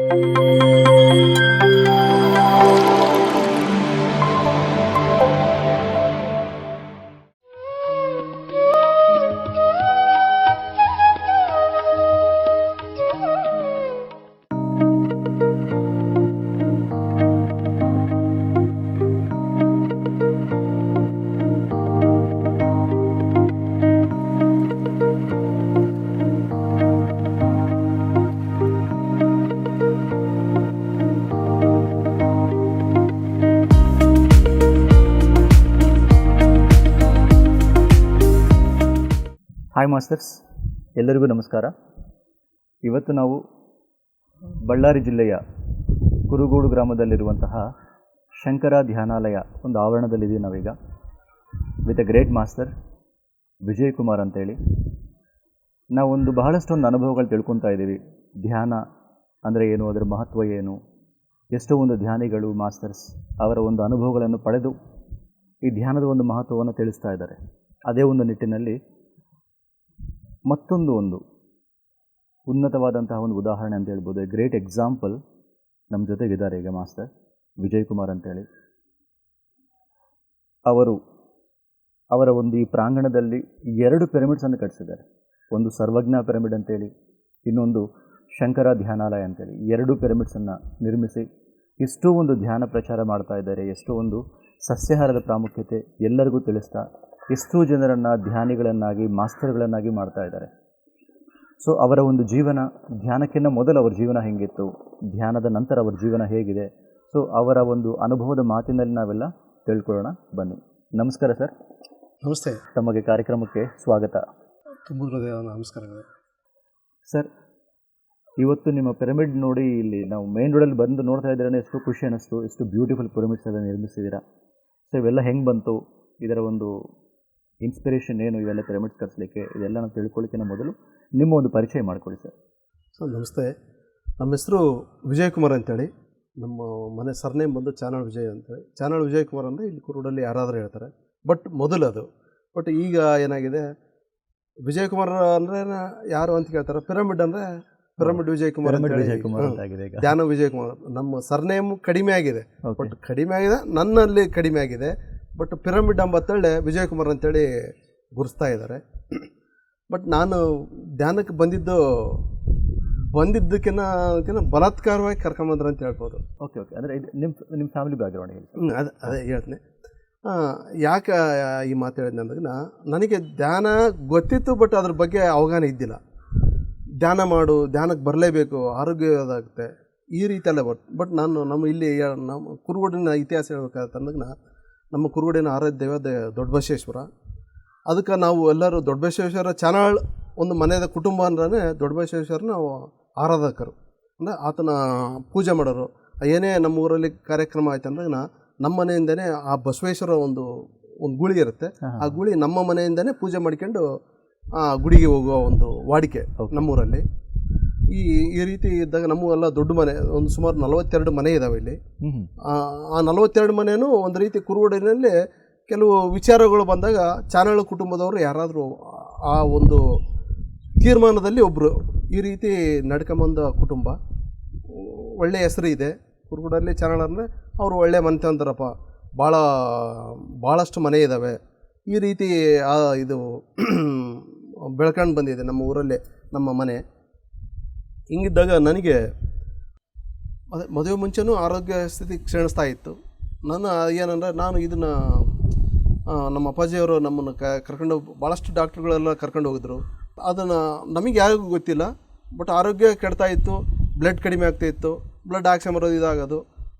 Hi masters, ಎಲ್ಲರಿಗೂ ನಮಸ್ಕಾರ. ಇವತ್ತು ನಾವು ಬಳ್ಳಾರಿ ಜಿಲ್ಲೆಯ ಕುರುಗೋಡು ಗ್ರಾಮದಲ್ಲಿರುವಂತಹ ಶಂಕರ ಧ್ಯಾನಾಲಯ ಒಂದು ಆವರಣದಲ್ಲಿದ್ದೀವಿ ನಾವೀಗ. With A great master Vijay Kumar ಅಂತೇಳಿ. ನಾವೊಂದು ಬಹಳಷ್ಟೊಂದು ಅನುಭವಗಳು ತಿಳ್ಕೊತಾ ಇದ್ದೀವಿ. ಧ್ಯಾನ ಅಂದರೆ ಏನು, ಅದರ ಮಹತ್ವ ಏನು, ಎಷ್ಟೋ ಒಂದು ಧ್ಯಾನಿಗಳು ಮಾಸ್ಟರ್ಸ್ ಅವರ ಒಂದು ಅನುಭವಗಳನ್ನು ಪಡೆದು ಈ ಧ್ಯಾನದ ಒಂದು ಮಹತ್ವವನ್ನು ತಿಳಿಸ್ತಾ ಇದ್ದಾರೆ. ಅದೇ ಒಂದು ನಿಟ್ಟಿನಲ್ಲಿ ಮತ್ತೊಂದು ಉನ್ನತವಾದಂತಹ ಒಂದು ಉದಾಹರಣೆ ಅಂತ ಹೇಳ್ಬೋದು, ಎ ಗ್ರೇಟ್ ಎಕ್ಸಾಂಪಲ್ ನಮ್ಮ ಜೊತೆಗಿದ್ದಾರೆ ಈಗ ಮಾಸ್ಟರ್ ವಿಜಯ್ ಕುಮಾರ್ ಅಂತೇಳಿ. ಅವರ ಒಂದು ಈ ಪ್ರಾಂಗಣದಲ್ಲಿ 2 ಪಿರಮಿಡ್ಸನ್ನು ಕಟ್ಟಿಸಿದ್ದಾರೆ. ಒಂದು ಸರ್ವಜ್ಞ ಪಿರಮಿಡ್ ಅಂತೇಳಿ, ಇನ್ನೊಂದು ಶಂಕರ ಧ್ಯಾನಾಲಯ ಅಂತೇಳಿ. 2 ಪಿರಮಿಡ್ಸನ್ನು ನಿರ್ಮಿಸಿ ಎಷ್ಟೋ ಒಂದು ಧ್ಯಾನ ಪ್ರಚಾರ ಮಾಡ್ತಾ ಇದ್ದಾರೆ. ಎಷ್ಟೋ ಒಂದು ಸಸ್ಯಾಹಾರದ ಪ್ರಾಮುಖ್ಯತೆ ಎಲ್ಲರಿಗೂ ತಿಳಿಸ್ತಾ ಎಷ್ಟೋ ಜನರನ್ನು ಧ್ಯಾನಿಗಳನ್ನಾಗಿ ಮಾಸ್ತರ್ಗಳನ್ನಾಗಿ ಮಾಡ್ತಾ ಇದ್ದಾರೆ. ಸೊ ಅವರ ಒಂದು ಜೀವನ, ಧ್ಯಾನಕ್ಕಿಂತ ಮೊದಲು ಅವರ ಜೀವನ ಹೇಗಿತ್ತು, ಧ್ಯಾನದ ನಂತರ ಅವರ ಜೀವನ ಹೇಗಿದೆ, ಸೊ ಅವರ ಒಂದು ಅನುಭವದ ಮಾತಿನಲ್ಲಿ ನಾವೆಲ್ಲ ತಿಳ್ಕೊಳ್ಳೋಣ ಬನ್ನಿ. ನಮಸ್ಕಾರ ಸರ್. ನಮಸ್ತೆ. ತಮಗೆ ಕಾರ್ಯಕ್ರಮಕ್ಕೆ ಸ್ವಾಗತ. ತುಂಬ ನಮಸ್ಕಾರಗಳು ಸರ್. ಇವತ್ತು ನಿಮ್ಮ ಪಿರಮಿಡ್ ನೋಡಿ ಇಲ್ಲಿ ನಾವು ಮೇನ್ ರೋಡಲ್ಲಿ ಬಂದು ನೋಡ್ತಾ ಇದ್ದೀರ, ಎಷ್ಟು ಖುಷಿ ಅನ್ನಿಸ್ತು. ಎಷ್ಟು ಬ್ಯೂಟಿಫುಲ್ ಪಿರಮಿಡ್ಸ್ ಎಲ್ಲ ನಿರ್ಮಿಸಿದ್ದೀರಾ. ಸೊ ಇವೆಲ್ಲ ಹೆಂಗೆ ಬಂತು, ಇದರ ಒಂದು ಇನ್ಸ್ಪಿರೇಷನ್ ಏನು, ಇವೆಲ್ಲ ಪಿರಮಿಡ್ಸ್ ಕಟ್ಸಲಿಕ್ಕೆ, ಇದೆಲ್ಲ ನಾವು ತಿಳ್ಕೊಳ್ಳೋಕ್ಕಿಂತ ಮೊದಲು ನಿಮ್ಮ ಒಂದು ಪರಿಚಯ ಮಾಡಿಕೊಡಿ ಸರ್. ಸರ್ ನಮಸ್ತೆ. ನಮ್ಮ ಹೆಸರು ವಿಜಯ್ ಕುಮಾರ್ ಅಂತೇಳಿ. ನಮ್ಮ ಮನೆ ಸರ್ನೇಮ್ ಬಂದು ಚಾನಲ್ ವಿಜಯ್ ಅಂತೇಳಿ. ಚಾನಲ್ ವಿಜಯ್ ಕುಮಾರ್ ಅಂದರೆ ಇಲ್ಲಿ ಕುರುಡಲ್ಲಿ ಯಾರಾದರೂ ಹೇಳ್ತಾರೆ, ಬಟ್ ಈಗ ಏನಾಗಿದೆ, ವಿಜಯ್ ಕುಮಾರ್ ಅಂದರೆ ಯಾರು ಅಂತ ಕೇಳ್ತಾರೆ, ಪಿರಮಿಡ್ ಅಂದರೆ ಪಿರಮಿಡ್ ವಿಜಯ್ ಕುಮಾರ್ ಆಗಿದೆ. ಧ್ಯಾನ ವಿಜಯ್ ಕುಮಾರ್ ನಮ್ಮ ಸರ್ನೇಮ್ ಕಡಿಮೆ ಆಗಿದೆ. ಬಟ್ ಕಡಿಮೆ ಆಗಿದೆ, ನನ್ನಲ್ಲಿ ಕಡಿಮೆ ಆಗಿದೆ. ಬಟ್ ಪಿರಮಿಡ್ ಎಂಬತ್ತೇಳಿ ವಿಜಯ್ ಕುಮಾರ್ ಅಂತೇಳಿ ಗುರುಸ್ತಾ ಇದ್ದಾರೆ. ಬಟ್ ನಾನು ಧ್ಯಾನಕ್ಕೆ ಬಂದಿದ್ದಕ್ಕಿಂತ ಬಲಾತ್ಕಾರವಾಗಿ ಕರ್ಕೊಂಬಂದ್ರೆ ಅಂತ ಹೇಳ್ಬೋದು. ಓಕೆ. ಅಂದರೆ ನಿಮ್ಮ ಫ್ಯಾಮಿಲಿ ಬ್ಯಾಕ್ಗ್ರೌಂಡ್ ಹೇಳಿ. ಅದೇ ಹೇಳ್ತೀನಿ. ಯಾಕೆ ಈ ಮಾತು ಹೇಳಿದ್ನೆ ಅಂದಾಗ, ನನಗೆ ಧ್ಯಾನ ಗೊತ್ತಿತ್ತು, ಬಟ್ ಅದ್ರ ಬಗ್ಗೆ ಅವಗಾಹನೆ ಇದ್ದಿಲ್ಲ. ಧ್ಯಾನಕ್ಕೆ ಬರಲೇಬೇಕು, ಆರೋಗ್ಯವಾಗುತ್ತೆ, ಈ ರೀತಿ ಎಲ್ಲ ಬಟ್ ನಮ್ಮ ಇಲ್ಲಿ ನಮ್ಮ ಕುರುಗೋಡಿನ ಇತಿಹಾಸ ಹೇಳ್ಬೇಕಂತಂದಾಗ, ನಮ್ಮ ಕುರುಗೋಡಿನ ಆರಾಧ್ಯ ದೈವ ದೊಡ್ಡ ಬಸವೇಶ್ವರ. ಅದಕ್ಕೆ ನಾವು ಎಲ್ಲರೂ ದೊಡ್ಡ ಬಸವೇಶ್ವರ ಚಾನಲ್ ಒಂದು ಮನೆಯ ಕುಟುಂಬ ಅಂದ್ರೆ ದೊಡ್ಡ ಬಸವೇಶ್ವರನ ಆರಾಧಕರು, ಅಂದರೆ ಆತನ ಪೂಜೆ ಮಾಡೋರು. ಏನೇ ನಮ್ಮ ಊರಲ್ಲಿ ಕಾರ್ಯಕ್ರಮ ಆಯ್ತು ಅಂದಾಗ ನಮ್ಮ ಮನೆಯಿಂದನೇ ಆ ಬಸವೇಶ್ವರ ಒಂದು ಗುಳಿ ಇರುತ್ತೆ, ಆ ಗುಳಿ ನಮ್ಮ ಮನೆಯಿಂದನೇ ಪೂಜೆ ಮಾಡ್ಕೊಂಡು ಆ ಗುಡಿಗೆ ಹೋಗುವ ಒಂದು ವಾಡಿಕೆ ನಮ್ಮೂರಲ್ಲಿ. ಈ ರೀತಿ ಇದ್ದಾಗ ನಮಗೆಲ್ಲ ದೊಡ್ಡ ಮನೆ, ಒಂದು ಸುಮಾರು 42 ಮನೆ ಇದ್ದಾವೆ ಇಲ್ಲಿ. ಆ 42 ಮನೆಯೂ ಒಂದು ರೀತಿ ಕುರುಗೋಡಿನಲ್ಲಿ ಕೆಲವು ವಿಚಾರಗಳು ಬಂದಾಗ ಚಾನಲ್ ಕುಟುಂಬದವರು ಯಾರಾದರೂ ಆ ಒಂದು ತೀರ್ಮಾನದಲ್ಲಿ ಒಬ್ಬರು ಈ ರೀತಿ ನಡ್ಕೊಂಬಂದ ಕುಟುಂಬ. ಒಳ್ಳೆಯ ಹೆಸರು ಇದೆ ಕುರುಗೋಡಲ್ಲಿ. ಚಾನಲ್ ಅಂದರೆ ಅವರು ಒಳ್ಳೆಯ ಮನೆ ಅಂತಾರಪ್ಪ, ಭಾಳಷ್ಟು ಮನೆ ಇದ್ದಾವೆ. ಈ ರೀತಿ ಇದು ಬೆಳ್ಕೊಂಡು ಬಂದಿದೆ ನಮ್ಮ ಊರಲ್ಲಿ ನಮ್ಮ ಮನೆ. ಹಿಂಗಿದ್ದಾಗ ನನಗೆ ಮದುವೆ ಮುಂಚೆನೂ ಆರೋಗ್ಯ ಸ್ಥಿತಿ ಕ್ಷೀಣಿಸ್ತಾ ಇತ್ತು. ನಾನು ಇದನ್ನು ನಮ್ಮ ಅಪ್ಪಾಜಿಯವರು ನಮ್ಮನ್ನು ಕರ್ಕೊಂಡು ಭಾಳಷ್ಟು ಡಾಕ್ಟ್ರುಗಳೆಲ್ಲ ಕರ್ಕೊಂಡು ಹೋಗಿದ್ರು. ಅದನ್ನು ನಮಗೆ ಯಾರಿಗೂ ಗೊತ್ತಿಲ್ಲ, ಬಟ್ ಆರೋಗ್ಯ ಕೆಡ್ತಾ ಇತ್ತು, ಬ್ಲಡ್ ಕಡಿಮೆ ಆಗ್ತಾಯಿತ್ತು, ಬ್ಲಡ್ ಆಕ್ಸಿಜನ್ ಬರೋದು ಇದಾಗೋದು.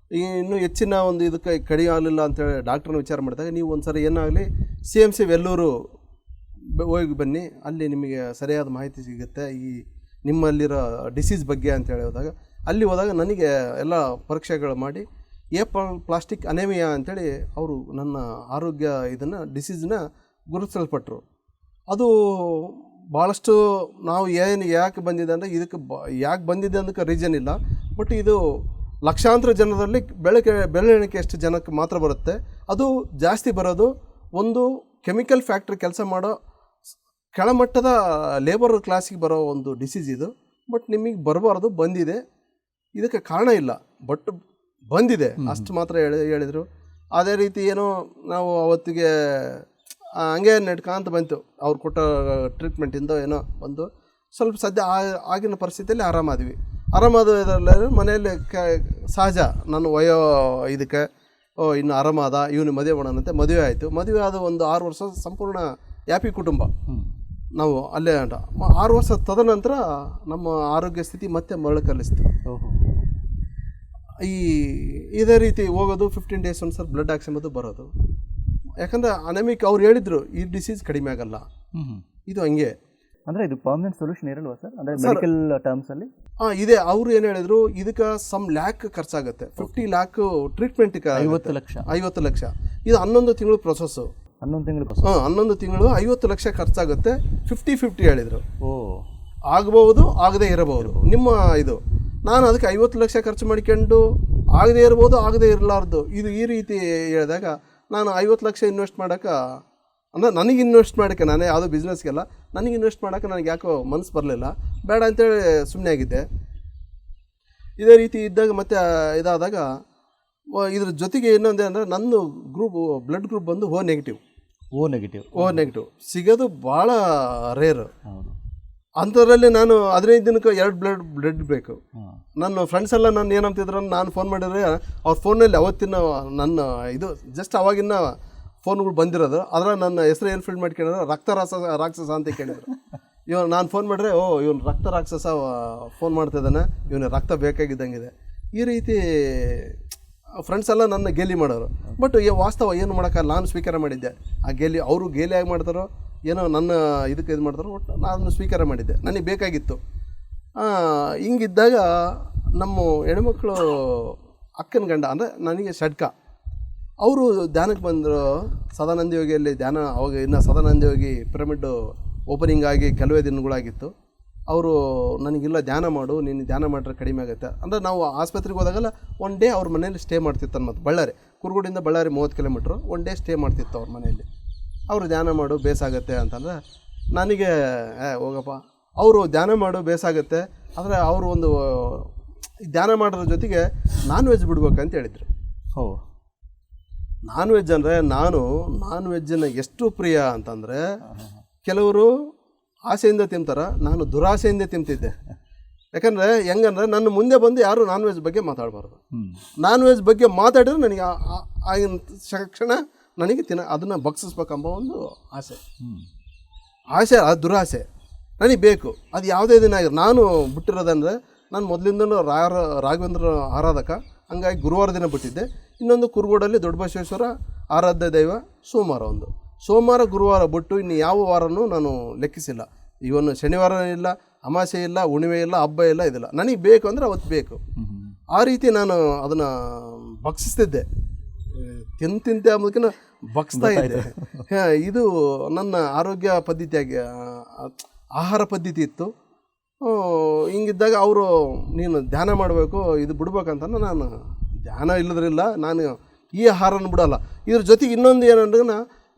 ಇನ್ನೂ ಹೆಚ್ಚಿನ ಒಂದು ಇದಕ್ಕೆ ಕಡಿಮೆ ಆಗಲಿಲ್ಲ ಅಂತೇಳಿ ಡಾಕ್ಟ್ರನ್ನ ವಿಚಾರ ಮಾಡಿದಾಗ, ನೀವು ಒಂದು ಸರಿ ಏನಾಗಲಿ CMC ವೆಲ್ಲೂರು ಹೋಗಿ ಬನ್ನಿ, ಅಲ್ಲಿ ನಿಮಗೆ ಸರಿಯಾದ ಮಾಹಿತಿ ಸಿಗುತ್ತೆ ಈ ನಿಮ್ಮಲ್ಲಿರೋ ಡಿಸೀಸ್ ಬಗ್ಗೆ ಅಂತೇಳಿ ಅಲ್ಲಿ ಹೋದಾಗ ನನಗೆ ಎಲ್ಲ ಪರೀಕ್ಷೆಗಳು ಮಾಡಿ ಪ್ಲಾಸ್ಟಿಕ್ ಅನೇಮಿಯಾ ಅಂಥೇಳಿ ಅವರು ನನ್ನ ಆರೋಗ್ಯ ಡಿಸೀಸನ್ನ ಗುರುತಿಸಲ್ಪಟ್ಟರು. ಅದು ಭಾಳಷ್ಟು ನಾವು ಯಾಕೆ ಬಂದಿದೆ ಅಂದರೆ ಇದಕ್ಕೆ ಯಾಕೆ ಬಂದಿದೆ ಅನ್ನೋಕ್ಕೆ ರೀಸನ್ ಇಲ್ಲ, ಬಟ್ ಇದು ಲಕ್ಷಾಂತರ ಜನರಲ್ಲಿ ಬೆಳವಣಿಗೆ ಎಷ್ಟು ಜನಕ್ಕೆ ಮಾತ್ರ ಬರುತ್ತೆ. ಅದು ಜಾಸ್ತಿ ಬರೋದು ಒಂದು ಕೆಮಿಕಲ್ ಫ್ಯಾಕ್ಟ್ರಿ ಕೆಲಸ ಮಾಡೋ ಕೆಳಮಟ್ಟದ ಲೇಬರ್ ಕ್ಲಾಸಿಗೆ ಬರೋ ಒಂದು ಡಿಸೀಸ್ ಇದು. ಬಟ್ ನಿಮಗೆ ಬರಬಾರ್ದು, ಬಂದಿದೆ. ಇದಕ್ಕೆ ಕಾರಣ ಇಲ್ಲ, ಬಟ್ ಬಂದಿದೆ ಅಷ್ಟು ಮಾತ್ರ ಹೇಳಿದರು. ಅದೇ ರೀತಿ ಏನೋ ನಾವು ಅವತ್ತಿಗೆ ಹಂಗೆ ನಡ್ಕೊಂತ ಬಂತು. ಅವ್ರು ಕೊಟ್ಟ ಟ್ರೀಟ್ಮೆಂಟಿಂದ ಏನೋ ಒಂದು ಸ್ವಲ್ಪ ಸದ್ಯ ಆಗಿನ ಪರಿಸ್ಥಿತಿಯಲ್ಲಿ ಆರಾಮಾದ್ವಿ. ಮನೆಯಲ್ಲಿ ಸಹಜ ನನ್ನ ಇದಕ್ಕೆ ಇನ್ನು ಆರಾಮಾದ, ಇವನು ಮದುವೆ ಮಾಡೋಣಂತೆ ಮದುವೆ ಆಯಿತು. ಮದುವೆ ಆದ ಒಂದು 6 ವರ್ಷ ಸಂಪೂರ್ಣ ಹ್ಯಾಪಿ ಕುಟುಂಬ. ನಾವು ಅಲ್ಲೇ 6 ವರ್ಷ ತದನಂತರ ನಮ್ಮ ಆರೋಗ್ಯ ಸ್ಥಿತಿ ಮತ್ತೆ ಮರಳಕಲಿಸ್ತು. ಇದೇ ರೀತಿ ಹೋಗೋದು, 15 ಡೇಸ್ ಒಂದ್ಸಲ ಬ್ಲಡ್ ಹಾಕ್ಸಂಬೋದು ಬರೋದು. ಯಾಕಂದರೆ ಅನೆಮಿಕ್ ಅವ್ರು ಹೇಳಿದರು ಈ ಡಿಸೀಸ್ ಕಡಿಮೆ ಆಗಲ್ಲ, ಇದು ಹಂಗೆ. ಅಂದರೆ ಇದು ಪರ್ಮನೆಂಟ್ ಸೊಲ್ಯೂಷನ್ ಇರಲ್ವಾ ಸರ್? ಅಂದರೆ ಮೆಡಿಕಲ್ ಟರ್ಮ್ಸಲ್ಲಿ ಇದೆ. ಅವರು ಏನು ಹೇಳಿದ್ರು, ಇದಕ್ಕೆ ಸಮ್ ಲ್ಯಾಕ್ ಖರ್ಚಾಗುತ್ತೆ. 50 ಲ್ಯಾಕ್ ಟ್ರೀಟ್ಮೆಂಟ್ಗೆ 50 ಲಕ್ಷ. ಇದು 11 ತಿಂಗಳು ಪ್ರೊಸೆಸ್ಸು. 11 ತಿಂಗಳು 50 ಲಕ್ಷ ಖರ್ಚಾಗುತ್ತೆ. 50-50 ಹೇಳಿದರು. ಆಗಬಹುದು ಆಗದೇ ಇರಬಹುದು ನಿಮ್ಮ ಇದು. ನಾನು ಅದಕ್ಕೆ 50 ಲಕ್ಷ ಖರ್ಚು ಮಾಡ್ಕೊಂಡು ಆಗದೇ ಇರ್ಬೋದು, ಆಗದೇ ಇರಲಾರ್ದು ಇದು ಈ ರೀತಿ ಹೇಳಿದಾಗ ನಾನು 50 ಲಕ್ಷ ಇನ್ವೆಸ್ಟ್ ಮಾಡೋಕ್ಕೆ, ಅಂದರೆ ನನಗೆ ಇನ್ವೆಸ್ಟ್ ಮಾಡೋಕ್ಕೆ, ನಾನೇ ಯಾವುದೋ ಬಿಸ್ನೆಸ್ಗೆಲ್ಲ ನನಗೆ ಇನ್ವೆಸ್ಟ್ ಮಾಡೋಕ್ಕೆ ನನಗೆ ಯಾಕೋ ಮನಸ್ಸು ಬರಲಿಲ್ಲ, ಬೇಡ ಅಂತೇಳಿ ಸುಮ್ಮನೆ ಆಗಿದ್ದೆ. ಇದೇ ರೀತಿ ಇದ್ದಾಗ ಮತ್ತೆ ಇದಾದಾಗ ಇದ್ರ ಜೊತೆಗೆ ಇನ್ನೊಂದೇ ಅಂದರೆ ನನ್ನ ಬ್ಲಡ್ ಗ್ರೂಪ್ ಬಂದು ಓ ನೆಗೆಟಿವ್ ಸಿಗೋದು ಭಾಳ ರೇರ್. ಅಂಥದ್ರಲ್ಲಿ ನಾನು 15 ದಿನಕ್ಕೆ 2 ಬ್ಲಡ್ ಬೇಕು. ನನ್ನ ಫ್ರೆಂಡ್ಸ್ ಎಲ್ಲ ನಾನು ಏನಂತಿದ್ರು, ನಾನು ಫೋನ್ ಮಾಡಿದ್ರೆ ಅವ್ರ ಫೋನಲ್ಲಿ ಅವತ್ತಿನ ನನ್ನ ಇದು ಜಸ್ಟ್ ಅವಾಗಿನ ಫೋನ್ಗಳು ಬಂದಿರೋದು, ಅದರ ನನ್ನ ಹೆಸರು ಏನು ಫೀಲ್ಡ್ ಮಾಡ್ಕೊಂಡಿರೋ ರಾಕ್ಷಸ ಅಂತ ಕೇಳಿದ್ರು. ನಾನು ಫೋನ್ ಮಾಡಿದ್ರೆ ಇವನು ರಕ್ತ ರಾಕ್ಷಸ ಫೋನ್ ಮಾಡ್ತಿದ್ದಾನೆ, ಇವನು ರಕ್ತ ಬೇಕಾಗಿದ್ದಂಗಿದೆ. ಈ ರೀತಿ ಫ್ರೆಂಡ್ಸ್ ಎಲ್ಲ ನನ್ನ ಗೇಲಿ ಮಾಡೋರು. ಬಟ್ ವಾಸ್ತವ ಏನು ಮಾಡೋಕ್ಕಲ್ಲ, ನಾನು ಸ್ವೀಕಾರ ಮಾಡಿದ್ದೆ ಆ ಗೇಲಿ. ಅವರು ಗೇಲಿಯಾಗಿ ಮಾಡ್ತಾರೋ ಏನೋ ನನ್ನ ಇದಕ್ಕೆ ಇದು ಮಾಡ್ತಾರೋ, ಒಟ್ಟು ನಾನು ಸ್ವೀಕಾರ ಮಾಡಿದ್ದೆ, ನನಗೆ ಬೇಕಾಗಿತ್ತು. ಹಿಂಗಿದ್ದಾಗ ನಮ್ಮ ಹೆಣ್ಮಕ್ಳು ಅಕ್ಕನ ಗಂಡ ಅಂದರೆ ನನಗೆ ಷಡ್ಕ, ಅವರು ಧ್ಯಾನಕ್ಕೆ ಬಂದರು. ಸದಾನಂದ ಯೋಗಿಯಲ್ಲಿ ಧ್ಯಾನ, ಅವಾಗ ಇನ್ನು ಸದಾನಂದ ಯೋಗಿ ಪಿರಮಿಡ್ ಓಪನಿಂಗ್ ಆಗಿ ಕೆಲವೇ ದಿನಗಳಾಗಿತ್ತು. ಅವರು ನನಗಿಲ್ಲ ಧ್ಯಾನ ಮಾಡು, ನೀನು ಧ್ಯಾನ ಮಾಡಿದ್ರೆ ಕಡಿಮೆ ಆಗುತ್ತೆ ಅಂದರೆ, ನಾವು ಆಸ್ಪತ್ರೆಗೆ ಹೋದಾಗಲ್ಲ ಒನ್ ಡೇ ಅವ್ರ ಮನೇಲಿ ಸ್ಟೇ ಮಾಡ್ತಿತ್ತು. ಮತ್ತು ಬಳ್ಳಾರಿ, ಕುರುಗೋಡಿಂದ Ballari 30 kilometre, one day stay ಮಾಡ್ತಿತ್ತು ಅವ್ರ ಮನೆಯಲ್ಲಿ. ಅವರು ಧ್ಯಾನ ಮಾಡು ಬೇಸಾಗುತ್ತೆ ಅಂತಂದರೆ ನನಗೆ ಹೋಗಪ್ಪ, ಅವರು ಧ್ಯಾನ ಮಾಡು ಬೇಸಾಗುತ್ತೆ ಆದರೆ ಅವರು ಒಂದು ಧ್ಯಾನ ಮಾಡೋದ್ರ ಜೊತೆಗೆ ನಾನ್ ವೆಜ್ ಬಿಡ್ಬೇಕಂತ ಹೇಳಿದರು. ನಾನ್ ವೆಜ್ ಅಂದರೆ ನಾನ್ ವೆಜ್ಜನ್ನು ಎಷ್ಟು ಪ್ರಿಯ ಅಂತಂದರೆ, ಕೆಲವರು ಆಸೆಯಿಂದ ತಿಂತಾರೆ, ನಾನು ದುರಾಸೆಯಿಂದ ತಿಂತಿದ್ದೆ. ಯಾಕಂದರೆ ಹೆಂಗಂದ್ರೆ ನನ್ನ ಮುಂದೆ ಬಂದು ಯಾರು ನಾನ್ ವೆಜ್ ಬಗ್ಗೆ ಮಾತಾಡಬಾರ್ದು. ನಾನ್ ವೆಜ್ ಬಗ್ಗೆ ಮಾತಾಡಿದ್ರೆ ನನಗೆ ಆಗಿನ ಕ್ಷಣ ನನಗೆ ಅದನ್ನು ಭಕ್ಷಿಸ್ಬೇಕೆಂಬ ಒಂದು ಆಸೆ, ಅದು ದುರಾಸೆ ನನಗೆ ಬೇಕು. ಅದು ಯಾವುದೇ ದಿನ ಆಗಿರೋ ನಾನು ಬಿಟ್ಟಿರೋದಂದರೆ, ನಾನು ಮೊದಲಿಂದನೂ ರಾಘವೇಂದ್ರ ಆರಾಧಕ, ಹಂಗಾಗಿ ಗುರುವಾರ ದಿನ ಬಿಟ್ಟಿದ್ದೆ. ಇನ್ನೊಂದು ಕುರುಗೋಡಲ್ಲಿ ದೊಡ್ಡ ಬಸವೇಶ್ವರ ಆರಾಧ್ಯ ದೈವ ಸೋಮವಾರ ಗುರುವಾರ ಬಿಟ್ಟು ಇನ್ನು ಯಾವ ವಾರನೂ ನಾನು ಲೆಕ್ಕಿಸಿಲ್ಲ. ಇವನು ಶನಿವಾರ ಇಲ್ಲ, ಅಮಾಸೆ ಇಲ್ಲ, ಹುಣ್ಣಿಮೆ ಇಲ್ಲ, ಹಬ್ಬ ಇಲ್ಲ, ಇದಿಲ್ಲ. ನನಗೆ ಬೇಕು ಅಂದರೆ ಅವತ್ತು ಬೇಕು. ಆ ರೀತಿ ನಾನು ಅದನ್ನು ಭಕ್ಷಿಸ್ತಿದ್ದೆ. ತಿಂತೆ ಅನ್ನೋದಕ್ಕಿಂತ ಭಕ್ಷಿಸ್ತಾ ಇದ್ದೆ. ಇದು ನನ್ನ ಆರೋಗ್ಯ ಪದ್ಧತಿಯಾಗಿ ಆಹಾರ ಪದ್ಧತಿ ಇತ್ತು. ಹಿಂಗಿದ್ದಾಗ ಅವರು ನೀನು ಧ್ಯಾನ ಮಾಡಬೇಕು, ಇದು ಬಿಡ್ಬೇಕಂತ ನಾನು ಧ್ಯಾನ ಇಲ್ಲದ್ರಿಲ್ಲ, ನಾನು ಈ ಆಹಾರನ ಬಿಡೋಲ್ಲ. ಇದ್ರ ಜೊತೆಗೆ ಇನ್ನೊಂದು ಏನಂದ್ರೆ,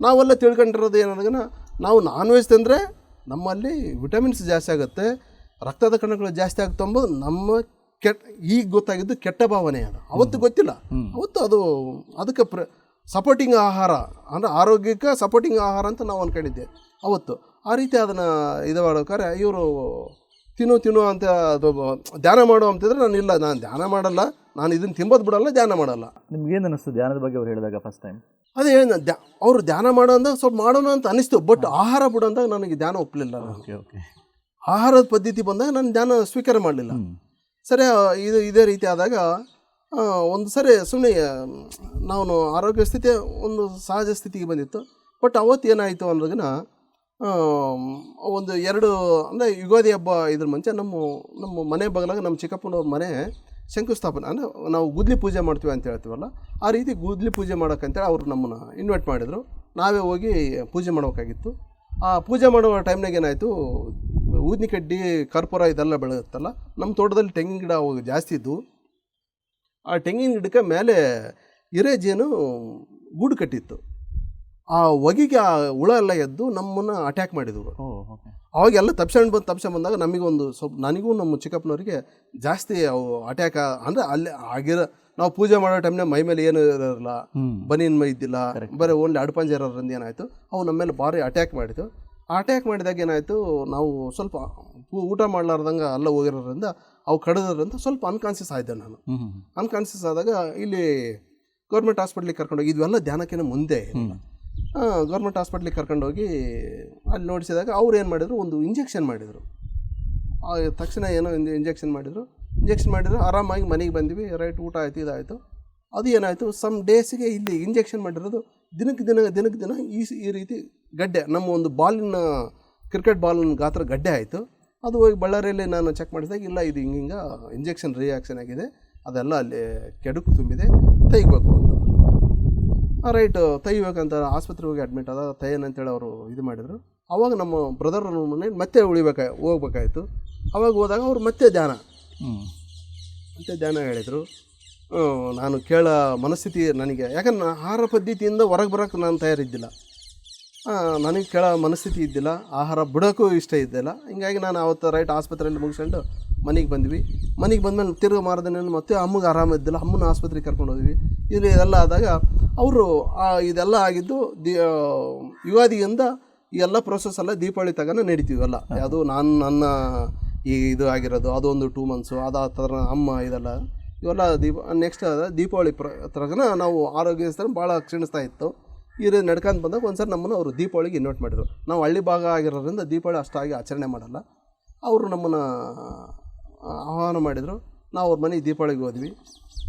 ನಾವೆಲ್ಲ ತಿಳ್ಕೊಂಡಿರೋದು ಏನಂದ್ರೆ, ನಾವು ನಾನ್ ವೆಜ್ ತಿಂದರೆ ನಮ್ಮಲ್ಲಿ ವಿಟಮಿನ್ಸ್ ಜಾಸ್ತಿ ಆಗುತ್ತೆ, ರಕ್ತದ ಕಣಗಳು ಜಾಸ್ತಿ ಆಗುತ್ತೆ ಅಂಬೋದು ನಮ್ಮ ಈಗ ಗೊತ್ತಾಗಿದ್ದು ಕೆಟ್ಟ ಭಾವನೆ. ಅದು ಅವತ್ತು ಗೊತ್ತಿಲ್ಲ. ಅವತ್ತು ಅದಕ್ಕೆ ಸಪೋರ್ಟಿಂಗ್ ಆಹಾರ ಅಂದರೆ ಆರೋಗ್ಯಕ್ಕೆ ಸಪೋರ್ಟಿಂಗ್ ಆಹಾರ ಅಂತ ನಾವು ಅಂದ್ಕೊಂಡಿದ್ದೆ ಅವತ್ತು. ಆ ರೀತಿ ಅದನ್ನು ಇದು ಮಾಡೋಕ್ಕಾರೆ ಇವರು ತಿನ್ನು ಅಂತ ಅದು ಧ್ಯಾನ ಮಾಡು ಅಂತಿದ್ರೆ, ನಾನು ಇಲ್ಲ, ನಾನು ಧ್ಯಾನ ಮಾಡಲ್ಲ, ನಾನು ಇದನ್ನು ತಿಂಬೋದು ಬಿಡಲ್ಲ, ಧ್ಯಾನ ಮಾಡಲ್ಲ. ನಿಮ್ಗೇನು ಅನ್ನಿಸ್ತು ಧ್ಯಾನದ ಬಗ್ಗೆ ಅವ್ರು ಹೇಳಿದಾಗ ಫಸ್ಟ್ ಟೈಮ್? ಅದೇ ಹೇಳಿ, ಅವರು ಧ್ಯಾನ ಮಾಡೋ ಅಂದಾಗ ಸ್ವಲ್ಪ ಮಾಡೋಣ ಅಂತ ಅನಿಸ್ತು. ಬಟ್ ಆಹಾರ ಬಿಡೋ ಅಂದಾಗ ನನಗೆ ಧ್ಯಾನ ಒಪ್ಪಲಿಲ್ಲ. ಆಹಾರದ ಪದ್ಧತಿ ಬಂದಾಗ ನಾನು ಧ್ಯಾನ ಸ್ವೀಕಾರ ಮಾಡಲಿಲ್ಲ. ಸರಿ, ಇದೇ ರೀತಿ ಆದಾಗ ಒಂದು ಸರಿ ಸುಮ್ಮನೆ ನಾನು ಆರೋಗ್ಯ ಸ್ಥಿತಿ ಒಂದು ಸಹಜ ಸ್ಥಿತಿಗೆ ಬಂದಿತ್ತು. ಬಟ್ ಅವತ್ತು ಏನಾಯಿತು ಅಂದ್ರಗಿನ ಒಂದು 2 ಅಂದರೆ ಯುಗಾದಿ ಹಬ್ಬ ಇದ್ರ ಮುಂಚೆ ನಮ್ಮ ಮನೆ ಬಗಲಾಗ ನಮ್ಮ ಚಿಕ್ಕಪ್ಪನವ್ರ ಮನೆ ಶಂಕುಸ್ಥಾಪನೆ ಅಂದರೆ ನಾವು ಗುದ್ಲಿ ಪೂಜೆ ಮಾಡ್ತೀವಿ ಅಂತ ಹೇಳ್ತೀವಲ್ಲ, ಆ ರೀತಿ ಗುದ್ಲಿ ಪೂಜೆ ಮಾಡೋಕ್ಕಂತೇಳಿ ಅವರು ನಮ್ಮನ್ನು ಇನ್ವೈಟ್ ಮಾಡಿದರು. ನಾವೇ ಹೋಗಿ ಪೂಜೆ ಮಾಡಬೇಕಾಗಿತ್ತು. ಆ ಪೂಜೆ ಮಾಡುವ ಟೈಮ್ನಾಗ ಏನಾಯಿತು, ಊದಿನ ಕಡ್ಡಿ ಕರ್ಪೂರ ಇದೆಲ್ಲ ಬೆಳೆಯುತ್ತಲ್ಲ, ನಮ್ಮ ತೋಟದಲ್ಲಿ ತೆಂಗಿನ ಗಿಡ ಜಾಸ್ತಿ ಇದ್ದು, ಆ ತೆಂಗಿನ ಗಿಡಕ್ಕೆ ಮೇಲೆ ಹಿರೇಜೇನು ಗೂಡು ಕಟ್ಟಿತ್ತು. ಆ ಹೊಗೆಗೆ ಆ ಹುಳ ಎಲ್ಲ ಎದ್ದು ನಮ್ಮನ್ನು ಅಟ್ಯಾಕ್ ಮಾಡಿದವು. ಅವಾಗೆಲ್ಲ ತಪ್ಸ್ಕೊಂಡ್ ಬಂದಾಗ ನಮಗೊಂದು ಸ್ವಲ್ಪ ನನಗೂ ನಮ್ಮ ಚಿಕ್ಕಪ್ಪನವರಿಗೆ ಜಾಸ್ತಿ ಅವು ಅಟ್ಯಾಕ್ ಅಂದರೆ ಅಲ್ಲಿ ಆಗಿರೋ ನಾವು ಪೂಜೆ ಮಾಡೋ ಟೈಮ್ನಾಗ ಮೈ ಮೇಲೆ ಏನು ಇರೋಲ್ಲ, ಬನೀನ್ ಮೈ ಇದ್ದಿಲ್ಲ, ಬರೀ ಓನ್ಲಿ ಅಡ್ಪಂಜ ಇರೋದ್ರಿಂದ ಏನಾಯಿತು ಅವು ನಮ್ಮ ಮೇಲೆ ಭಾರಿ ಅಟ್ಯಾಕ್ ಮಾಡಿತು. ಅಟ್ಯಾಕ್ ಮಾಡಿದಾಗ ಏನಾಯಿತು, ನಾವು ಸ್ವಲ್ಪ ಊಟ ಮಾಡಲಾರ್ದಂಗೆ ಎಲ್ಲ ಹೋಗಿರೋದ್ರಿಂದ ಅವು ಕಡಿದ್ರಿಂದ ಸ್ವಲ್ಪ ಅನ್ಕಾನ್ಸಿಯಸ್ ಆಯಿದ್ದೆ ನಾನು. ಅನ್ಕಾನ್ಸಿಯಸ್ ಆದಾಗ ಇಲ್ಲಿ ಗೌರ್ಮೆಂಟ್ ಹಾಸ್ಪಿಟ್ಲಿಗೆ ಕರ್ಕೊಂಡೋಗಿ, ಇವೆಲ್ಲ ಧ್ಯಾನಕ್ಕಿಂತ ಮುಂದೆ ಗೌರ್ಮೆಂಟ್ ಹಾಸ್ಪಿಟ್ಲಿಗೆ ಕರ್ಕೊಂಡೋಗಿ ಅಲ್ಲಿ ನೋಡಿಸಿದಾಗ ಅವ್ರು ಏನು ಮಾಡಿದರು, ಒಂದು ಇಂಜೆಕ್ಷನ್ ಮಾಡಿದರು. ತಕ್ಷಣ ಏನೋ ಒಂದು ಇಂಜೆಕ್ಷನ್ ಮಾಡಿದ್ರು ಆರಾಮಾಗಿ ಮನೆಗೆ ಬಂದ್ವಿ. ರೈಟ್, ಊಟ ಆಯಿತು, ಇದಾಯಿತು. ಅದು ಏನಾಯಿತು, ಸಮ್ ಡೇಸಿಗೆ ಇಲ್ಲಿ ಇಂಜೆಕ್ಷನ್ ಮಾಡಿರೋದು ದಿನಕ್ಕೆ ದಿನ ಈ ರೀತಿ ಗಡ್ಡೆ, ನಮ್ಮ ಒಂದು ಬಾಲಿನ ಕ್ರಿಕೆಟ್ ಬಾಲಿನ ಗಾತ್ರ ಗಡ್ಡೆ ಆಯಿತು. ಅದು ಹೋಗಿ ಬಳ್ಳಾರಿಯಲ್ಲಿ ನಾನು ಚೆಕ್ ಮಾಡಿದಾಗ ಇಲ್ಲ, ಇದು ಹಿಂಗೆ ಇಂಜೆಕ್ಷನ್ ರಿಯಾಕ್ಷನ್ ಆಗಿದೆ, ಅದೆಲ್ಲ ಅಲ್ಲಿ ಕೆಡುಕು ತುಂಬಿದೆ, ತೆಗಿಬೇಕು ಅಂತ. ರೈಟ್, ತೆಗಿಬೇಕಂತ ಆಸ್ಪತ್ರೆಗೆ ಹೋಗಿ ಅಡ್ಮಿಟ್ ಆದ, ಅಂತೇಳಿ ಅವರು ಇದು ಮಾಡಿದರು. ಆವಾಗ ನಮ್ಮ ಬ್ರದರ್ ಮನೇಲಿ ಮತ್ತೆ ಹೋಗ್ಬೇಕಾಯ್ತು. ಅವಾಗ ಹೋದಾಗ ಅವರು ಮತ್ತೆ ಧ್ಯಾನ ಹೇಳಿದರು. ನಾನು ಕೇಳೋ ಮನಸ್ಥಿತಿ ನನಗೆ, ಯಾಕಂದ್ರೆ ಆಹಾರ ಪದ್ಧತಿಯಿಂದ ಹೊರಗೆ ಬರೋಕ್ಕೆ ನಾನು ತಯಾರಿದ್ದಿಲ್ಲ, ನನಗೆ ಕೇಳೋ ಮನಸ್ಥಿತಿ ಇದ್ದಿಲ್ಲ, ಆಹಾರ ಬಿಡೋಕ್ಕೂ ಇಷ್ಟ ಇದ್ದಿಲ್ಲ. ಹಿಂಗಾಗಿ ನಾನು ಅವತ್ತು ರೈಟ್ ಆಸ್ಪತ್ರೆಯಲ್ಲಿ ಮುಗಿಸ್ಕೊಂಡು ಮನೆಗೆ ಬಂದ್ವಿ. ಮನೆಗೆ ಬಂದಮೇಲೆ ತಿರುಗಿ ಮಾರದಿನ ಮತ್ತೆ ಅಮ್ಮಗೆ ಆರಾಮಿದ್ದಿಲ್ಲ, ಅಮ್ಮನ ಆಸ್ಪತ್ರೆಗೆ ಕರ್ಕೊಂಡು ಹೋದ್ವಿ. ಇಲ್ಲಿ ಇದೆಲ್ಲ ಆದಾಗ ಅವರು ಇದೆಲ್ಲ ಆಗಿದ್ದು ಯುಗಾದಿಯಿಂದ ಈ ಎಲ್ಲ ಪ್ರೊಸೆಸ್ ಎಲ್ಲ ದೀಪಾವಳಿ ತಗನ ನಡೀತೀವಲ್ಲ, ಅದು ನನ್ನ ಇದು ಆಗಿರೋದು ಅದೊಂದು 2 months, ಅದಾದ ಥರ ಅಮ್ಮ ಇದೆಲ್ಲ ಇವೆಲ್ಲ ನೆಕ್ಸ್ಟ್ ದೀಪಾವಳಿ ತರಗನ ನಾವು ಆರೋಗ್ಯ ಭಾಳ ಕ್ಷೀಣಿಸ್ತಾ ಇತ್ತು. ಈ ರೀತಿ ನಡ್ಕೊಂಡು ಬಂದಾಗ ಒಂದು ಸರಿ ನಮ್ಮನ್ನು ಅವರು ದೀಪಾವಳಿಗೆ ಇನ್ವೈಟ್ ಮಾಡಿದರು. ನಾವು ಹಳ್ಳಿ ಭಾಗ ಆಗಿರೋದ್ರಿಂದ ದೀಪಾವಳಿ ಅಷ್ಟಾಗಿ ಆಚರಣೆ ಮಾಡಲ್ಲ. ಅವರು ನಮ್ಮನ್ನು ಆಹ್ವಾನ ಮಾಡಿದರು. ನಾವು ಅವ್ರ ಮನೆಗೆ ದೀಪಾವಳಿಗೆ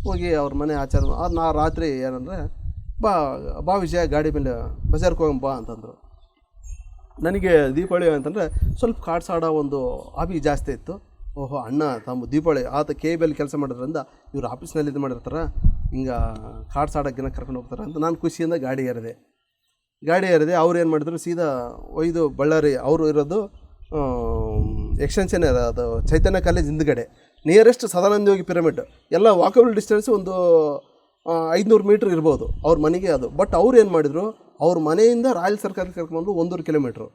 ಹೋಗಿ ಅವ್ರ ಮನೆ ಆಚರಣೆ ನಾ ರಾತ್ರಿ ಏನಂದರೆ ಬಾ ವಿಜಯ ಗಾಡಿ ಮೇಲೆ ಬಜಾರ್ಗೆ ಹೋಗಂ ಬಾ ಅಂತಂದರು. ನನಗೆ ದೀಪಾವಳಿ ಅಂತಂದರೆ ಸ್ವಲ್ಪ ಕಾಡ್ಸಾಡೋ ಒಂದು ಹಾಬಿ ಜಾಸ್ತಿ ಇತ್ತು. ಓಹೋ, ಅಣ್ಣ ತಮ್ಮ ದೀಪಾವಳಿ ಆತ KBL ಕೆಲಸ ಮಾಡೋದ್ರಿಂದ ಇವ್ರು ಆಫೀಸ್ನಲ್ಲಿ ಇದು ಮಾಡಿರ್ತಾರೆ, ಹಿಂಗೆ ಕಾಡ್ಸಾಡೋಕ್ಕಿನ್ನ ಕರ್ಕೊಂಡು ಹೋಗ್ತಾರೆ ಅಂತ ನಾನು ಖುಷಿಯಿಂದ ಗಾಡಿ ಏರಿದೆ. ಅವ್ರು ಏನು ಮಾಡಿದ್ರು, ಸೀದಾ ಒಯ್ದು ಬಳ್ಳಾರಿ, ಅವರು ಇರೋದು ಎಕ್ಸ್ಟೆನ್ಷನ್ ಅದು ಚೈತನ್ಯ ಕಾಲೇಜ್ ಹಿಂದ್ಗಡೆ, ನಿಯರೆಸ್ಟ್ ಸದಾನಂದ ಯೋಗಿ ಪಿರಮಿಡ್, ಎಲ್ಲ ವಾಕಬಲ್ ಡಿಸ್ಟೆನ್ಸ್ ಒಂದು 500 ಮೀಟ್ರ್ ಇರ್ಬೋದು ಅವ್ರ ಮನೆಗೆ ಅದು. ಬಟ್ ಅವ್ರು ಏನು ಮಾಡಿದರು, ಅವ್ರ ಮನೆಯಿಂದ ರಾಯಲ್ ಸರ್ಕಲ್ಗೆ ಕರ್ಕೊಂಡು 1.5 ಕಿಲೋಮೀಟ್ರು,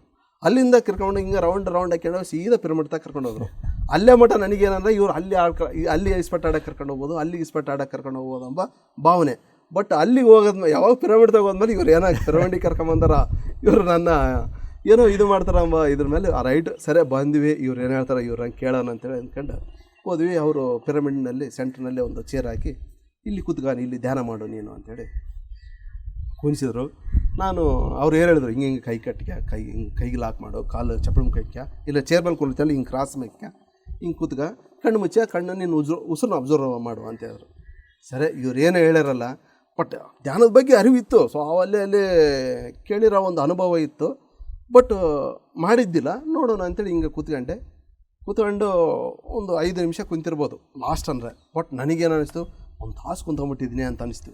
ಅಲ್ಲಿಂದ ಕರ್ಕೊಂಡು ಹಿಂಗೆ ರೌಂಡ್ ಹಾಕೊಂಡು ಸೀದಾ ಪಿರಮಿಡ್ ತಗ ಕರ್ಕೊಂಡು ಹೋದರು. ಅಲ್ಲೇ ಮಟ್ಟ ನನಗೇನಂದರೆ ಇವ್ರು ಅಲ್ಲಿ ಇಸ್ಪಟ್ ಆಡೋಕ್ಕೆ ಕರ್ಕೊಂಡು ಹೋಗ್ಬೋದು, ಅಲ್ಲಿ ಇಸ್ಪಟ್ ಆಡೋಕ್ಕೆ ಕರ್ಕೊಂಡು ಹೋಗ್ಬೋದು ಎಂಬ ಭಾವನೆ. ಬಟ್ ಅಲ್ಲಿಗೆ ಹೋಗೋದ್ಮೇಲೆ ಯಾವಾಗ ಪಿರಮಿಡ್ ತಗೋದ್ಮೇಲೆ ಇವ್ರು ಏನಾಗಿ ಪಿರಮಿಡಿಗೆ ಕರ್ಕೊಂಬಂದಾರ, ಇವರು ನನ್ನ ಏನೋ ಇದು ಮಾಡ್ತಾರ ಎಂಬ ಇದ್ರ ಮೇಲೆ ರೈಟ್ ಸರಿ ಬಂದ್ವಿ, ಇವ್ರು ಏನು ಹೇಳ್ತಾರೆ ಇವ್ರಂಗೆ ಕೇಳೋಣ ಅಂತೇಳಿ ಅಂದ್ಕೊಂಡು ಹೋದ್ವಿ. ಅವರು ಪಿರಮಿಡ್ನಲ್ಲಿ ಸೆಂಟ್ರ್ನಲ್ಲಿ ಒಂದು ಚೇರ್ ಹಾಕಿ, ಇಲ್ಲಿ ಕೂತ್ಕೊಂಡು ಇಲ್ಲಿ ಧ್ಯಾನ ಮಾಡು ನೀನು ಅಂಥೇಳಿ ಕುಣಿಸಿದ್ರು. ನಾನು ಅವ್ರು ಏನು ಹೇಳಿದ್ರು, ಹಿಂಗೆ ಕೈ ಕಟ್ಟಿಗೆ ಕೈಗೆ ಲಾಕ್ ಮಾಡು, ಕಾಲು ಚಪ್ಪಳ ಕೈಕ್ಯ, ಇಲ್ಲ ಚೇರ್ ಮೇಲೆ ಕುಳಿತಲ್ಲಿ ಹಿಂಗೆ ಕ್ರಾಸ್ ಮೇಕ್ಯ, ಹಿಂಗೆ ಕೂತ್ಕ, ಕಣ್ಣು ಮುಚ್ಚ, ಕಣ್ಣು ನೀನು ಉಸಿರನ್ನ ಅಬ್ಸರ್ವ್ ಮಾಡು ಅಂತ ಹೇಳಿದ್ರು. ಸರಿ, ಇವ್ರು ಏನು ಹೇಳ್ಯಾರಲ್ಲ, ಬಟ್ ಧ್ಯಾನದ ಬಗ್ಗೆ ಅರಿವಿತ್ತು. ಸೊ ಅಲ್ಲಿ ಕೇಳಿರೋ ಒಂದು ಅನುಭವ ಇತ್ತು, ಬಟ್ ಮಾಡಿದ್ದಿಲ್ಲ. ನೋಡೋಣ ಅಂತೇಳಿ ಹಿಂಗೆ ಕೂತ್ಕೊಂಡು ಒಂದು 5 ನಿಮಿಷ ಕುಂತಿರ್ಬೋದು ಲಾಸ್ಟ್ ಅಂದರೆ. ಬಟ್ ನನಗೇನು ಅನ್ನಿಸ್ತು, ಒಂದು ತಾಸು ಕುಂತ್ಕೊಂಡ್ಬಿಟ್ಟಿದ್ದೀನಿ ಅಂತ ಅನಿಸ್ತು.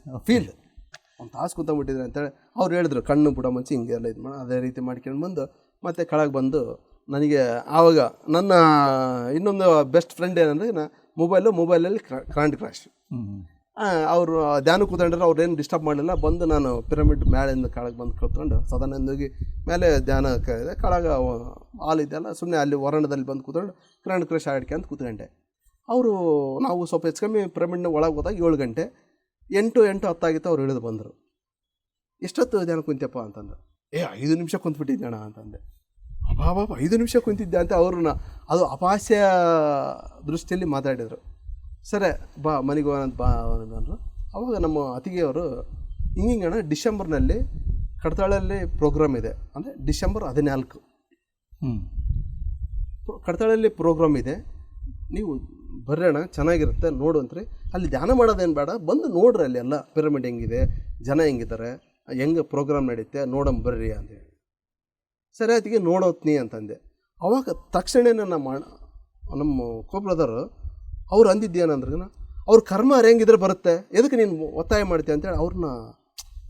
ಒಂದು ತಾಸು ಕುಂತ್ಕೊಂಡ್ಬಿಟ್ಟಿದ್ದೀನಿ ಅಂತೇಳಿ ಅವ್ರು ಹೇಳಿದ್ರು, ಕಣ್ಣು ಬುಡ ಮುಚ್ಚಿ ಹಿಂಗೆ ಎಲ್ಲ ಇದು ಮಾಡಿ ಅದೇ ರೀತಿ ಮಾಡ್ಕೊಂಡು ಬಂದು ಮತ್ತೆ ಕೆಳಗೆ ಬಂದು ನನಗೆ ಆವಾಗ ನನ್ನ ಇನ್ನೊಂದು ಬೆಸ್ಟ್ ಫ್ರೆಂಡ್ ಏನಂದರೆ, ಮೊಬೈಲಲ್ಲಿ ಕರೆಂಟ್ ಕ್ರಾಶ್. ಅವರು ಧ್ಯಾನ ಕೂತ್ಕೊಂಡ್ರೆ ಅವ್ರೇನು ಡಿಸ್ಟರ್ಬ್ ಮಾಡಲಿಲ್ಲ. ಬಂದು ನಾನು ಪಿರಮಿಡ್ ಮೇಲಿಂದ ಕೆಳಗೆ ಬಂದು ಕೂತ್ಕೊಂಡು ಸದಾನಂದೋಗಿ ಮೇಲೆ ಧ್ಯಾನಕ್ಕೆ ಇದೆ, ಕೆಳಗೆ ಹಾಲ್ ಇದೆಯಲ್ಲ, ಸುಮ್ಮನೆ ಅಲ್ಲಿ ವರಾಂಡದಲ್ಲಿ ಬಂದು ಕೂತ್ಕೊಂಡು ಕರೆಂಟ್ ಕ್ರಾಶ್ ಆಡ್ಕೆ ಕೂತ್ಕೊಂಡೆ. ಅವರು ನಾವು ಸ್ವಲ್ಪ ಹೆಚ್ಚು ಕಮ್ಮಿ ಪಿರಮಿಡ್ನ ಒಳಗೆ ಹೋದಾಗ 7 ಗಂಟೆ, 8:10 ಆಗಿತ್ತು. ಅವ್ರು ಇಳಿದು ಬಂದರು. ಎಷ್ಟೊತ್ತು ಧ್ಯಾನ ಕುಂತ್ಯಪ್ಪ ಅಂತಂದು. 5 ನಿಮಿಷ ಕುಂತ್ಬಿಟ್ಟಿದ್ದೆ ಅಣ್ಣ ಅಂತಂದೆ. ಅಬ್ಬಾ 5 ನಿಮಿಷ ಕುಂತಿದ್ದೆ ಅಂತ ಅವ್ರನ್ನ ಅದು ಅಪಹಾಸ್ಯ ದೃಷ್ಟಿಯಲ್ಲಿ ಮಾತಾಡಿದರು. ಸರಿ ಬಾ ಮನೆಗೆ ಹೋಗೋಣ ಬಾ ಅಂದರು. ಅವಾಗ ನಮ್ಮ ಅತಿಗೆಯವರು ಹಿಂಗಣ್ಣ ಡಿಸೆಂಬರ್ನಲ್ಲಿ ಕಡ್ತಾಳಲ್ಲಿ ಪ್ರೋಗ್ರಾಮ್ ಇದೆ, ಅಂದರೆ ಡಿಸೆಂಬರ್ 14 ಕಡ್ತಾಳಲ್ಲಿ ಪ್ರೋಗ್ರಾಮ್ ಇದೆ, ನೀವು ಬರ್ರಿ ಅಣ್ಣ ಚೆನ್ನಾಗಿರುತ್ತೆ ನೋಡು ಅಂತ್ರಿ. ಅಲ್ಲಿ ಧ್ಯಾನ ಮಾಡೋದೇನು ಬೇಡ, ಬಂದು ನೋಡ್ರಿ ಅಲ್ಲಿ ಎಲ್ಲ ಪಿರಮಿಡ್ ಹೆಂಗಿದೆ, ಜನ ಹೆಂಗಿದ್ದಾರೆ, ಹೆಂಗೆ ಪ್ರೋಗ್ರಾಮ್ ನಡೆಯುತ್ತೆ ನೋಡಮ್ ಬರ್ರಿ ಅಂತೇಳಿ. ಸರಿ ಆಯ್ತಿಗೆ ನೋಡೋತ್ನಿ ಅಂತಂದೆ. ಅವಾಗ ತಕ್ಷಣ ನಮ್ಮ ಬ್ರದರು ಅವ್ರು ಅಂದಿದ್ದೇನಂದ್ರೆ, ಅವ್ರ ಕರ್ಮ ಹೆಂಗಿದ್ರೆ ಬರುತ್ತೆ, ಎದಕ್ಕೆ ನೀನು ಒತ್ತಾಯ ಮಾಡ್ತೀಯ ಅಂತೇಳಿ ಅವ್ರನ್ನ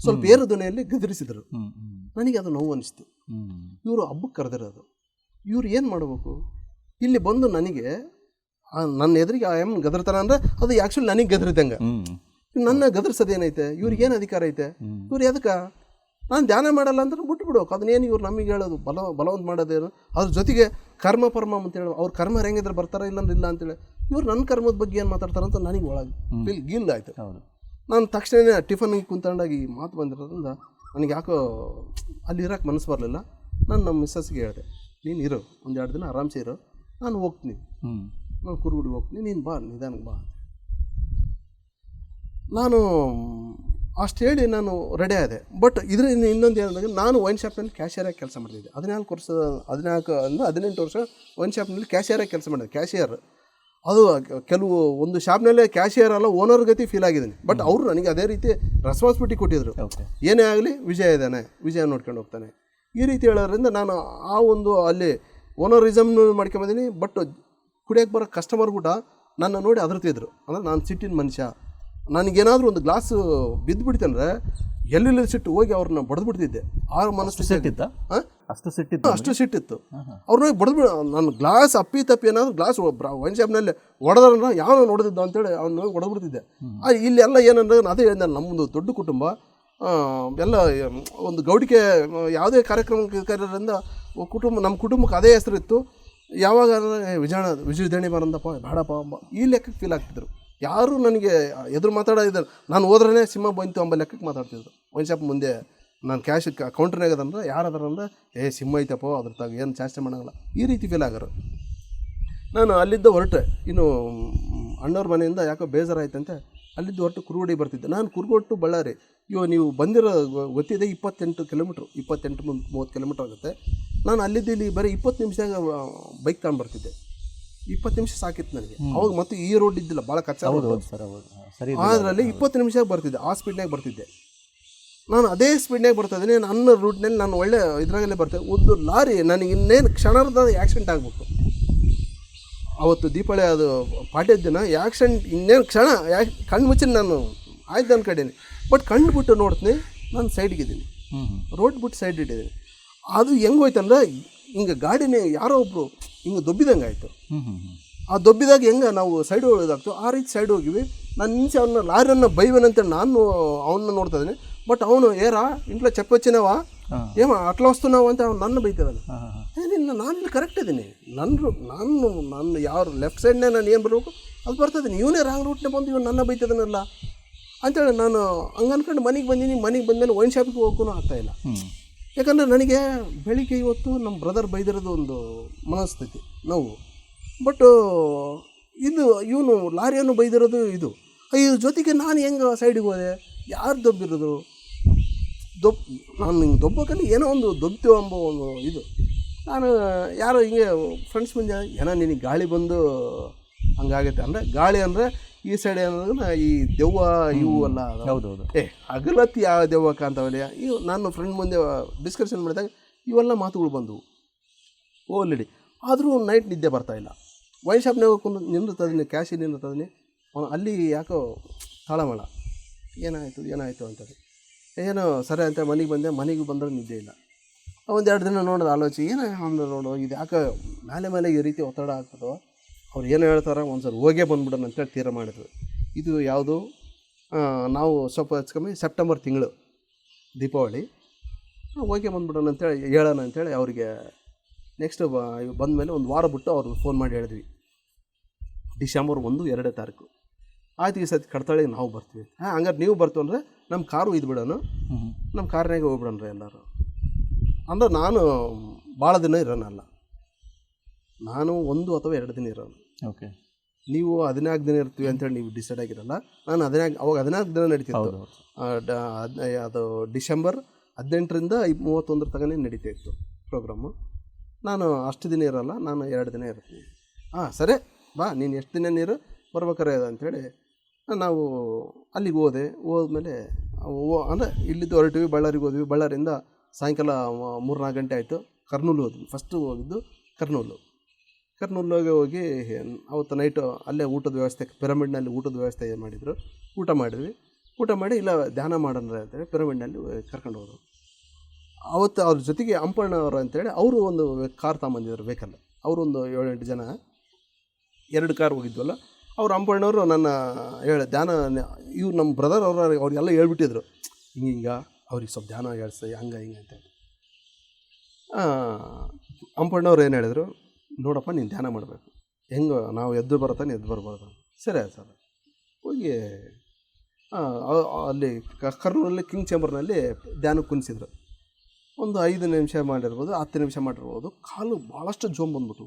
ಸ್ವಲ್ಪ ಏರು ಧ್ವನಿಯಲ್ಲಿ ಗದರಿಸಿದರು. ನನಗೆ ಅದು ನೋವು ಅನಿಸ್ತು. ಇವರು ಹಬ್ಬಕ್ಕೆ ಕರೆದಿರೋದು, ಇವ್ರು ಏನು ಮಾಡಬೇಕು, ಇಲ್ಲಿ ಬಂದು ನನಗೆ ನನ್ನ ಎದುರಿಗೆ ಗದರ್ತಾರ ಅಂದರೆ ಅದು ಆ್ಯಕ್ಚುಲಿ ನನಗೆ ಗದರಿದಂಗೆ. ನನ್ನ ಗದರ್ಸೋದೇನೈತೆ, ಇವ್ರಿಗೇನು ಅಧಿಕಾರ ಐತೆ, ಇವ್ರು ಎದಕ್ಕೆ ನಾನು ಧ್ಯಾನ ಮಾಡಲ್ಲ ಅಂದ್ರೆ ಬಿಟ್ಬಿಡ್ಬೇಕು. ಅದನ್ನೇನು ಇವ್ರು ನಮಗೆ ಹೇಳೋದು ಬಲವಂತ ಮಾಡೋದೇನು. ಅದ್ರ ಜೊತೆಗೆ ಕರ್ಮ ಪರಮ ಅಂತೇಳಿ ಅವ್ರ ಕರ್ಮ ಹೆಂಗಿದ್ರೆ ಬರ್ತಾರ ಇಲ್ಲಂದ್ರೆ ಇಲ್ಲ ಅಂತೇಳಿ ಇವ್ರು ನನ್ನ ಕರ್ಮದ ಬಗ್ಗೆ ಏನು ಮಾತಾಡ್ತಾರೆ ಅಂತ ನನಗೆ ಒಳಗೆ ಗಿಲ್ ಆಯಿತು. ನಾನು ತಕ್ಷಣ ಟಿಫನ್ಗೆ ಕುಂತ್ಕೊಂಡಾಗಿ ಈ ಮಾತು ಬಂದಿರೋದ್ರಿಂದ ನನಗೆ ಯಾಕೋ ಅಲ್ಲಿ ಇರೋಕ್ಕೆ ಮನಸ್ಸು ಬರಲಿಲ್ಲ. ನಾನು ನಮ್ಮ ಮಿಸ್ಸಸ್ಗೆ ಹೇಳಿದೆ, ನೀನು ಇರು, 1-2 ದಿನ ಆರಾಮ್ಸೆ ಇರು, ನಾನು ಹೋಗ್ತೀನಿ, ನಾನು ಕುರುಗುಡಿಗೆ ಹೋಗ್ತೀನಿ, ನೀನು ಬಾ, ನಿಧಾನಕ್ಕೆ ಬಾ. ನಾನು ಅಷ್ಟು ಹೇಳಿ ನಾನು ರೆಡಿ ಆದೆ. ಬಟ್ ಇದರಿಂದ ಇನ್ನೊಂದು ಏನಂದಾಗ ನಾನು ವೈನ್ ಶಾಪ್ನಲ್ಲಿ ಕ್ಯಾಶಿಯರಾಗಿ ಕೆಲಸ ಮಾಡ್ತಿದ್ದೆ. 18 ವರ್ಷ ವೈನ್ ಶಾಪ್ನಲ್ಲಿ ಕ್ಯಾಶಿಯರಾಗಿ ಕೆಲಸ ಮಾಡಿದೆ. ಕ್ಯಾಶಿಯರ್ ಅದು ಕೆಲವು ಒಂದು ಶಾಪ್ನಲ್ಲೇ ಕ್ಯಾಶಿಯರ್ ಅಲ್ಲ, ಓನರ್ ಗತಿ ಫೀಲ್ ಆಗಿದ್ದೀನಿ. ಬಟ್ ಅವರು ನನಗೆ ಅದೇ ರೀತಿ ರೆಸ್ಪಾನ್ಸಿಬಿಲಿಟಿ ಕೊಟ್ಟಿದ್ರು. ಏನೇ ಆಗಲಿ ವಿಜಯ ಇದ್ದಾನೆ, ವಿಜಯ ನೋಡ್ಕೊಂಡು ಹೋಗ್ತಾನೆ, ಈ ರೀತಿ ಹೇಳೋದ್ರಿಂದ ನಾನು ಆ ಒಂದು ಅಲ್ಲಿ ಓನರಿಸಮ್ ಮಾಡ್ಕೊಂಬಂದಿನಿ. ಬಟ್ ಕುಡಿಯೋಕ್ಕೆ ಬರೋ ಕಸ್ಟಮರ್ ಕೂಡ ನನ್ನ ನೋಡಿ ಅದರ್ತಿದ್ರು. ಅಂದರೆ ನಾನು ಸಿಟ್ಟಿನ ಮನುಷ್ಯ. ನನಗೇನಾದರೂ ಒಂದು ಗ್ಲಾಸು ಬಿದ್ದು ಬಿಡ್ತಂದ್ರೆ ಎಲ್ಲೆಲ್ಲಿ ಸಿಟ್ಟು ಹೋಗಿ ಅವ್ರನ್ನ ಬಡ್ದುಬಿಡ್ತಿದ್ದೆ. ಆ ಮನಸ್ಸು ಸಿಟ್ಟಿತ್ತ, ಅಷ್ಟು ಸಿಟ್ಟಿತ್ತು. ಅವ್ರನ್ನ ಬಡ್ದು ನನ್ನ ಗ್ಲಾಸ್ ಅಪ್ಪಿ ತಪ್ಪಿ ಏನಾದರೂ ಗ್ಲಾಸ್ ವೈನ್ ಶಾಪ್ನಲ್ಲಿ ಹೊಡೆದ್ರೆ ಯಾವ ನೋಡಿದ್ದು ಅಂತೇಳಿ ಅವ್ನು ಹೊಡೆದ್ಬಿಡ್ತಿದ್ದೆ. ಇಲ್ಲೆಲ್ಲ ಏನಂದ್ರೆ ಅದೇ ಹೇಳಿದೆ, ನಮ್ಮದು ದೊಡ್ಡ ಕುಟುಂಬ, ಎಲ್ಲ ಒಂದು ಗೌಡಿಕೆ ಯಾವುದೇ ಕಾರ್ಯಕ್ರಮಕ್ಕೆ ಕರೆಯೋದ್ರಿಂದ ನಮ್ಮ ಕುಟುಂಬಕ್ಕೆ ಅದೇ ಹೆಸರಿತ್ತು. ಯಾವಾಗ ವಿಜಯದಣಿ ಬರಂದಪ್ಪ ಬೇಡಪ್ಪ ಈ ಲೆಕ್ಕಕ್ಕೆ ಫೀಲ್ ಆಗ್ತಿದ್ರು. ಯಾರು ನನಗೆ ಎದುರು ಮಾತಾಡೋದಿದ್ದಾರೆ. ನಾನು ಹೋದ್ರೇ ಸಿಂಹ ಬಂತು ಎಂಬ ಲೆಕ್ಕಕ್ಕೆ ಮಾತಾಡ್ತಿದ್ರು. ವೈನ್ ಶಾಪ್ ಮುಂದೆ ನಾನು ಕ್ಯಾಶ್ ಕೌಂಟ್ರ್ನಾಗ ಅದಂದ್ರೆ ಯಾರದಾರಂದ್ರೆ ಸಿಂಹ ಐತಪ್ಪ ಅದ್ರ ತಾಗ ಏನು ಚಾಸ್ತಿ ಮಾಡೋಂಗಿಲ್ಲ, ಈ ರೀತಿ ಫೀಲ್ ಆಗೋರು. ನಾನು ಅಲ್ಲಿದ್ದ ಹೊರಟೆ. ಇನ್ನು ಅಣ್ಣವ್ರ ಮನೆಯಿಂದ ಯಾಕೋ ಬೇಜಾರಾಯ್ತಂತೆ ಅಲ್ಲಿದ್ದು ಹೊರಟು ಕುರುಗೋಡಿ ಬರ್ತಿದ್ದೆ. ನಾನು ಕುರುಗೋಟ್ಟು ಬಳ್ಳಾರಿ. ನೀವು ಬಂದಿರೋ ಗೊತ್ತಿದೆ 28 ಕಿಲೋಮೀಟ್ರು, 28-30 ಕಿಲೋಮೀಟ್ರ್ ಆಗುತ್ತೆ. ನಾನು ಅಲ್ಲಿದ್ದು ಇಲ್ಲಿ ಬರೀ 20 ನಿಮಿಷದಾಗ ಬೈಕ್ ತಗೊಂಡ್ಬರ್ತಿದ್ದೆ. 20 ನಿಮಿಷ ಸಾಕಿತ್ತು ನನಗೆ. ಅವಾಗ ಮತ್ತು ಈ ರೋಡ್ ಇದ್ದಿಲ್ಲ, ಭಾಳ ಕಚ್ಚಾ. ಅದರಲ್ಲಿ 20 ನಿಮಿಷ ಬರ್ತಿದ್ದೆ, ಆ ಸ್ಪೀಡ್ನಾಗ ಬರ್ತಿದ್ದೆ. ನಾನು ಅದೇ ಸ್ಪೀಡ್ನಾಗ ಬರ್ತಾಯಿದ್ದೀನಿ. ನನ್ನ ರೂಟ್ನಲ್ಲಿ ನಾನು ಒಳ್ಳೆ ಇದ್ರಾಗಲ್ಲೇ ಬರ್ತೇನೆ. ಒಂದು ಲಾರಿ ನನಗೆ ಇನ್ನೇನು ಕ್ಷಣದ ಆ್ಯಕ್ಸಿಡೆಂಟ್ ಆಗ್ಬೇಕು. ಅವತ್ತು ದೀಪಾವಳಿ ಅದು ಪಾಡ್ಯದ ದಿನ ಆ್ಯಕ್ಸಿಡೆಂಟ್, ಇನ್ನೇನು ಕ್ಷಣ ಕಣ್ಣು ಮುಚ್ಚಿ ನಾನು ಆಯ್ತು ಅಂದ್ಕಂಡೀನಿ. ಬಟ್ ಕಣ್ಣು ಬಿಟ್ಟು ನೋಡ್ತೀನಿ, ನಾನು ಸೈಡ್ಗಿದ್ದೀನಿ, ರೋಡ್ ಬಿಟ್ಟು ಸೈಡ್ ಇಟ್ಟಿದ್ದೀನಿ. ಅದು ಹೆಂಗೆ ಹೋಯ್ತಂದ್ರೆ ಹಿಂಗೆ ಗಾಡಿನೇ ಯಾರೋ ಒಬ್ಬರು ಹಿಂಗೆ ದೊಬ್ಬಿದಂಗೆ ಆಯಿತು. ಆ ದೊಬ್ಬಿದಾಗ ಹೆಂಗೆ ನಾವು ಸೈಡ್ ಹೋಗೋದಾಗ್ತು ಆ ರೀತಿ ಸೈಡ್ ಹೋಗಿವಿ. ನಾನು ನಿಮಿಷ ಅವನ್ನ ಲಾರಿಯನ್ನು ಬೈವನಂತೇಳಿ ನಾನು ಅವನ್ನ ನೋಡ್ತಾ ಇದ್ದೀನಿ. ಬಟ್ ಅವನು ಏರಾ ಇಂట్లో చెప్పొచ్చినవ ఏమో అట్లా వస్తున్నావు ಅಂತ ಅವ್ನು ನನ್ನ ಬೈತಿದ್ದಾನೆ. ಏನಿಲ್ಲ, ನಾನು ಕರೆಕ್ಟ್ ಇದ್ದೀನಿ. ನಾನು ಯಾವ ಲೆಫ್ಟ್ ಸೈಡ್ನೇ ನಾನು ಏನು ಬರಬೇಕು ಅದು ಬರ್ತಾಯಿದ್ದೀನಿ. ಇವನೇ ರಾಂಗ್ ರೂಟ್ನೇ ಬಂದು ಇವನು ನನ್ನ ಬೈತಿದ್ದಾನಲ್ಲ ಅಂತೇಳಿ ನಾನು ಹಂಗೆ ಅಂದ್ಕೊಂಡು ಮನೆಗೆ ಬಂದೀನಿ. ಮನೆಗೆ ಬಂದಮೇಲೆ ವೈನ್ ಶಾಪಿಗೆ ಹೋಗೋಕ್ಕೂ ಆಗ್ತಾಯಿಲ್ಲ. ಯಾಕಂದರೆ ನನಗೆ ಬೆಳಿಗ್ಗೆ ಇವತ್ತು ನಮ್ಮ ಬ್ರದರ್ ಬೈದಿರೋದು ಒಂದು ಮನಸ್ಥಿತಿ ನೋವು. ಬಟ್ ಇದು ಇವನು ಲಾರಿಯನ್ನು ಬೈದಿರೋದು ಇದು. ಇದ್ರ ಜೊತೆಗೆ ನಾನು ಹೆಂಗೆ ಸೈಡಿಗೆ ಹೋದೆ, ಯಾರು ದೊಬ್ಬಿರೋದು ನಾನು ಹಿಂಗೆ ದೊಬ್ಬಕಲ್ಲಿ ಏನೋ ಒಂದು ದೊಬ್ತೀವ ಎಂಬ ಒಂದು ಇದು. ನಾನು ಯಾರೋ ಹಿಂಗೆ ಫ್ರೆಂಡ್ಸ್ ಮುಂದೆ ಏನೋ ನಿನಗೆ ಗಾಳಿ ಬಂದು ಹಂಗಾಗುತ್ತೆ ಅಂದರೆ, ಗಾಳಿ ಅಂದರೆ ಈ ಸೈಡ್ ಏನಂದ್ರೆ ಈ ದೆವ್ವ ಇವು ಅಲ್ಲ. ಹೌದೌದು. ಹಗಲತ್ತಿ ಯಾವ ದೆವ್ವ ಕಾಂತವಲ್ಲ ಇವು. ನಾನು ಫ್ರೆಂಡ್ ಮುಂದೆ ಡಿಸ್ಕಷನ್ ಮಾಡಿದಾಗ ಇವೆಲ್ಲ ಮಾತುಗಳು ಬಂದವು ಓಲ್ರೆಡಿ. ಆದರೂ ನೈಟ್ ನಿದ್ದೆ ಬರ್ತಾಯಿಲ್ಲ. ವೈನ್ ಶಾಪ್ನಾಗ ಹೋಗ್ಕೊಂಡು ನಿಂದಿರ್ತದೀನಿ, ಕ್ಯಾಶಿ ನಿಂದಿರ್ತದೀನಿ. ಅಲ್ಲಿ ಯಾಕೋ ತಾಳಮಳ ಏನಾಯಿತು ಅಂತೇಳಿ ಏನೋ ಸರಿ ಅಂತ ಮನೆಗೆ ಬಂದೆ. ಮನೆಗೆ ಬಂದರೆ ನಿದ್ದೆ ಇಲ್ಲ. 1-2 ದಿನ ನೋಡೋದು ಆಲೋಚನೆ ಏನೋ ಅಂದ್ರೆ ನೋಡು ಇದು ಯಾಕೆ ಮೇಲೆ ಈ ರೀತಿ ಒತ್ತಡ ಆಗ್ತದೋ, ಅವ್ರು ಏನು ಹೇಳ್ತಾರೆ ಒಂದ್ಸರಿ ಹೋಗೇ ಬಂದ್ಬಿಡೋಣ ಅಂತೇಳಿ ತೀರ ಮಾಡಿದ್ರು. ಇದು ಯಾವುದು ನಾವು ಸ್ವಲ್ಪ ಹೆಚ್ಚು ಸೆಪ್ಟೆಂಬರ್ ತಿಂಗಳು ದೀಪಾವಳಿ ಹೋಗೇ ಬಂದ್ಬಿಡೋಣ ಅಂತೇಳಿ ಹೇಳೋಣ ಅಂತೇಳಿ ಅವ್ರಿಗೆ ನೆಕ್ಸ್ಟ್ ಬಂದಮೇಲೆ ಒಂದು ವಾರ ಬಿಟ್ಟು ಅವ್ರಿಗೆ ಫೋನ್ ಮಾಡಿ ಹೇಳಿದ್ವಿ, ಡಿಸೆಂಬರ್ 1-2 ತಾರೀಕು ಆಯ್ತು ಈ ಸತಿ ಕಡ್ತಾಳಿಗೆ ನಾವು ಬರ್ತೀವಿ. ಹಂಗಾರೆ ನೀವು ಬರ್ತೀವಿ ಅಂದರೆ ನಮ್ಮ ಕಾರು ಇದು ಬಿಡೋಣ, ನಮ್ಮ ಕಾರ್ನಾಗೆ ಹೋಗ್ಬಿಡೋಣ್ರಿ ಎಲ್ಲರೂ ಅಂದ್ರೆ. ನಾನು ಭಾಳ ದಿನ ಇರೋನಲ್ಲ, ನಾನು 1 ಅಥವಾ 2 ದಿನ ಇರೋನು. ಓಕೆ, ನೀವು 14 ದಿನ ಇರ್ತೀವಿ ಅಂತೇಳಿ ನೀವು ಡಿಸೈಡ್ ಆಗಿರಲ್ಲ. ನಾನು ಅವಾಗ 14 ದಿನ ನಡೀತಿತ್ತು. ಅದು ಡಿಸೆಂಬರ್ 18ರಿಂದ 31 ತನಕ ನಡೀತಾ ಇತ್ತು ಪ್ರೋಗ್ರಾಮು. ನಾನು ಅಷ್ಟು ದಿನ ಇರೋಲ್ಲ, ನಾನು 2 ದಿನ ಇರ್ತೀನಿ. ಸರಿ ಬಾ, ನೀನು ಎಷ್ಟು ದಿನ ನೀರು ಬರ್ಬೇಕಾರೆ ಅಂಥೇಳಿ ನಾವು ಅಲ್ಲಿಗೆ ಹೋದ್ಮೇಲೆ ಅಂದರೆ ಇಲ್ಲಿದ್ದು ಹೊರಟಿವಿ, ಬಳ್ಳಾರಿಗೆ ಹೋದ್ವಿ. ಬಳ್ಳಾರಿಯಿಂದ ಸಾಯಂಕಾಲ 3-4 ಗಂಟೆ ಆಯಿತು. ಕರ್ನೂಲು ಹೋದ್ವಿ. ಫಸ್ಟು ಹೋಗಿದ್ದು ಕರ್ನೂಲಿಗೆ ಹೋಗಿ ಅವತ್ತು ನೈಟು ಅಲ್ಲೇ ಊಟದ ವ್ಯವಸ್ಥೆ, ಪಿರಮಿಡ್ನಲ್ಲಿ ಊಟದ ವ್ಯವಸ್ಥೆ ಮಾಡಿದರು. ಊಟ ಮಾಡಿ ಇಲ್ಲ ಧ್ಯಾನ ಮಾಡೋಣ ಅಂತೇಳಿ ಪಿರಮಿಡ್ನಲ್ಲಿ ಕರ್ಕೊಂಡು ಹೋದರು. ಅವತ್ತು ಅವ್ರ ಜೊತೆಗೆ ಅಂಪಣ್ಣವರು ಅಂತೇಳಿ ಅವರು ಒಂದು ಕಾರ್ ತಗೊಂಬಂದಿದ್ರು, ವೆಹಿಕಲ್. ಅವರೊಂದು 7-8 ಜನ 2 ಕಾರ್ ಹೋಗಿದ್ವಲ್ಲ. ಅವ್ರು ಅಂಪಣ್ಣವರು ನನ್ನ ಧ್ಯಾನ ಇವ್ರು ನಮ್ಮ ಬ್ರದರ್ ಅವ್ರಿಗೆಲ್ಲ ಹೇಳ್ಬಿಟ್ಟಿದ್ರು ಹಿಂಗೆ ಅವ್ರಿಗೆ ಸ್ವಲ್ಪ ಧ್ಯಾನ ಹೇಳ್ಸಿ ಹಂಗೆ ಹಿಂಗೆ ಅಂತೇಳಿ ಅಂಪಣ್ಣವ್ರು ಏನು ಹೇಳಿದ್ರು, ನೋಡಪ್ಪ ನೀನು ಧ್ಯಾನ ಮಾಡಬೇಕು, ಹೆಂಗೆ ನಾವು ಎದ್ದು ಬರತ್ತಾನೆ ಎದ್ದು ಬರ್ಬಾರ್ದು. ಸರಿ ಆಯ್ತು ಸರ್. ಹೋಗಿ ಅಲ್ಲಿ ಕರ್ನೂಲಲ್ಲಿ ಕಿಂಗ್ ಚೇಂಬರ್ನಲ್ಲಿ ಧ್ಯಾನಕ್ಕೆ ಕುಣಿಸಿದ್ರು. ಒಂದು 5 ನಿಮಿಷ ಮಾಡಿರ್ಬೋದು, 10 ನಿಮಿಷ ಮಾಡಿರ್ಬೋದು. ಕಾಲು ಭಾಳಷ್ಟು ಜೋಮ್ ಬಂದ್ಬಿಟ್ಟು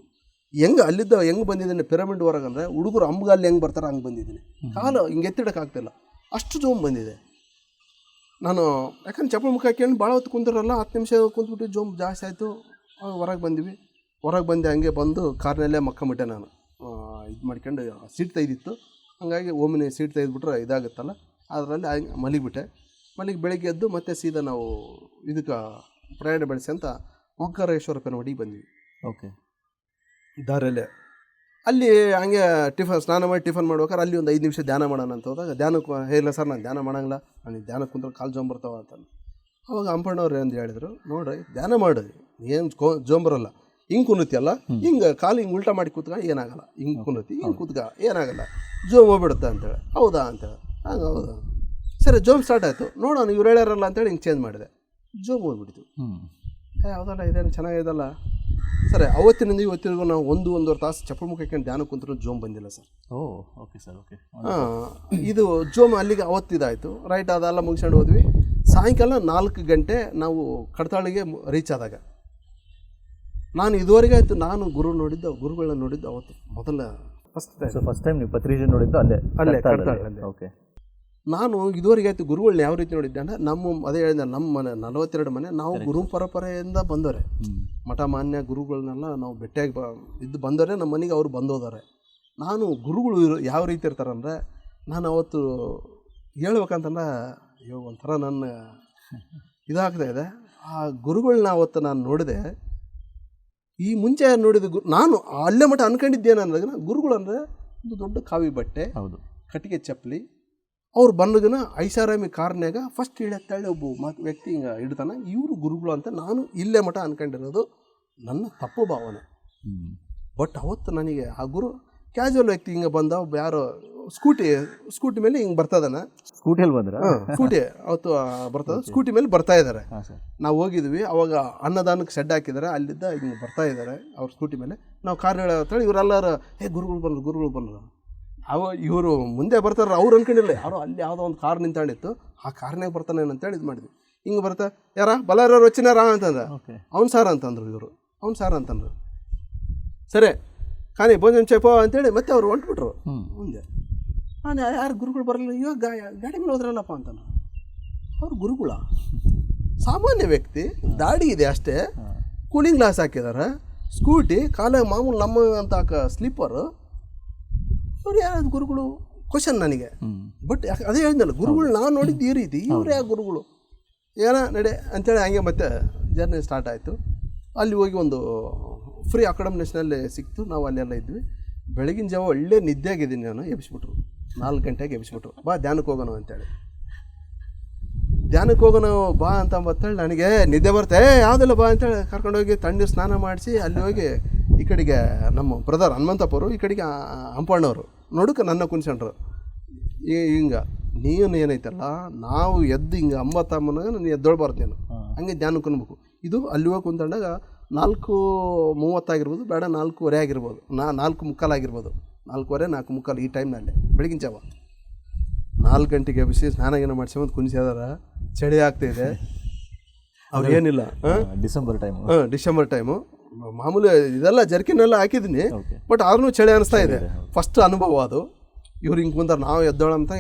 ಹೆಂಗೆ ಅಲ್ಲಿದ್ದ ಹೆಂಗೆ ಬಂದಿದ್ದೀನಿ ಪಿರಮಿಡ್ ಹೊರಗೆ ಅಂದರೆ ಹುಡುಗರು ಅಂಬಗಾಲಿ ಹೆಂಗೆ ಬರ್ತಾರೆ ಹಂಗೆ ಬಂದಿದ್ದೀನಿ. ಕಾಲು ಹಿಂಗೆ ಎತ್ತಿಡೋಕ್ಕಾಗ್ತಿಲ್ಲ, ಅಷ್ಟು ಜೋಮ್ ಬಂದಿದೆ. ನಾನು ಯಾಕಂದ್ರೆ ಚಪ್ಪಲಿ ಮುಖ ಹಾಕ್ಯಂಡು ಭಾಳ ಹೊತ್ತು ಕುಂತಿರಲ್ಲ, 10 ನಿಮಿಷ ಕುಂತ್ಬಿಟ್ಟು ಜೋಮ್ ಜಾಸ್ತಿ ಆಯಿತು. ಹೊರಗೆ ಬಂದ್ವಿ. ಹೊರಗೆ ಬಂದೆ, ಹಂಗೆ ಬಂದು ಕಾರ್ನಲ್ಲೇ ಮಕ್ಕಂಬಿಟ್ಟೆ ನಾನು. ಇದು ಮಾಡ್ಕೊಂಡು ಸೀಟ್ ತೆಗೆದಿತ್ತು, ಹಾಗಾಗಿ ಓಮಿನಿ ಸೀಟ್ ತೆಗೆದುಬಿಟ್ರೆ ಇದಾಗುತ್ತಲ್ಲ, ಅದರಲ್ಲಿ ಮಲಗಿಬಿಟ್ಟೆ. ಬೆಳಿಗ್ಗೆ ಎದ್ದು ಮತ್ತೆ ಸೀದಾ ನಾವು ಇದಕ್ಕೆ ಪ್ರಯಾಣ ಬೆಳೆಸಿ ಅಂತ ಓಂಕಾರೇಶ್ವರ ಪೆನವಡಿಗೆ ಬಂದ್ವಿ. ಓಕೆ. ದಾರಲ್ಲೇ ಅಲ್ಲಿ ಹಂಗೆ ಸ್ನಾನ ಮಾಡಿ ಟಿಫನ್ ಮಾಡ್ಬೇಕಾರೆ ಅಲ್ಲಿ ಒಂದು 5 ನಿಮಿಷ ಧ್ಯಾನ ಮಾಡೋಣ ಅಂತ ಹೋದಾಗ ಧ್ಯಾನಕ್ಕೆ ಇಲ್ಲ ಸರ್ ನಾನು ಧ್ಯಾನ ಮಾಡೋಂಗಿಲ್ಲ, ನನಗೆ ಧ್ಯಾನಕ್ಕೆ ಕುಂತ್ರೆ ಕಾಲು ಜೋಮ್ ಬರ್ತಾವ ಅಂತ. ಅವಾಗ ಅಂಪಣ್ಣವ್ರು ಏನು ಹೇಳಿದ್ರು, ನೋಡ್ರಿ ಧ್ಯಾನ ಮಾಡಿ ಏನು ಜೋಮ್ ಬರೋಲ್ಲ, ಹಿಂಗೆ ಕುನ್ನತಿಯಲ್ಲ, ಹಿಂಗೆ ಕಾಲು ಹಿಂಗೆ ಉಲ್ಟಾ ಮಾಡಿ ಕೂತ್ಕ ಏನಾಗಲ್ಲ, ಹಿಂಗೆ ಕುನ್ನತಿ ಹಿಂಗೆ ಕೂತ್ಕ ಏನಾಗಲ್ಲ, ಜೋಮ್ ಹೋಗ್ಬಿಡುತ್ತೆ ಅಂತೇಳಿ. ಹೌದಾ ಅಂತೇಳಿ. ಹಂಗೆ ಹೌದಾ ಸರಿ, ಜೋಮ್ ಸ್ಟಾರ್ಟ್ ಆಯಿತು. ನೋಡೋಣ ಇವ್ರು ಹೇಳ್ಯಾರಲ್ಲ ಅಂತೇಳಿ ಹಿಂಗೆ ಚೇಂಜ್ ಮಾಡಿದೆ, ಜೋಮ್ ಹೋಗ್ಬಿಡ್ತು. ಹೌದಲ್ಲ, ಇದೇನು ಚೆನ್ನಾಗಿದಲ್ಲ. ಸರಿ, ಅವತ್ತಿನಿಂದ ಇವತ್ತಿಗೂ ನಾವು 1-1.5 ತಾಸು ಚಪ್ಪಲ್ ಮುಖ ಹಾಕೊಂಡು ಧ್ಯಾನ ಕುಂತರೂ ಜೋಮ್ ಬಂದಿಲ್ಲ ಸರ್. Okay sir. ಓಕೆ. ಇದು ಜೋಮ್ ಅಲ್ಲಿಗೆ ಅವತ್ತಿದಾಯಿತು. ರೈಟ್, ಅದೆಲ್ಲ ಮುಗಿಸ್ಕೊಂಡು ಹೋದ್ವಿ. ಸಾಯಂಕಾಲ 4 ಗಂಟೆ ನಾವು ಕಡತಾಳಿಗೆ ರೀಚ್ ಆದಾಗ ನಾನು ಇದುವರೆಗೆ ಆಯಿತು ನಾನು ಗುರುಗಳನ್ನ ನೋಡಿದ್ದು ಅವತ್ತು ಫಸ್ಟ್ ಟೈಮ್ ನೀವು ಪತ್ರಿಜಿ ನೋಡಿದ್ದು ಅಲ್ಲೇ ಕಡತಾಳಲ್ಲಿ. ಓಕೆ. ನಾನು ಇದುವರೆಗೆ ಆಯಿತು ಗುರುಗಳನ್ನ ಯಾವ ರೀತಿ ನೋಡಿದ್ದೆ ಅಂದರೆ ಅದೇ ಹೇಳಿದೆ, ನಮ್ಮ ಮನೆ 42 ಮನೆ ನಾವು ಗುರು ಪರಂಪರೆಯಿಂದ ಬಂದವರೆ. ಮಠ ಮಾನ್ಯ ಗುರುಗಳನ್ನೆಲ್ಲ ನಾವು ಭೇಟಿಯಾಗಿ ಇದ್ದು ಬಂದವರೆ, ನಮ್ಮ ಮನೆಗೆ ಅವರು ಬಂದೋದಾರೆ. ನಾನು ಗುರುಗಳು ಯಾವ ರೀತಿ ಇರ್ತಾರಂದರೆ, ನಾನು ಅವತ್ತು ಹೇಳ್ಬೇಕಂತಂದ್ರೆ ಅಯ್ಯೋ ಒಂಥರ ನನ್ನ ಇದಾಗ್ತಾ ಇದೆ. ಆ ಗುರುಗಳನ್ನ ಅವತ್ತು ನಾನು ನೋಡಿದೆ. ಈ ಮುಂಚೆ ನೋಡಿದ ನಾನು ಅಲ್ಲೇ ಮಠ ಅನ್ಕೊಂಡಿದ್ದೇನಂದ್ರೆ ಗುರುಗಳು ಅಂದರೆ ಒಂದು ದೊಡ್ಡ ಕಾವಿ ಬಟ್ಟೆ, ಹೌದು, ಕಟ್ಟಿಗೆ ಚಪ್ಪಲಿ, ಅವ್ರು ಬಂದಗನ ಐಷಾರಾಮಿ ಕಾರ್ನ್ಯಾಗ ಫಸ್ಟ್ ಇಳತ್ತಳ್ಳಿ ಒಬ್ಬ ವ್ಯಕ್ತಿ ಹಿಂಗೆ ಇಡ್ತಾನೆ, ಇವರು ಗುರುಗಳು ಅಂತ ನಾನು ಇಲ್ಲೇ ಮಠ ಅನ್ಕೊಂಡಿರೋದು ನನ್ನ ತಪ್ಪು ಭಾವನೆ. ಬಟ್ ಅವತ್ತು ನನಗೆ ಆ ಗುರು ಕ್ಯಾಜುವಲ್ ವ್ಯಕ್ತಿ ಹಿಂಗೆ ಬಂದ, ಯಾರೋ ಸ್ಕೂಟಿ ಮೇಲೆ ಹಿಂಗೆ ಬರ್ತದಾನ. ಸ್ಕೂಟಿಯಲ್ಲಿ ಬಂದ್ರೆ ಸ್ಕೂಟಿ ಅವತ್ತು ಬರ್ತದ, ಸ್ಕೂಟಿ ಮೇಲೆ ಬರ್ತಾ ಇದ್ದಾರೆ. ನಾವು ಹೋಗಿದ್ವಿ, ಅವಾಗ ಅನ್ನದಾನಕ್ಕೆ ಶೆಡ್ ಹಾಕಿದ್ದಾರೆ, ಅಲ್ಲಿದ್ದ ಹಿಂಗೆ ಬರ್ತಾ ಇದ್ದಾರೆ ಅವ್ರ ಸ್ಕೂಟಿ ಮೇಲೆ. ನಾವು ಕಾರ್ ಹೇಳಿ ಇವರೆಲ್ಲರೂ ಗುರುಗಳು ಬಂದ್ರು. ಇವರು ಮುಂದೆ ಬರ್ತಾರ, ಅವ್ರು ಅನ್ಕೊಂಡಿಲ್ಲ, ಯಾರೋ ಅಲ್ಲಿ ಯಾವುದೋ ಒಂದು ಕಾರ್ ನಿಂತಾಣಿತ್ತು, ಆ ಕಾರ್ನಾಗ ಬರ್ತಾನೆ ಅಂತೇಳಿ ಇದು ಮಾಡಿದ್ವಿ. ಹಿಂಗೆ ಬರ್ತಾ ಯಾರ ಬಲಾರವ್ರು వచ్చినాರ ಅಂತಂದ್ರೆ ಅವ್ನು ಸಾರ್ ಅಂತಂದ್ರು, ಇವರು ಅವ್ನು ಸಾರ್ ಅಂತಂದ್ರು. ಸರಿ ಕಾನಿ ಭೋಜನ ಚೇಪ ಅಂತೇಳಿ ಮತ್ತೆ ಅವ್ರು ಹೊಂಟ್ಬಿಟ್ರು ಮುಂದೆ. ನಾನು ಯಾರು ಗುರುಗಳು ಬರಲ್ಲ, ಇವಾಗ ಗಾಡಿ ಮೇಲೆ ಹೋದ್ರಲ್ಲಪ್ಪ ಅಂತಂದ್ರು. ಅವ್ರು ಗುರುಗಳ ಸಾಮಾನ್ಯ ವ್ಯಕ್ತಿ, ದಾಡಿ ಇದೆ ಅಷ್ಟೇ, ಕೂಲಿಂಗ್ ಗ್ಲಾಸ್ ಹಾಕಿದ್ದಾರೆ, ಸ್ಕೂಟಿ ಕಾಲಾಗ ಮಾಮೂಲು ನಮ್ಮ ಅಂತ ಸ್ಲೀಪರು. ಅವ್ರು ಯಾರು ಗುರುಗಳು ಕ್ವಶನ್ ನನಗೆ. ಬಟ್ ಅದೇ ಹೇಳಿದ್ನಲ್ಲ, ಗುರುಗಳು ನಾನು ನೋಡಿದ್ದು ಈ ರೀತಿ, ಇವ್ರು ಯಾಕೆ ಗುರುಗಳು ಏನೋ ನಡೆ ಅಂತೇಳಿ ಹಂಗೆ ಮತ್ತೆ ಜರ್ನಿ ಸ್ಟಾರ್ಟ್ ಆಯಿತು. ಅಲ್ಲಿ ಹೋಗಿ ಒಂದು ಫ್ರೀ ಅಕಾಡೆಮಿನೇಷನಲ್ಲಿ ಸಿಕ್ತು, ನಾವು ಅಲ್ಲೆಲ್ಲ ಇದ್ವಿ. ಬೆಳಗಿನ ಜಾವ ಒಳ್ಳೆ ನಿದ್ದೆಯಾಗಿದ್ದೀನಿ ನಾನು. ಎಬ್ಬಿಸ್ಬಿಟ್ರು 4 ಗಂಟೆಗೆ ಎಬ್ಬಿಸ್ಬಿಟ್ರು, ಬಾ ಧ್ಯಾನಕ್ಕೆ ಹೋಗೋಣ ಅಂತೇಳಿ. ಧ್ಯಾನಕ್ಕೆ ಹೋಗೋಣ ಬಾ ಅಂತ ಅಂತೇಳಿ ನನಗೆ ನಿದ್ದೆ ಬರ್ತೆ, ಯಾವುದೆಲ್ಲ ಬಾ ಅಂತೇಳಿ ಕರ್ಕೊಂಡೋಗಿ ತಣ್ಣೀರು ಸ್ನಾನ ಮಾಡಿಸಿ ಅಲ್ಲಿ ಹೋಗಿ ಈ ಕಡೆಗೆ ನಮ್ಮ ಬ್ರದರ್ ಹನುಮಂತಪ್ಪವರು, ಈ ಕಡೆಗೆ ಅಂಪಣ್ಣವರು ನೋಡಕ್ಕೆ ನನ್ನ ಕುಣ್ಸ್ಕೊಂಡ್ರು. ಹಿಂಗೆ ನೀನು ಏನೈತಲ್ಲ, ನಾವು ಎದ್ದು ಹಿಂಗೆ ಅಂಬತ್ತಮ್ಮನಾಗ ನಾನು ಎದ್ದೊಳ್ಬಾರ್ದು, ನೀನು ಹಂಗೆ ಧ್ಯಾನಕ್ಕೆ ಅನ್ಬೇಕು. ಇದು ಅಲ್ಲಿ ಹೋಗಿ ಕುಂತ್ಕೊಂಡಾಗ 4:30 ಆಗಿರ್ಬೋದು, ಬೇಡ 4:15 ಆಗಿರ್ಬೋದು, 4:45 ಆಗಿರ್ಬೋದು, 4:15 4:45 ಈ ಟೈಮ್ನಲ್ಲಿ ಬೆಳಗಿನ ಜಾವ 4 ಗಂಟೆಗೆ ಎಬ್ಬಿಸಿ ಸ್ನಾನ ಗೀನ ಮಾಡಿಸ್ಕೊಂಡು ಕುಣಿಸಿದಾರ. ಚಳಿ ಆಗ್ತಾಯಿದೆ, ಅವ್ರೇನಿಲ್ಲ. ಡಿಸೆಂಬರ್ ಟೈಮು ಮಾಮೂಲಿ ಇದೆಲ್ಲ ಜರ್ಕಿನೆಲ್ಲ ಹಾಕಿದ್ದೀನಿ, ಬಟ್ ಆದ್ರೂ ಚಳಿ ಅನಿಸ್ತಾ ಇದೆ. ಫಸ್ಟ್ ಅನುಭವ ಅದು. ಇವ್ರು ಹಿಂಗೆ ಕುಂತಾರೆ, ನಾವು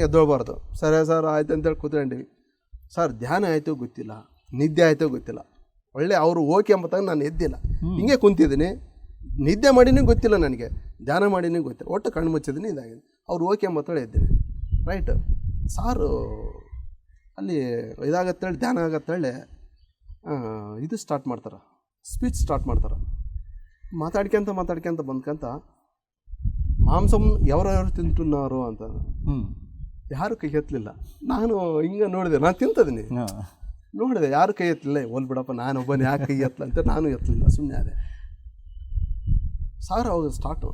ಎದ್ದೊಳ್ಬಾರ್ದು. ಸರಿ ಸರ್ ಆಯ್ತು ಅಂತೇಳಿ ಕೂತ್ಕೊಂಡಿವಿ. ಸರ್ ಧ್ಯಾನ ಆಯಿತು ಗೊತ್ತಿಲ್ಲ, ನಿದ್ದೆ ಆಯಿತು ಗೊತ್ತಿಲ್ಲ. ಒಳ್ಳೆ ಅವರು ಓಕೆ ಎಂಬತ್ತಾಗ ನಾನು ಎದ್ದಿಲ್ಲ, ಹಿಂಗೆ ಕುಂತಿದ್ದೀನಿ. ನಿದ್ದೆ ಮಾಡಿನೇ ಗೊತ್ತಿಲ್ಲ ನನಗೆ, ಧ್ಯಾನ ಮಾಡಿನೇ ಗೊತ್ತಿಲ್ಲ. ಒಟ್ಟು ಕಣ್ಣು ಮುಚ್ಚಿದ್ದೀನಿ, ಇದಾಗಿದೆ. ಅವ್ರು ಓಕೆ ಎಂಬತ್ತೇಳಿ ಎದ್ದೀನಿ. ರೈಟ್, ಸಾರು ಅಲ್ಲಿ ಇದಾಗತ್ತೇಳಿ ಧ್ಯಾನ ಆಗತ್ತೇಳಿ ಇದು ಸ್ಟಾರ್ಟ್ ಮಾಡ್ತಾರೆ, ಸ್ಪೀಚ್ ಸ್ಟಾರ್ಟ್ ಮಾಡ್ತಾರೆ. ಮಾತಾಡ್ಕೊಂತ ಬಂದ್ಕಂತ ಮಾಂಸಂ ಯಾರು ತಿಂటున్నారు ಅಂತ. ಯಾರು ಕೈ ಎತ್ತಲಿಲ್ಲ. ನಾನು ಹಿಂಗೆ ನೋಡಿದೆ, ನಾನು ತಿಂತದೀನಿ, ನೋಡಿದೆ ಯಾರು ಕೈ ಎತ್ತಲಿಲ್ಲ. ಹೋಲ್ ಬಿಡಪ್ಪ, ನಾನು ಒಬ್ಬನೇ ಯಾಕೆ ಕೈ ಎತ್ತಲ ಅಂತ ನಾನು ಎತ್ತಲಿಲ್ಲ, ಸುಮ್ಮನೆ ಅದೇ. ಸಾರು ಅವಾಗ ಸ್ಟಾರ್ಟು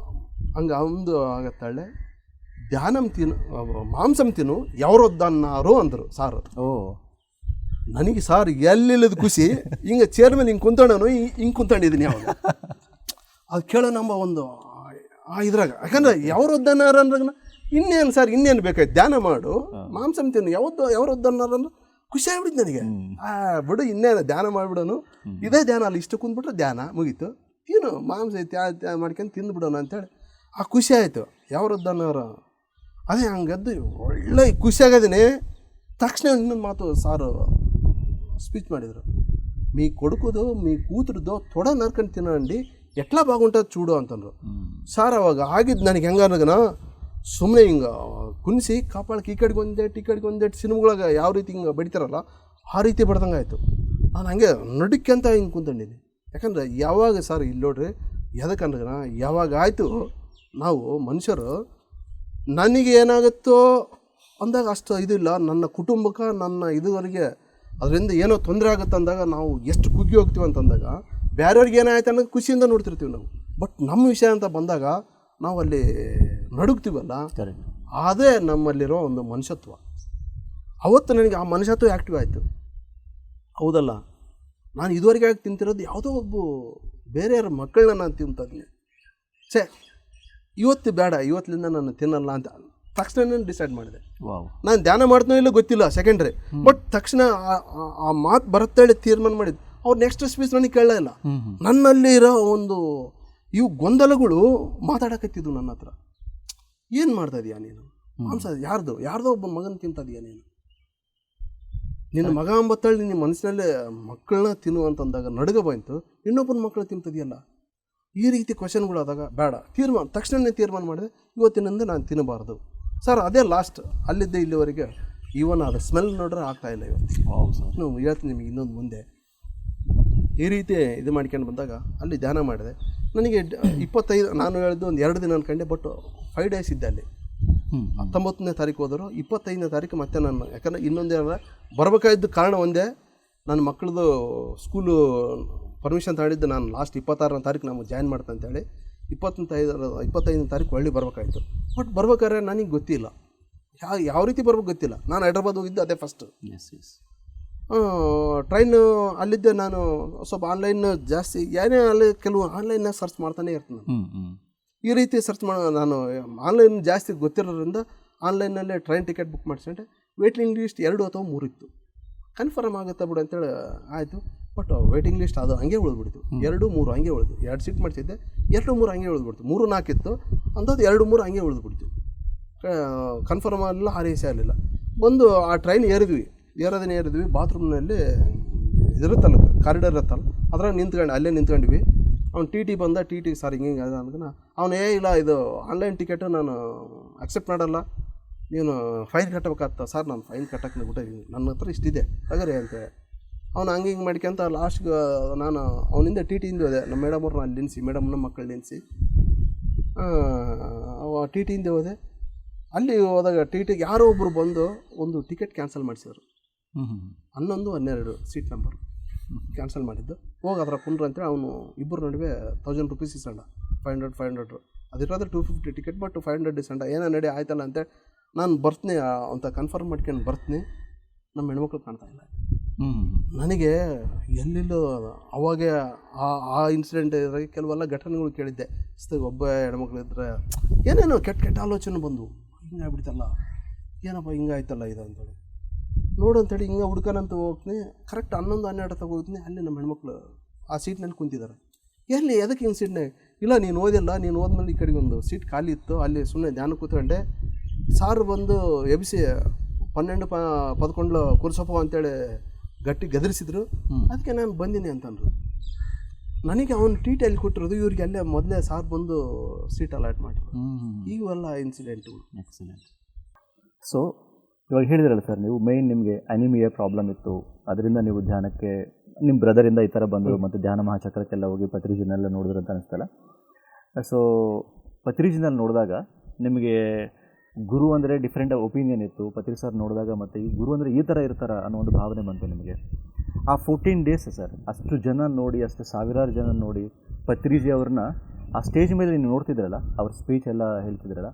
ಹಂಗೆ ಒಂದು ಆಗತ್ತಾಳೆ. ಧ್ಯಾನಂ ತಿನ್ನು ಮಾಂಸಂ ತಿನ್ನು ಯಾರೊದ್ದನ್ನಾರು ಅಂದರು ಸಾರು. ನನಗೆ ಸಾರ್ ಎಲ್ಲಿಲ್ಲದ ಖುಷಿ, ಹಿಂಗೆ ಚೇರ್ ಮೇಲೆ ಹಿಂಗೆ ಕುಂತ್ಕೊಂಡನು, ಹಿಂಗೆ ಕುಂತ್ಕೊಂಡಿದ್ದೀನಿ ಅವಾಗ. ಅದು ಕೇಳೋ ನಮ್ಮ ಒಂದು ಇದ್ರಾಗ, ಯಾಕಂದ್ರೆ ಯಾವ್ರು ವದ್ದನ್ನಾರ ಅಂದ್ರಾಗ ಇನ್ನೇನು ಸರ್ ಇನ್ನೇನು ಬೇಕಾಯ್ತು, ಧ್ಯಾನ ಮಾಡು ಮಾಂಸ ತಿನ್ನು, ಯಾವ್ರು ವದ್ದನ್ನಾರ ಅಂದ್ರೆ ಖುಷಿ ಆಗ್ಬಿಡಿದ್ದು ನನಗೆ. ಬಿಡು ಇನ್ನೇನು ಧ್ಯಾನ ಮಾಡಿಬಿಡೋನು, ಇದೇ ಧ್ಯಾನ ಅಲ್ಲ, ಇಷ್ಟು ಕುಂದ್ಬಿಟ್ರೆ ಧ್ಯಾನ ಮುಗೀತು, ತಿನ್ನು ಮಾಂಸ ಐತಿ ಮಾಡ್ಕೊಂಡು ತಿಂದುಬಿಡೋಣ ಅಂತೇಳಿ ಆ ಖುಷಿ ಆಯಿತು. ಯಾವ್ರು ವದ್ದನ್ನೋರು ಅದೇ ಹಂಗದ್ದು ಒಳ್ಳೆ ಖುಷಿ ಆಗದೇನೆ. ತಕ್ಷಣ ಇನ್ನೊಂದು ಮಾತು ಸಾರು ಸ್ಪೀಚ್ ಮಾಡಿದರು, మీ కొడుకుದು మీ కూతురుదో తొడ నరకని తినండి ఎట్లా బాగుంటుంది చూడు ಅಂತಂದರು. ಸಾರ್ ಅವಾಗ ಆಗಿದ್ದು ನನಗೆ ಹೆಂಗನಗನ ಸುಮ್ಮನೆ ಹಿಂಗೆ ಕುಣಿಸಿ ಕಾಪಾಳಕ್ಕೆ ಈ ಕಡೆಗೆ ಒಂದೇಟು ಸಿನಿಮಾಗಳಾಗ ಯಾವ ರೀತಿ ಹಿಂಗೆ ಬಡಿತಾರಲ್ಲ ಆ ರೀತಿ ಬಡ್ದಂಗೆ ಆಯಿತು. ನಾನು ಹಂಗೆ ನಡುಕ್ಕೆಂತ ಹಿಂಗೆ ಕುಂತ್ಕೊಂಡಿದ್ದೀನಿ. ಯಾಕಂದರೆ ಯಾವಾಗ ಸರ್ ಇಲ್ಲಿ ನೋಡ್ರಿ ಎದಕ್ಕಂದ್ರಗನ ಯಾವಾಗ ಆಯಿತು ನಾವು ಮನುಷ್ಯರು ನನಗೆ ಏನಾಗುತ್ತೋ ಅಂದಾಗ ಅಷ್ಟು ಇದಿಲ್ಲ, ನನ್ನ ಕುಟುಂಬಕ್ಕೆ ನನ್ನ ಇದುವರೆಗೆ ಅದರಿಂದ ಏನೋ ತೊಂದರೆ ಆಗುತ್ತೆ ಅಂದಾಗ ನಾವು ಎಷ್ಟು ಕುಗ್ಗಿ ಹೋಗ್ತೀವಿ ಅಂತಂದಾಗ ಬೇರೆಯವ್ರಿಗೆ ಏನಾಯ್ತು ಅನ್ನೋದು ಖುಷಿಯಿಂದ ನೋಡ್ತಿರ್ತೀವಿ ನಾವು. ಬಟ್ ನಮ್ಮ ವಿಷಯ ಅಂತ ಬಂದಾಗ ನಾವು ಅಲ್ಲಿ ನಡುಗ್ತೀವಲ್ಲ, ಅದೇ ನಮ್ಮಲ್ಲಿರೋ ಒಂದು ಮನುಷ್ಯತ್ವ. ಅವತ್ತು ನನಗೆ ಆ ಮನುಷ್ಯತ್ವ ಆ್ಯಕ್ಟಿವ್ ಆಯಿತು. ಹೌದಲ್ಲ, ನಾನು ಇದುವರೆಗೆ ಆಗಿ ತಿಂತಿರೋದು ಯಾವುದೋ ಒಬ್ಬ ಬೇರೆಯವ್ರ ಮಕ್ಕಳನ್ನ ನಾನು ತಿಂತಿದ್ದೀನಿ, ಇವತ್ತು ಬೇಡ, ಇವತ್ತಿನಿಂದ ನಾನು ತಿನ್ನಲ್ಲ ಅಂತ ತಕ್ಷಣ ನಾನು ಡಿಸೈಡ್ ಮಾಡಿದೆ. ನಾನು ಧ್ಯಾನ ಮಾಡ್ತಾನೋ ಇಲ್ಲ ಗೊತ್ತಿಲ್ಲ, ಸೆಕೆಂಡ್ರಿ. ಬಟ್ ತಕ್ಷಣ ಆ ಮಾತು ಬರುತ್ತೇಳಿ ತೀರ್ಮಾನ ಮಾಡಿದ್ದು. ಅವ್ರು ನೆಕ್ಸ್ಟ್ ಸ್ಪೀಚ್ ನನಗೆ ಕೇಳಲೇ ಇಲ್ಲ. ನನ್ನಲ್ಲಿ ಇರೋ ಒಂದು ಇವು ಗೊಂದಲಗಳು ಮಾತಾಡಕತ್ತಿದ್ವು ನನ್ನ ಹತ್ರ. ಏನು ಮಾಡ್ತಾ ಇದೀಯಾ ನೀನು, ಮಾಂಸ ಯಾರ್ದೋ ಒಬ್ಬ ಮಗನ ತಿಂತದೀಯ ನೀನು, ನಿನ್ನ ಮಗ ಅಂಬತ್ತೇಳಿ ನಿನ್ನ ಮನಸ್ಸಿನಲ್ಲೇ ಮಕ್ಕಳನ್ನ ತಿನ್ನು ಅಂತಂದಾಗ ನಡುಗ ಬಂತು, ಇನ್ನೊಬ್ಬನ ಮಕ್ಕಳು ತಿಂತದೆಯಲ್ಲ, ಈ ರೀತಿ ಕ್ವಶನ್ಗಳಾದಾಗ ಬೇಡ, ತಕ್ಷಣನೇ ತೀರ್ಮಾನ ಮಾಡಿದೆ, ಇವತ್ತಿನಿಂದ ನಾನು ತಿನ್ನಬಾರ್ದು ಸರ್. ಅದೇ ಲಾಸ್ಟ್, ಅಲ್ಲಿದ್ದೆ ಇಲ್ಲಿವರೆಗೆ. ಈವನ್ ಅದು ಸ್ಮೆಲ್ ನೋಡ್ರೆ ಆಗ್ತಾಯಿಲ್ಲ ಇವತ್ತು. ನಾವು ಹೇಳ್ತೀನಿ ನಿಮಗೆ ಇನ್ನೊಂದು ಮುಂದೆ ಈ ರೀತಿ ಇದು ಮಾಡ್ಕೊಂಡು ಬಂದಾಗ ಅಲ್ಲಿ ಧ್ಯಾನ ಮಾಡಿದೆ. ನನಗೆ 25 ನಾನು ಹೇಳಿದ್ದು ಒಂದು 2 ದಿನ ಅನ್ಕೊಂಡೆ, ಬಟ್ 5 ಡೇಸ್ ಇದ್ದೆ ಅಲ್ಲಿ. 19ನೇ ತಾರೀಕು ಹೋದರು, 25ನೇ ತಾರೀಕು ಮತ್ತೆ ನಾನು, ಯಾಕಂದರೆ ಇನ್ನೊಂದೇನ ಬರಬೇಕಾಗಿದ್ದು ಕಾರಣ ಒಂದೇ, ನನ್ನ ಮಕ್ಕಳದು ಸ್ಕೂಲು ಪರ್ಮಿಷನ್ ತಗೊಂಡಿದ್ದು ನಾನು ಲಾಸ್ಟ್ 26ನೇ ತಾರೀಕು ನಾವು ಜಾಯಿನ್ ಮಾಡ್ತಾ ಅಂತೇಳಿ 25ನೇ ತಾರೀಕು ಒಳ್ಳೆ ಬರ್ಬೇಕಾಯ್ತು. ಬಟ್ ಬರ್ಬೇಕಾದ್ರೆ ನನಗೆ ಗೊತ್ತಿಲ್ಲ, ಯಾವ ರೀತಿ ಬರ್ಬೇಕು ಗೊತ್ತಿಲ್ಲ. ನಾನು ಹೈದ್ರಾಬಾದ್ ಹೋಗಿದ್ದು ಅದೇ ಫಸ್ಟ್. ಟ್ರೈನು ಅಲ್ಲಿದ್ದೆ. ನಾನು ಸ್ವಲ್ಪ ಆನ್ಲೈನ್ ಜಾಸ್ತಿ ಏನೇ ಅಲ್ಲಿ ಕೆಲವು ಆನ್ಲೈನ್ನಾಗ ಸರ್ಚ್ ಮಾಡ್ತಾನೆ ಇರ್ತೀನಿ ನಾನು. ಈ ರೀತಿ ಸರ್ಚ್ ನಾನು ಆನ್ಲೈನ್ ಜಾಸ್ತಿ ಗೊತ್ತಿರೋದ್ರಿಂದ ಆನ್ಲೈನಲ್ಲೇ ಟ್ರೈನ್ ಟಿಕೆಟ್ ಬುಕ್ ಮಾಡಿಸ್ಕೊಂಡೆ. ವೇಟಿಂಗ್ ಲಿಸ್ಟ್ 2 ಅಥವಾ 3 ಇತ್ತು. ಕನ್ಫರ್ಮ್ ಆಗುತ್ತೆ ಬಿಡು ಅಂತೇಳಿ ಆಯಿತು. ಬಟ್ ವೇಟಿಂಗ್ ಲಿಸ್ಟ್ ಅದು ಹಂಗೆ ಉಳಿದ್ಬಿಡ್ತು. 2, 3 ಹಂಗೆ ಉಳಿದು, 2 ಸೀಟ್ ಮಾಡಿಸಿದ್ದೆ, 2, 3 ಹಂಗೆ ಉಳಿದ್ಬಿಡ್ತು. 3, 4 ಇತ್ತು ಅಂಥದ್ದು 2, 3 ಹಂಗೆ ಉಳಿದ್ಬಿಡ್ತು. ಕನ್ಫರ್ಮ್ ಆಗಲಿಲ್ಲ, RAC ಆಗಲಿಲ್ಲ. ಬಂದು ಆ ಟ್ರೈನ್ ಏರಿದ್ವಿ. ಬಾತ್ರೂಮ್ನಲ್ಲಿ ಇದಿರುತ್ತಲ್ಲ, ಕಾರಿಡಾರ್ ಇರುತ್ತಲ್ಲ, ಅದ್ರಾಗ ಅಲ್ಲೇ ನಿಂತ್ಕೊಂಡ್ವಿ. ಅವ್ನು TT ಬಂದ, TT ಸರ್ ಹಿಂಗೆ ಅದ ಅಂದ್ಕನ ಅವನೇ ಇಲ್ಲ, ಇದು ಆನ್ಲೈನ್ ಟಿಕೆಟು ನಾನು ಅಕ್ಸೆಪ್ಟ್ ಮಾಡಲ್ಲ, ನೀನು ಫೈನ್ ಕಟ್ಟಬೇಕಾಗ್ತ. ಸರ್ ನಾನು ಫೈನ್ ಕಟ್ಟಕ್ಕೆ ಬಿಟ್ಟಿದ್ದೀನಿ, ನನ್ನ ಹತ್ರ ಇಷ್ಟಿದೆ ತಗರಿ ಅಂತೇಳಿ. ಅವ್ನು ಹಂಗೆ ಹಿಂಗೆ ಮಾಡ್ಕೊಂತ ಲಾಸ್ಟ್ಗೆ ನಾನು ಅವನಿಂದ TTಯಿಂದ ಹೋದೆ. ನಮ್ಮ ಮೇಡಮ್ರನ್ನ ಅಲ್ಲಿ ನಿಲ್ಲಿಸಿ, ಮೇಡಮ್ನ ಮಕ್ಕಳು ನಿಲ್ಲಿಸಿ TTಯಿಂದ ಹೋದೆ. ಅಲ್ಲಿ ಹೋದಾಗ TTಗೆ ಯಾರೋ ಒಬ್ಬರು ಬಂದು ಒಂದು ಟಿಕೆಟ್ ಕ್ಯಾನ್ಸಲ್ ಮಾಡಿಸಿದ್ರು. 11, 12 ಸೀಟ್ ನಂಬರ್ ಕ್ಯಾನ್ಸಲ್ ಮಾಡಿದ್ದು. ಹೋಗಿ ಅದರ ಕುಂಡ್ರು ಅಂತೇಳಿ ಅವನು ಇಬ್ಬರು ನಡುವೆ 1000 ರೂಪೀಸ್ ಇಸಂಡ, 500 ಅದಿರೋದ್ರೆ 250 ಟಿಕೆಟ್, ಬಟ್ 500 ಇಸಂಡ. ಏನೋ ನಡಿ ಆಯ್ತಲ್ಲ ಅಂತೇಳಿ ನಾನು ಬರ್ತೀನಿ ಅಂತ ಕನ್ಫರ್ಮ್ ಮಾಡ್ಕೊಂಡು ಬರ್ತೀನಿ. ನಮ್ಮ ಹೆಣ್ಮಕ್ಳು ಕಾಣ್ತಾ ಇಲ್ಲ. ನನಗೆ ಎಲ್ಲೆಲ್ಲೋ ಅವಾಗೆ ಆ ಇನ್ಸಿಡೆಂಟ್ ಇದ್ರಾಗ ಕೆಲವೆಲ್ಲ ಘಟನೆಗಳು ಕೇಳಿದ್ದೆ. ಒಬ್ಬ ಹೆಣ್ಮಕ್ಳು ಇದ್ದರೆ ಏನೇನೋ ಕೆಟ್ಟ ಆಲೋಚನೆ ಬಂದು, ಹಿಂಗೆ ಆಗ್ಬಿಡ್ತಲ್ಲ, ಏನಪ್ಪ ಹಿಂಗಾಯ್ತಲ್ಲ ಇದು ಅಂತೇಳಿ ನೋಡು ಅಂತೇಳಿ ಹಿಂಗೆ ಹುಡ್ಕನಂತ ಹೋಗ್ತೀನಿ. ಕರೆಕ್ಟ್ 11, 12 ತಗೋತೀನಿ. ಅಲ್ಲಿ ನಮ್ಮ ಹೆಣ್ಮಕ್ಳು ಆ ಸೀಟ್ನಲ್ಲಿ ಕುಂತಿದ್ದಾರೆ. ಎಲ್ಲಿ ಎದಕ್ಕೆ ಹಿಂಗೆ ಸೀಟ್ನಾಗ ಇಲ್ಲ, ನೀನು ಓದಿಲ್ಲ, ನೀನು ಹೋದ್ಮೇಲೆ ಈ ಕಡೆಗೆ ಒಂದು ಸೀಟ್ ಖಾಲಿ ಇತ್ತು, ಅಲ್ಲಿ ಸುಮ್ಮನೆ ಧ್ಯಾನ ಕೂತ್ಕೊಂಡೆ. ಸಾರು ಬಂದು ಎಬ್ಬಿಸಿ 12, 11 ಕೂರ್ಸಪ್ಪ ಅಂತೇಳಿ ಗಟ್ಟಿ ಗದರಿಸಿದ್ರು. ಅದಕ್ಕೆ ನಾನು ಬಂದೀನಿ ಅಂತಂದರು. ನನಗೆ ಅವನು TT ಅಲ್ಲಿ ಕೊಟ್ಟಿರೋದು, ಇವ್ರಿಗೆ ಅಲ್ಲೇ ಮೊದಲೇ ಸಾರ್ ಬಂದು ಸೀಟ್ ಅಲಾಟ್ ಮಾಡಿದ್ರು. ಈಗೆಲ್ಲ ಇನ್ಸಿಡೆಂಟು. ಎಕ್ಸಲೆಂಟ್. ಸೊ ಇವಾಗ ಹೇಳಿದ್ರಲ್ಲ ಸರ್, ನೀವು ಮೇಯ್ನ್ ನಿಮಗೆ ಅನಿಮಿಯಾ ಪ್ರಾಬ್ಲಮ್ ಇತ್ತು, ಅದರಿಂದ ನೀವು ಧ್ಯಾನಕ್ಕೆ ನಿಮ್ಮ ಬ್ರದರಿಂದ ಈ ಥರ ಬಂದರು, ಮತ್ತು ಧ್ಯಾನ ಮಹಾಚಕ್ರಕ್ಕೆಲ್ಲ ಹೋಗಿ ಪತ್ರಿಜಿನೆಲ್ಲ ನೋಡಿದ್ರು ಅಂತ ಅನಿಸ್ತಲ್ಲ. ಸೊ ಪತ್ರಿಜಿನಲ್ಲಿ ನೋಡಿದಾಗ ನಿಮಗೆ ಗುರು ಅಂದರೆ ಡಿಫ್ರೆಂಟ್ ಒಪಿನಿಯನ್ ಇತ್ತು. ಪತ್ರಿ ಸರ್ ನೋಡಿದಾಗ ಮತ್ತು ಈ ಗುರು ಅಂದರೆ ಈ ಥರ ಇರ್ತಾರ ಅನ್ನೋ ಒಂದು ಭಾವನೆ ಬಂತು ನಿಮಗೆ. ಆ 14 ಡೇಸ್ ಸರ್, ಅಷ್ಟು ಜನ ನೋಡಿ, ಅಷ್ಟು ಸಾವಿರಾರು ಜನ ನೋಡಿ, ಪತ್ರಿಜಿ ಅವ್ರನ್ನ ಆ ಸ್ಟೇಜ್ ಮೇಲೆ ನೀವು ನೋಡ್ತಿದ್ರಲ್ಲ, ಅವ್ರ ಸ್ಪೀಚ್ ಎಲ್ಲ ಹೇಳ್ತಿದ್ರಲ್ಲ,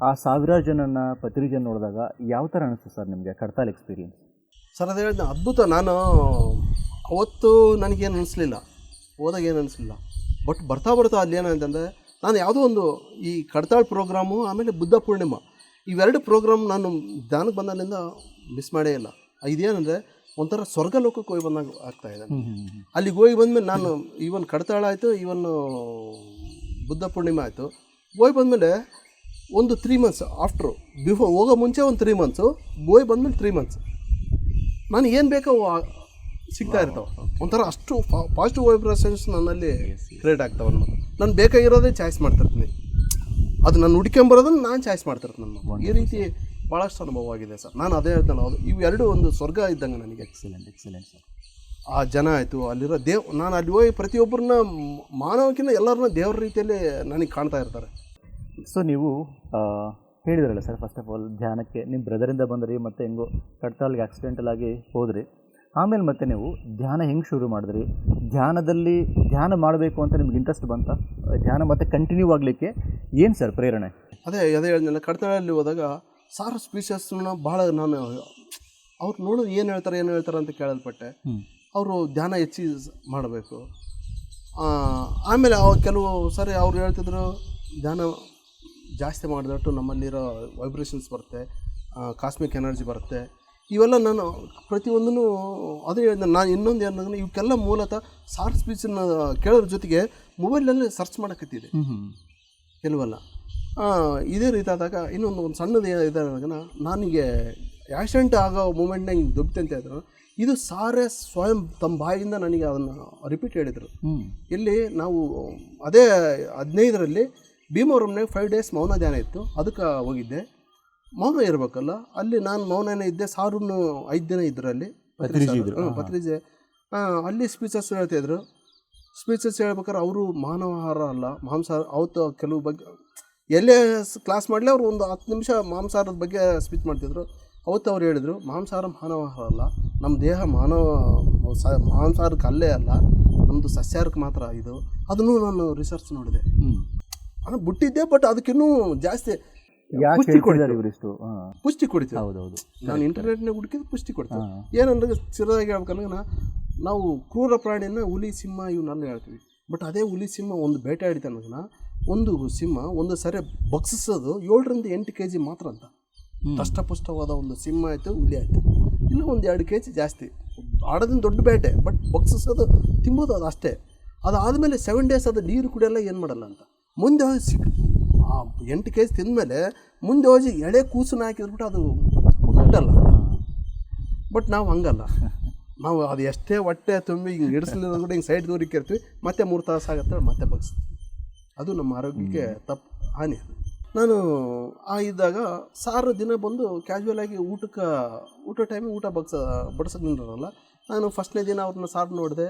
ಆ ಸಾವಿರಾರು ಜನನ ಪತ್ರಿಜಿಯನ್ನು ನೋಡಿದಾಗ ಯಾವ ಥರ ಅನಿಸ್ತು ಸರ್ ನಿಮಗೆ ಕಡ್ತಾಲ್ ಎಕ್ಸ್ಪೀರಿಯನ್ಸ್? ಸರ್ ಅದೇ ಹೇಳಿದ ಅದ್ಭುತ. ನಾನು ಅವತ್ತು ನನಗೇನು ಅನಿಸ್ಲಿಲ್ಲ, ಹೋದಾಗ ಏನು ಅನಿಸ್ಲಿಲ್ಲ. ಬಟ್ ಬರ್ತಾ ಅಲ್ಲಿ ಏನಂತಂದರೆ, ನಾನು ಯಾವುದೋ ಒಂದು ಈ ಕಡ್ತಾಳ್ ಪ್ರೋಗ್ರಾಮು ಆಮೇಲೆ ಬುದ್ಧ ಪೂರ್ಣಿಮಾ ಇವೆರಡು ಪ್ರೋಗ್ರಾಮ್ ನಾನು ಧ್ಯಾನಕ್ಕೆ ಬಂದಾಗಲಿಂದ ಮಿಸ್ ಮಾಡೇ ಇಲ್ಲ. ಇದೇನಂದರೆ ಒಂಥರ ಸ್ವರ್ಗ ಲೋಕಕ್ಕೆ ಹೋಗಿ ಬಂದಾಗ ಆಗ್ತಾಯಿದೆ. ಅಲ್ಲಿಗೆ ಹೋಗಿ ಬಂದಮೇಲೆ ನಾನು ಈವನ್ ಕಡ್ತಾಳ ಆಯಿತು, ಈವನ್ ಬುದ್ಧ ಪೂರ್ಣಿಮೆ ಆಯಿತು, ಹೋಗಿ ಬಂದಮೇಲೆ ಒಂದು 3 months ಆಫ್ಟ್ರು, ಬಿಫೋರ್ ಹೋಗೋ ಮುಂಚೆ ಒಂದು 3 months, ಹೋಗಿ ಬಂದಮೇಲೆ 3 months ನಾನು ಏನು ಬೇಕೋ ಸಿಗ್ತಾ ಇರ್ತಾವೆ. ಒಂಥರ ಅಷ್ಟು ಪಾಸಿಟಿವ್ ವೈಬ್ರೇಷನ್ಸ್ ನನ್ನಲ್ಲಿ ಕ್ರಿಯೇಟ್ ಆಗ್ತಾವೆ. ನಾನು ಬೇಕಾಗಿರೋದೇ ಚಾಯ್ಸ್ ಮಾಡ್ತಿರ್ತೀನಿ, ಅದು ನಾನು ಹುಡ್ಕೊಂಬರೋದನ್ನು ನಾನು ಚಾಯ್ಸ್ ಮಾಡ್ತಿರ್ತೀನಿ. ನನ್ನ ಈ ರೀತಿ ಭಾಳಷ್ಟು ಅನುಭವ ಆಗಿದೆ ಸರ್. ನಾನು ಅದೇ ಹೇಳ್ತಾನೆ, ಹೌದು ಇವೆರಡು ಒಂದು ಸ್ವರ್ಗ ಇದ್ದಂಗೆ ನನಗೆ. Excellent sir. ಆ ಜನ ಆಯಿತು, ಅಲ್ಲಿರೋ ನಾನು ಅಲ್ಲಿ ಹೋಗಿ ಪ್ರತಿಯೊಬ್ಬರನ್ನ ಮಾನವಕ್ಕಿಂತ ಎಲ್ಲರನ್ನ ದೇವ್ರ ರೀತಿಯಲ್ಲಿ ನನಗೆ ಕಾಣ್ತಾ ಇರ್ತಾರೆ. ಸೊ ನೀವು ಹೇಳಿದ್ರಲ್ಲ ಸರ್, ಫಸ್ಟ್ ಆಫ್ ಆಲ್ ಧ್ಯಾನಕ್ಕೆ ನಿಮ್ಮ ಬ್ರದರಿಂದ ಬಂದ್ರಿ, ಮತ್ತು ಹೆಂಗೋ ಕಡ್ತಾಲ್ಗೆ ಆಕ್ಸಿಡೆಂಟಲ್ ಆಗಿ ಹೋದ್ರಿ, ಆಮೇಲೆ ಮತ್ತೆ ನೀವು ಧ್ಯಾನ ಹೆಂಗೆ ಶುರು ಮಾಡಿದ್ರಿ, ಧ್ಯಾನ ಮಾಡಬೇಕು ಅಂತ ನಿಮ್ಗೆ ಇಂಟ್ರೆಸ್ಟ್ ಬಂತ, ಧ್ಯಾನ ಮತ್ತೆ ಕಂಟಿನ್ಯೂ ಆಗಲಿಕ್ಕೆ ಏನು ಸರ್ ಪ್ರೇರಣೆ? ಅದೇ ಹೇಳಿದ್ನಲ್ಲ, ಕಡ್ತಾಳಲ್ಲಿ ಹೋದಾಗ ಸಾರು ಸ್ಪೀಚಸ್ನ ಭಾಳ ನಾನು ಅವ್ರು ನೋಡೋದು ಏನು ಹೇಳ್ತಾರೆ ಅಂತ ಕೇಳಲ್ಪಟ್ಟೆ. ಅವರು ಧ್ಯಾನ ಹೆಚ್ಚಿ ಮಾಡಬೇಕು. ಆಮೇಲೆ ಕೆಲವು ಸರಿ ಅವ್ರು ಹೇಳ್ತಿದ್ರು, ಧ್ಯಾನ ಜಾಸ್ತಿ ಮಾಡಿದಟ್ಟು ನಮ್ಮಲ್ಲಿರೋ ವೈಬ್ರೇಷನ್ಸ್ ಬರುತ್ತೆ, ಕಾಸ್ಮಿಕ್ ಎನರ್ಜಿ ಬರುತ್ತೆ. ಇವೆಲ್ಲ ನಾನು ಪ್ರತಿಯೊಂದೂ ಅದೇ ಹೇಳಿದೆ. ನಾನು ಇನ್ನೊಂದು ಏನಂದ್ರೆ ಇವಕ್ಕೆಲ್ಲ ಮೂಲತಃ ಸಾರ್ ಸ್ಪೀಚನ್ನು ಕೇಳೋದ್ರ ಜೊತೆಗೆ ಮೊಬೈಲಲ್ಲಿ ಸರ್ಚ್ ಮಾಡೋಕತ್ತಿದೆ ಕೆಲವೆಲ್ಲ. ಇದೇ ರೀತಿ ಆದಾಗ ಇನ್ನೊಂದು ಸಣ್ಣದು ಇದಾಗ ನನಗೆ ಆ್ಯಕ್ಸಿಡೆಂಟ್ ಆಗೋ ಮೂಮೆಂಟ್ನಾಗ ಹಿಂಗೆ ದುಡ್ಡು ಅಂತ ಹೇಳಿದ್ರು. ಇದು ಸಾರೇ ಸ್ವಯಂ ತಮ್ಮ ಬಾಯಿಂದ ನನಗೆ ಅದನ್ನು ರಿಪೀಟ್ ಹೇಳಿದರು. ಇಲ್ಲಿ ನಾವು ಅದೇ 15ರಲ್ಲಿ ಭೀಮವರಂನಾಗ 5 days ಮೌನ ಧ್ಯಾನ ಇತ್ತು, ಅದಕ್ಕೆ ಹೋಗಿದ್ದೆ. ಮೌನ ಇರಬೇಕಲ್ಲ, ಅಲ್ಲಿ ನಾನು ಮೌನನೇ ಇದ್ದೆ. ಸಾರನ್ನು 5 ದಿನ ಇದ್ದರು ಅಲ್ಲಿ ಪತ್ರಿಜೆ. ಅಲ್ಲಿ ಸ್ಪೀಚಸ್ ಹೇಳ್ತಾಯಿದ್ರು. ಸ್ಪೀಚಸ್ ಹೇಳ್ಬೇಕಾದ್ರೆ ಅವರು ಮಾನವಾಹಾರ ಅಲ್ಲ, ಮಾಂಸಾಹಾರ. ಅವತ್ತು ಕೆಲವು ಬಗ್ಗೆ ಎಲ್ಲೇ ಕ್ಲಾಸ್ ಮಾಡಲಿ ಅವರು ಒಂದು 10 ನಿಮಿಷ ಮಾಂಸಾಹಾರದ ಬಗ್ಗೆ ಸ್ಪೀಚ್ ಮಾಡ್ತಿದ್ರು. ಅವತ್ತು ಅವ್ರು ಹೇಳಿದರು, ಮಾಂಸಾಹಾರ ಮಾನವಾಹಾರ ಅಲ್ಲ, ನಮ್ಮ ದೇಹ ಮಾಂಸಾಹಾರಕ್ಕೆ ಅಲ್ಲೇ ಅಲ್ಲ, ನಮ್ಮದು ಸಸ್ಯಾಹಾರಕ್ಕೆ ಮಾತ್ರ ಇದು. ಅದನ್ನು ನಾನು ರಿಸರ್ಚ್ ನೋಡಿದೆ, ಅದು ಬಿಟ್ಟಿದ್ದೆ. ಬಟ್ ಅದಕ್ಕಿನ್ನೂ ಜಾಸ್ತಿ ಪುಷ್ಟಿ ಕೊಡ್ತೀವಿ. ಹೌದೌದು, ನಾನು ಇಂಟರ್ನೆಟ್ನಾಗ ಹುಡುಕಿದ ಪುಷ್ಟಿ ಕೊಡ್ತೀವಿ. ಏನಂದ್ರೆ ಚಿರದಾಗಿ ಹೇಳ್ಬೇಕಂದ್ರೆ, ನಾವು ಕ್ರೂರ ಪ್ರಾಣಿನ ಹುಲಿ ಸಿಂಹ ಇವನ್ನೆಲ್ಲ ಹೇಳ್ತೀವಿ. ಬಟ್ ಅದೇ ಹುಲಿ ಸಿಂಹ ಒಂದು ಬೇಟೆ ಆಡಿತಾನ, ಒಂದು ಸಿಂಹ ಒಂದು ಸರಿ ಬಗ್ಸಿಸೋದು 7ರಿಂದ 8 kg ಮಾತ್ರ ಅಂತ. ದಷ್ಟಪುಷ್ಟವಾದ ಒಂದು ಸಿಂಹ ಆಯಿತು, ಹುಲಿ ಆಯಿತು, ಇನ್ನೂ ಒಂದು 2 kg ಜಾಸ್ತಿ. ಆಡೋದನ್ನ ದೊಡ್ಡ ಬೇಟೆ, ಬಟ್ ಬಗ್ಸಿಸೋದು ತಿಂಬೋದು ಅದು ಅಷ್ಟೇ. ಅದಾದಮೇಲೆ 7 days ಅದು ನೀರು ಕುಡಿಯೋಲ್ಲ, ಏನು ಮಾಡಲ್ಲ ಅಂತ. ಮುಂದೆ ಹೋಗಿ 8 kg ತಿಂದಮೇಲೆ ಮುಂದೆ ಹೋಗಿ ಎಳೆ ಕೂಸನ್ನ ಹಾಕಿದ್ಬಿಟ್ಟು ಅದು ಮುಟ್ಟಲ್ಲ. ಬಟ್ ನಾವು ಹಂಗಲ್ಲ, ನಾವು ಅದು ಎಷ್ಟೇ ಹೊಟ್ಟೆ ತುಂಬಿ ಹಿಂಗೆ ಹಿಡಿಸ್ಲಿಲ್ಲ ಕೂಡ ಹಿಂಗೆ ಸೈಡ್ ದೂರಕ್ಕೆ ಇರ್ತೀವಿ, ಮತ್ತೆ 3 ತಾಸು ಆಗುತ್ತೆ, ಮತ್ತೆ ಬಗ್ಸ್ತೀವಿ. ಅದು ನಮ್ಮ ಆರೋಗ್ಯಕ್ಕೆ ಹಾನಿ. ನಾನು ಇದ್ದಾಗ ಸಾರು ದಿನ ಬಂದು ಕ್ಯಾಶುವಲ್ ಆಗಿ ಊಟ ಟೈಮಿಗೆ ಊಟ ಬಡಿಸೋದು ನಿಂತಿರಲ್ಲ. ನಾನು ಫಸ್ಟ್ನೇ ದಿನ ಅವ್ರನ್ನ ಸಾರು ನೋಡಿದೆ,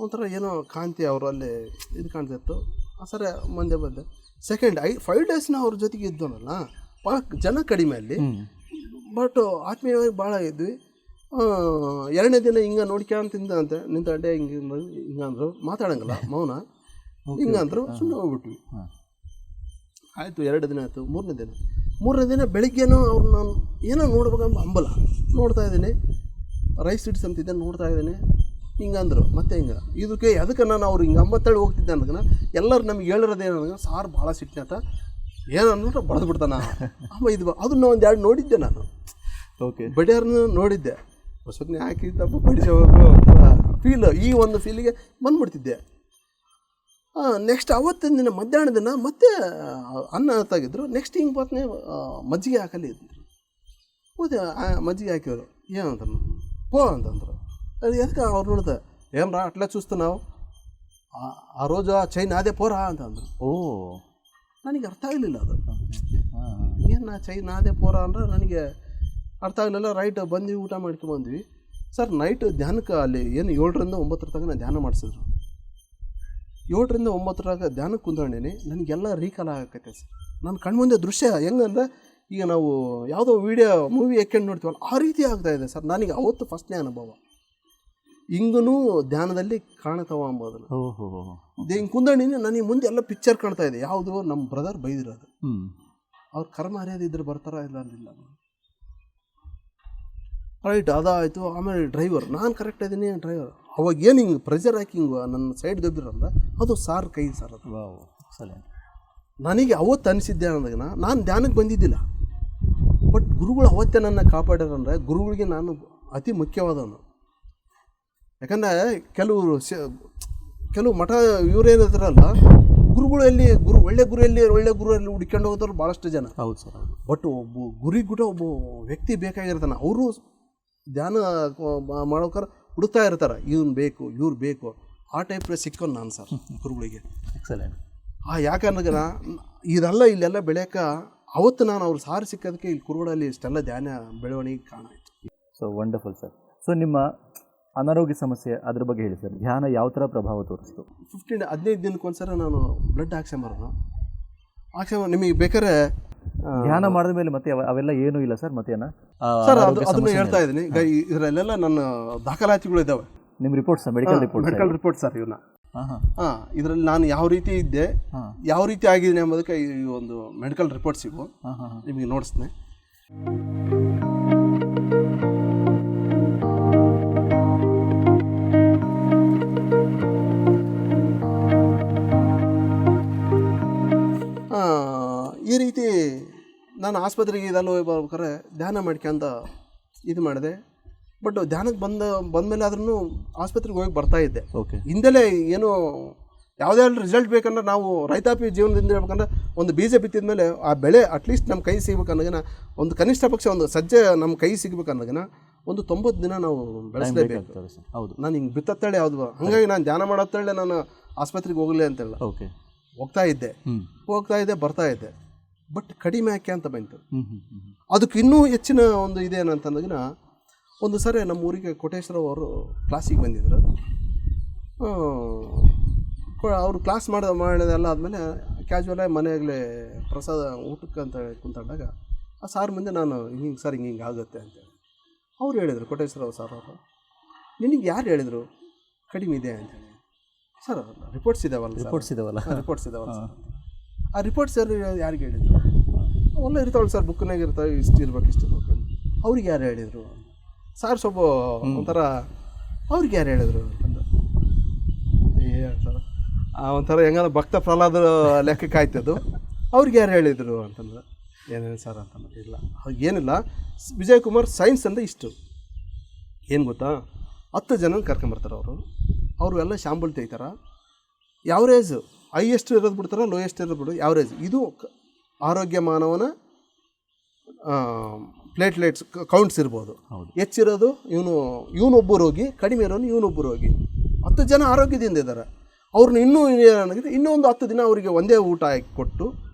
ಒಂಥರ ಏನೋ ಕಾಂತಿ ಅವರಲ್ಲಿ ಇದು ಕಾಣ್ತಿತ್ತು. ಸರಿ ಮಂದೆ ಬಂದೆ. ಸೆಕೆಂಡ್ 5 days ಅವ್ರ ಜೊತೆಗೆ ಇದ್ದವನಲ್ಲ, ಭಾಳ ಜನ ಕಡಿಮೆ ಅಲ್ಲಿ, ಬಟ್ ಆತ್ಮೀಯವಾಗಿ ಭಾಳ ಇದ್ವಿ. 2ನೇ ದಿನ ಹಿಂಗೆ ನೋಡ್ಕೊಂತ ನಿಂತಂಡೆ ಹಿಂಗಂದ್ರು, ಮಾತಾಡಂಗಿಲ್ಲ, ಮೌನ ಹಿಂಗಂದ್ರು, ಸುಮ್ಮನೆ ಹೋಗ್ಬಿಟ್ವಿ. ಆಯಿತು, 2 ದಿನ ಆಯಿತು. 3ನೇ ದಿನ ಬೆಳಿಗ್ಗೆನೂ ಅವ್ರು ನಾನು ಏನೋ ನೋಡ್ಬೇಕಂಬ ಹಂಬಲ ನೋಡ್ತಾ ಇದ್ದೀನಿ. ರೈಸ್ ಇಡ್ಸ್ ಅಂತಿದ್ದೆ, ನೋಡ್ತಾ ಇದ್ದೀನಿ. ಹಿಂಗಂದ್ರು ಮತ್ತೆ ಇದಕ್ಕೆ ಅದಕ್ಕೆ ನಾನು ಅವ್ರು ಹಿಂಗೆ ಅಂಬತ್ತೇಳಿ ಹೋಗ್ತಿದ್ದೆ ಅಂದಾಗ ಎಲ್ಲರೂ ನಮ್ಗೆ ಹೇಳಿರೋದೇನು, ಸಾರು ಭಾಳ ಸಿಟ್ನಾತ, ಏನಂದ್ರೆ ಬಡ್ದು ಬಿಡ್ತಾನ ಅದನ್ನ ಒಂದು 2 ನೋಡಿದ್ದೆ ನಾನು. ಓಕೆ, ಬಡಿಯಾರನ್ನು ನೋಡಿದ್ದೆ, ಹೊಸದನ್ನೇ ಹಾಕಿದ್ದಪ್ಪ ಬಡಿಸೋಬೇಕು ಫೀಲ್, ಈ ಒಂದು ಫೀಲಿಗೆ ಬಂದ್ಬಿಡ್ತಿದ್ದೆ. ನೆಕ್ಸ್ಟ್ ಅವತ್ತಿನ ದಿನ ಮಧ್ಯಾಹ್ನ ದಿನ ಮತ್ತೆ ಅನ್ನ ತಾಗಿದ್ರು. ನೆಕ್ಸ್ಟ್ ಹಿಂಗೆ ಬತ್ತನೆ ಮಜ್ಜಿಗೆ ಹಾಕಲಿ ಇದ್ರು. ಹೋದೆ, ಮಜ್ಜಿಗೆ ಹಾಕಿದ್ರು. ಏನಂತ ಅಂತಂದ್ರು. ಅದು ಎದಕ್ಕೆ ಅವ್ರು ನೋಡಿದೆ, ಏನ್ರ ಅಟ್ಲೇ ಚೂಸ್ತು ನಾವು ಆ ರೋಜು ಚೈನ್ ಅದೇ ಪೋರಾ ಅಂತಂದ್ರು. ನನಗೆ ಅರ್ಥ ಆಗಲಿಲ್ಲ ಅದು ಏನು ಚೈನ್ ಅದೇ ಪೋರಾ ಅಂದ್ರೆ ನನಗೆ ಅರ್ಥ ಆಗಲಿಲ್ಲ. ರೈಟ್ ಬಂದ್ವಿ, ಊಟ ಮಾಡ್ಕೊಂಬಂದ್ವಿ. ಸರ್ ನೈಟ್ ಧ್ಯಾನಕ್ಕೆ ಅಲ್ಲಿ ಏನು 7ರಿಂದ 9 ತನಕ ನಾನು ಧ್ಯಾನ ಮಾಡಿಸಿದ್ರು. 7ರಿಂದ 9 ಧ್ಯಾನಕ್ಕೆ ಕುಂತ್ಕೊಂಡೇನೆ. ನನಗೆಲ್ಲ ರೀಕಾಲ ಆಗಕೈತೆ ಸರ್. ನನ್ನ ಕಣ್ಮುಂದೆ ದೃಶ್ಯ ಹೆಂಗಂದ್ರೆ, ಈಗ ನಾವು ಯಾವುದೋ ಮೂವಿ ಎಕ್ಕೊಂಡು ನೋಡ್ತೀವಲ್ಲ, ಆ ರೀತಿ ಆಗ್ತಾಯಿದೆ ಸರ್. ನನಗೆ ಅವತ್ತು ಫಸ್ಟ್ನೇ ಅನುಭವ. ಹಿಂಗೂ ಧ್ಯಾನದಲ್ಲಿ ಕಾಣ್ತಾವ ಅಂಬೋದಲ್ಲ. ಹಿಂಗೆ ಕುಂದಣಿನೇ ನನಗೆ ಮುಂದೆ ಎಲ್ಲ ಪಿಕ್ಚರ್ ಕಾಣ್ತಾ ಇದೆ. ಯಾವುದು ನಮ್ಮ ಬ್ರದರ್ ಬೈದಿರೋದು, ಅವ್ರ ಕರ್ಮ ಹರಿಯೋದಿದ್ರೆ ಬರ್ತಾರ ಇಲ್ಲ ಅಂದಿಲ್ಲ. ರೈಟ್ ಅದಾಯಿತು. ಆಮೇಲೆ ಡ್ರೈವರ್, ನಾನು ಕರೆಕ್ಟ್ ಇದ್ದೀನಿ ಡ್ರೈವರ್. ಅವಾಗ ಏನು ಹಿಂಗೆ ಪ್ರೆಷರ್ ಹಾಕಿ ಹಿಂಗೆ ನನ್ನ ಸೈಡ್ ದಬ್ಬಿರಲ್ಲ, ಅದು ಸಾರ್ ಕೈ ಸರ್ ಅದು. Wow, excellent. ನನಗೆ ಅವತ್ತು ಅನಿಸಿದ್ದೆ ಅಂದಾಗ ನಾನು ಧ್ಯಾನಕ್ಕೆ ಬಂದಿದ್ದಿಲ್ಲ, ಬಟ್ ಗುರುಗಳು ಅವತ್ತೇ ನನ್ನ ಕಾಪಾಡ್ಯಾರಂದರೆ ಗುರುಗಳಿಗೆ ನಾನು ಅತಿ ಮುಖ್ಯವಾದವನು. ಯಾಕಂದರೆ ಕೆಲವು ಮಠ ಇವರೇನಿದ್ರಲ್ಲ, ಗುರುಗಳು ಎಲ್ಲಿ ಒಳ್ಳೆ ಗುರುಯಲ್ಲಿ ಹುಡ್ಕೊಂಡು ಹೋಗೋರು ಭಾಳಷ್ಟು ಜನ. ಹೌದು ಸರ್, ಹೌದು. ಬಟ್ ಒಬ್ಬ ಗುರಿಗುಟ ಒಬ್ಬ ವ್ಯಕ್ತಿ ಬೇಕಾಗಿರ್ತಾನೆ. ಅವರು ಧ್ಯಾನ ಮಾಡೋಕ್ಕಾರ ಹುಡುಕ್ತಾ ಇರ್ತಾರೆ, ಇವ್ರು ಬೇಕು. ಆ ಟೈಪ್ ಸಿಕ್ಕೊಂಡು ನಾನು ಸರ್ ಗುರುಗಳಿಗೆ. ಎಕ್ಸಲೆಂಟ್. ಯಾಕಂದ್ರೆ ಇದೆಲ್ಲ ಇಲ್ಲೆಲ್ಲ ಬೆಳೆಯೋಕೆ ಅವತ್ತು ನಾನು ಅವ್ರು ಸಾರಿ ಸಿಕ್ಕೋದಕ್ಕೆ ಇಲ್ಲಿ ಕುರುಗೋಡಲ್ಲಿ ಇಷ್ಟೆಲ್ಲ ಧ್ಯಾನ ಬೆಳವಣಿಗೆ ಕಾಣಾಯಿತು. So wonderful sir. ಸೊ ನಿಮ್ಮ ಅನಾರೋಗ್ಯ ಸಮಸ್ಯೆ ಅದ್ರ ಬಗ್ಗೆ ಹೇಳಿ ಸರ್. ಧ್ಯಾನ ಯಾವ ಥರ ಪ್ರಭಾವ ತೋರಿಸ್ತು? 15 ದಿನಕ್ಕೊಂದ್ಸಲ ನಾನು ಬ್ಲಡ್ ಹಾಕ್ಸ್ಕೊಂಬರೋದು. ನಿಮಗೆ ಬೇಕಾದ್ರೆ ಧ್ಯಾನ ಮಾಡಿದ ಮೇಲೆ ಮತ್ತೆ ಅವೆಲ್ಲ ಏನೂ ಇಲ್ಲ ಸರ್? ಮತ್ತೇನ ಸರ್ ಅದನ್ನು ಹೇಳ್ತಾ ಇದ್ದೀನಿ. ಇದರಲ್ಲೆಲ್ಲ ನನ್ನ ದಾಖಲಾತಿಗಳು ಇದ್ದಾವೆ. ನಿಮ್ಮ ರಿಪೋರ್ಟ್ಸ್, ಮೆಡಿಕಲ್ ರಿಪೋರ್ಟ್ ಸರ್ ಇವನ್ನ. ಇದರಲ್ಲಿ ನಾನು ಯಾವ ರೀತಿ ಇದ್ದೆ, ಯಾವ ರೀತಿ ಆಗಿದ್ದೀನಿ ಎಂಬುದಕ್ಕೆ ಈ ಒಂದು ಮೆಡಿಕಲ್ ರಿಪೋರ್ಟ್ಸ್ ಇವು ನಿಮಗೆ ನೋಡಿಸ್ತೀನಿ. ಈ ರೀತಿ ನಾನು ಆಸ್ಪತ್ರೆಗೆ ಇದೆಲ್ಲ ಹೋಗಿ ಬರ್ಬೇಕಾದ್ರೆ ಧ್ಯಾನ ಮಾಡ್ಕೊಂತ ಇದು ಮಾಡಿದೆ. ಬಟ್ ಧ್ಯಾನಕ್ಕೆ ಬಂದಮೇಲೆ ಆದ್ರೂ ಆಸ್ಪತ್ರೆಗೆ ಹೋಗಿ ಬರ್ತಾಯಿದ್ದೆ. ಓಕೆ. ಹಿಂದೆಲೇ ಏನು ಯಾವುದೇ ರಿಸಲ್ಟ್ ಬೇಕಂದ್ರೆ ನಾವು ರೈತಾಪಿ ಜೀವನದಿಂದ ಹೇಳ್ಬೇಕಂದ್ರೆ ಒಂದು ಬೀಜ ಬಿತ್ತಿದ ಮೇಲೆ ಆ ಬೆಳೆ ಅಟ್ಲೀಸ್ಟ್ ನಮ್ಮ ಕೈ ಸಿಗ್ಬೇಕನ್ನೋದನ್ನ, ಒಂದು ಕನಿಷ್ಠ ಪಕ್ಷ ಒಂದು ಸಜ್ಜೆ ನಮ್ಮ ಕೈ ಸಿಗ್ಬೇಕನ್ನೋದನ್ನ ಒಂದು 90 ದಿನ ನಾವು ಬೆಳೆಸಲೇಬೇಕು. ಹೌದು. ನಾನು ಹಿಂಗೆ ಬಿತ್ತತ್ತೇಳೆ ಯಾವುದು, ಹಾಗಾಗಿ ನಾನು ಧ್ಯಾನ ಮಾಡೋತ್ತೇಳೆ ನಾನು ಆಸ್ಪತ್ರೆಗೆ ಹೋಗಲಿ ಅಂತೇಳ. ಓಕೆ. ಹೋಗ್ತಾ ಇದ್ದೆ ಬರ್ತಾ ಇದ್ದೆ. ಬಟ್ ಕಡಿಮೆ ಯಾಕೆ ಅಂತ ಬಂತು. ಅದಕ್ಕೆ ಇನ್ನೂ ಹೆಚ್ಚಿನ ಒಂದು ಇದೇನಂತಂದಾಗ, ಒಂದು ಸರಿ ನಮ್ಮ ಊರಿಗೆ ಕೋಟೇಶ್ವರ ಅವರು ಕ್ಲಾಸಿಗೆ ಬಂದಿದ್ರು. ಅವರು ಕ್ಲಾಸ್ ಮಾಡಿದೆಲ್ಲ ಆದಮೇಲೆ ಕ್ಯಾಶುವಲಾಗಿ ಮನೆಯಾಗಲೇ ಪ್ರಸಾದ ಊಟಕ್ಕೆ ಅಂತ ಕುಂತಾಗ ಆ ಸಾರ್ ಮುಂದೆ ನಾನು ಹಿಂಗೆ ಸರ್ ಹಿಂಗೆ ಆಗುತ್ತೆ ಅಂತೇಳಿ ಅವ್ರು ಹೇಳಿದರು, ಕೋಟೇಶ್ವರ ಸಾರ್ ಅವರು. ನಿನಗೆ ಯಾರು ಹೇಳಿದರು ಕಡಿಮೆ ಇದೆ ಅಂತೇಳಿ? ಸರ್ ರಿಪೋರ್ಟ್ಸ್ ಇದ್ದಾವಲ್ಲ ರಿಪೋರ್ಟ್ಸ್ ಇದ್ದಾವಲ್ಲ ಸರ್. ಆ ರಿಪೋರ್ಟ್ಸ್ ಯಾರಿಗೆ ಹೇಳಿದರು? ಅವೆಲ್ಲ ಇರ್ತಾವಲ್ಲ ಸರ್, ಬುಕ್ನಾಗ ಇರ್ತಾವೆ, ಇಷ್ಟು ಇರ್ಬೇಕು. ಅವ್ರಿಗೆ ಯಾರು ಹೇಳಿದರು? ಸಾರ್ ಸ್ವಲ್ಪ ಒಂಥರ ಅವ್ರಿಗೆ ಯಾರು ಹೇಳಿದರು ಅಂತಂದು ಸರ್ ಒಂಥರ ಹೆಂಗಂದ್ರೆ ಭಕ್ತ ಪ್ರಹ್ಲಾದ ಲೆಕ್ಕಕ್ಕೆ ಆಯ್ತದು. ಅವ್ರಿಗೆ ಯಾರು ಹೇಳಿದರು ಅಂತಂದ್ರೆ ಏನೇನು ಸರ್ ಅಂತಂದ್ರೆ ಇಲ್ಲ ಹಾಗೇನಿಲ್ಲ, ವಿಜಯ್ ಕುಮಾರ್ ಸೈನ್ಸ್ ಅಂದರೆ ಇಷ್ಟು ಏನು ಗೊತ್ತಾ, 10 ಜನ ಕರ್ಕೊಂಬರ್ತಾರೆ ಅವರು ಎಲ್ಲ ಶಾಂಬಲ್ ತೆಗಿತಾರೆ. ಯಾವ್ರೇಜ್ ಹೈಯೆಸ್ಟ್ ಇರೋದು ಬಿಡ್ತಾರೆ, ಲೋಯೆಸ್ಟ್ ಇರೋದು ಬಿಡು, ಯಾವ್ರೇಜ್ ಇದು ಆರೋಗ್ಯ ಮಾನವನ ಪ್ಲೇಟ್ಲೆಟ್ಸ್ ಕೌಂಟ್ಸ್ ಇರ್ಬೋದು. ಹೆಚ್ಚಿರೋದು ಇವನೊಬ್ಬ ರೋಗಿ, ಕಡಿಮೆ ಇರೋನು ಇವನೊಬ್ಬ ರೋಗಿ. 10 ಜನ ಆರೋಗ್ಯದಿಂದ ಇದ್ದಾರೆ. ಅವ್ರನ್ನ ಇನ್ನೊಂದು 10 ದಿನ ಅವರಿಗೆ ಒಂದೇ ಊಟ ಹಾಕಿ ಕೊಟ್ಟು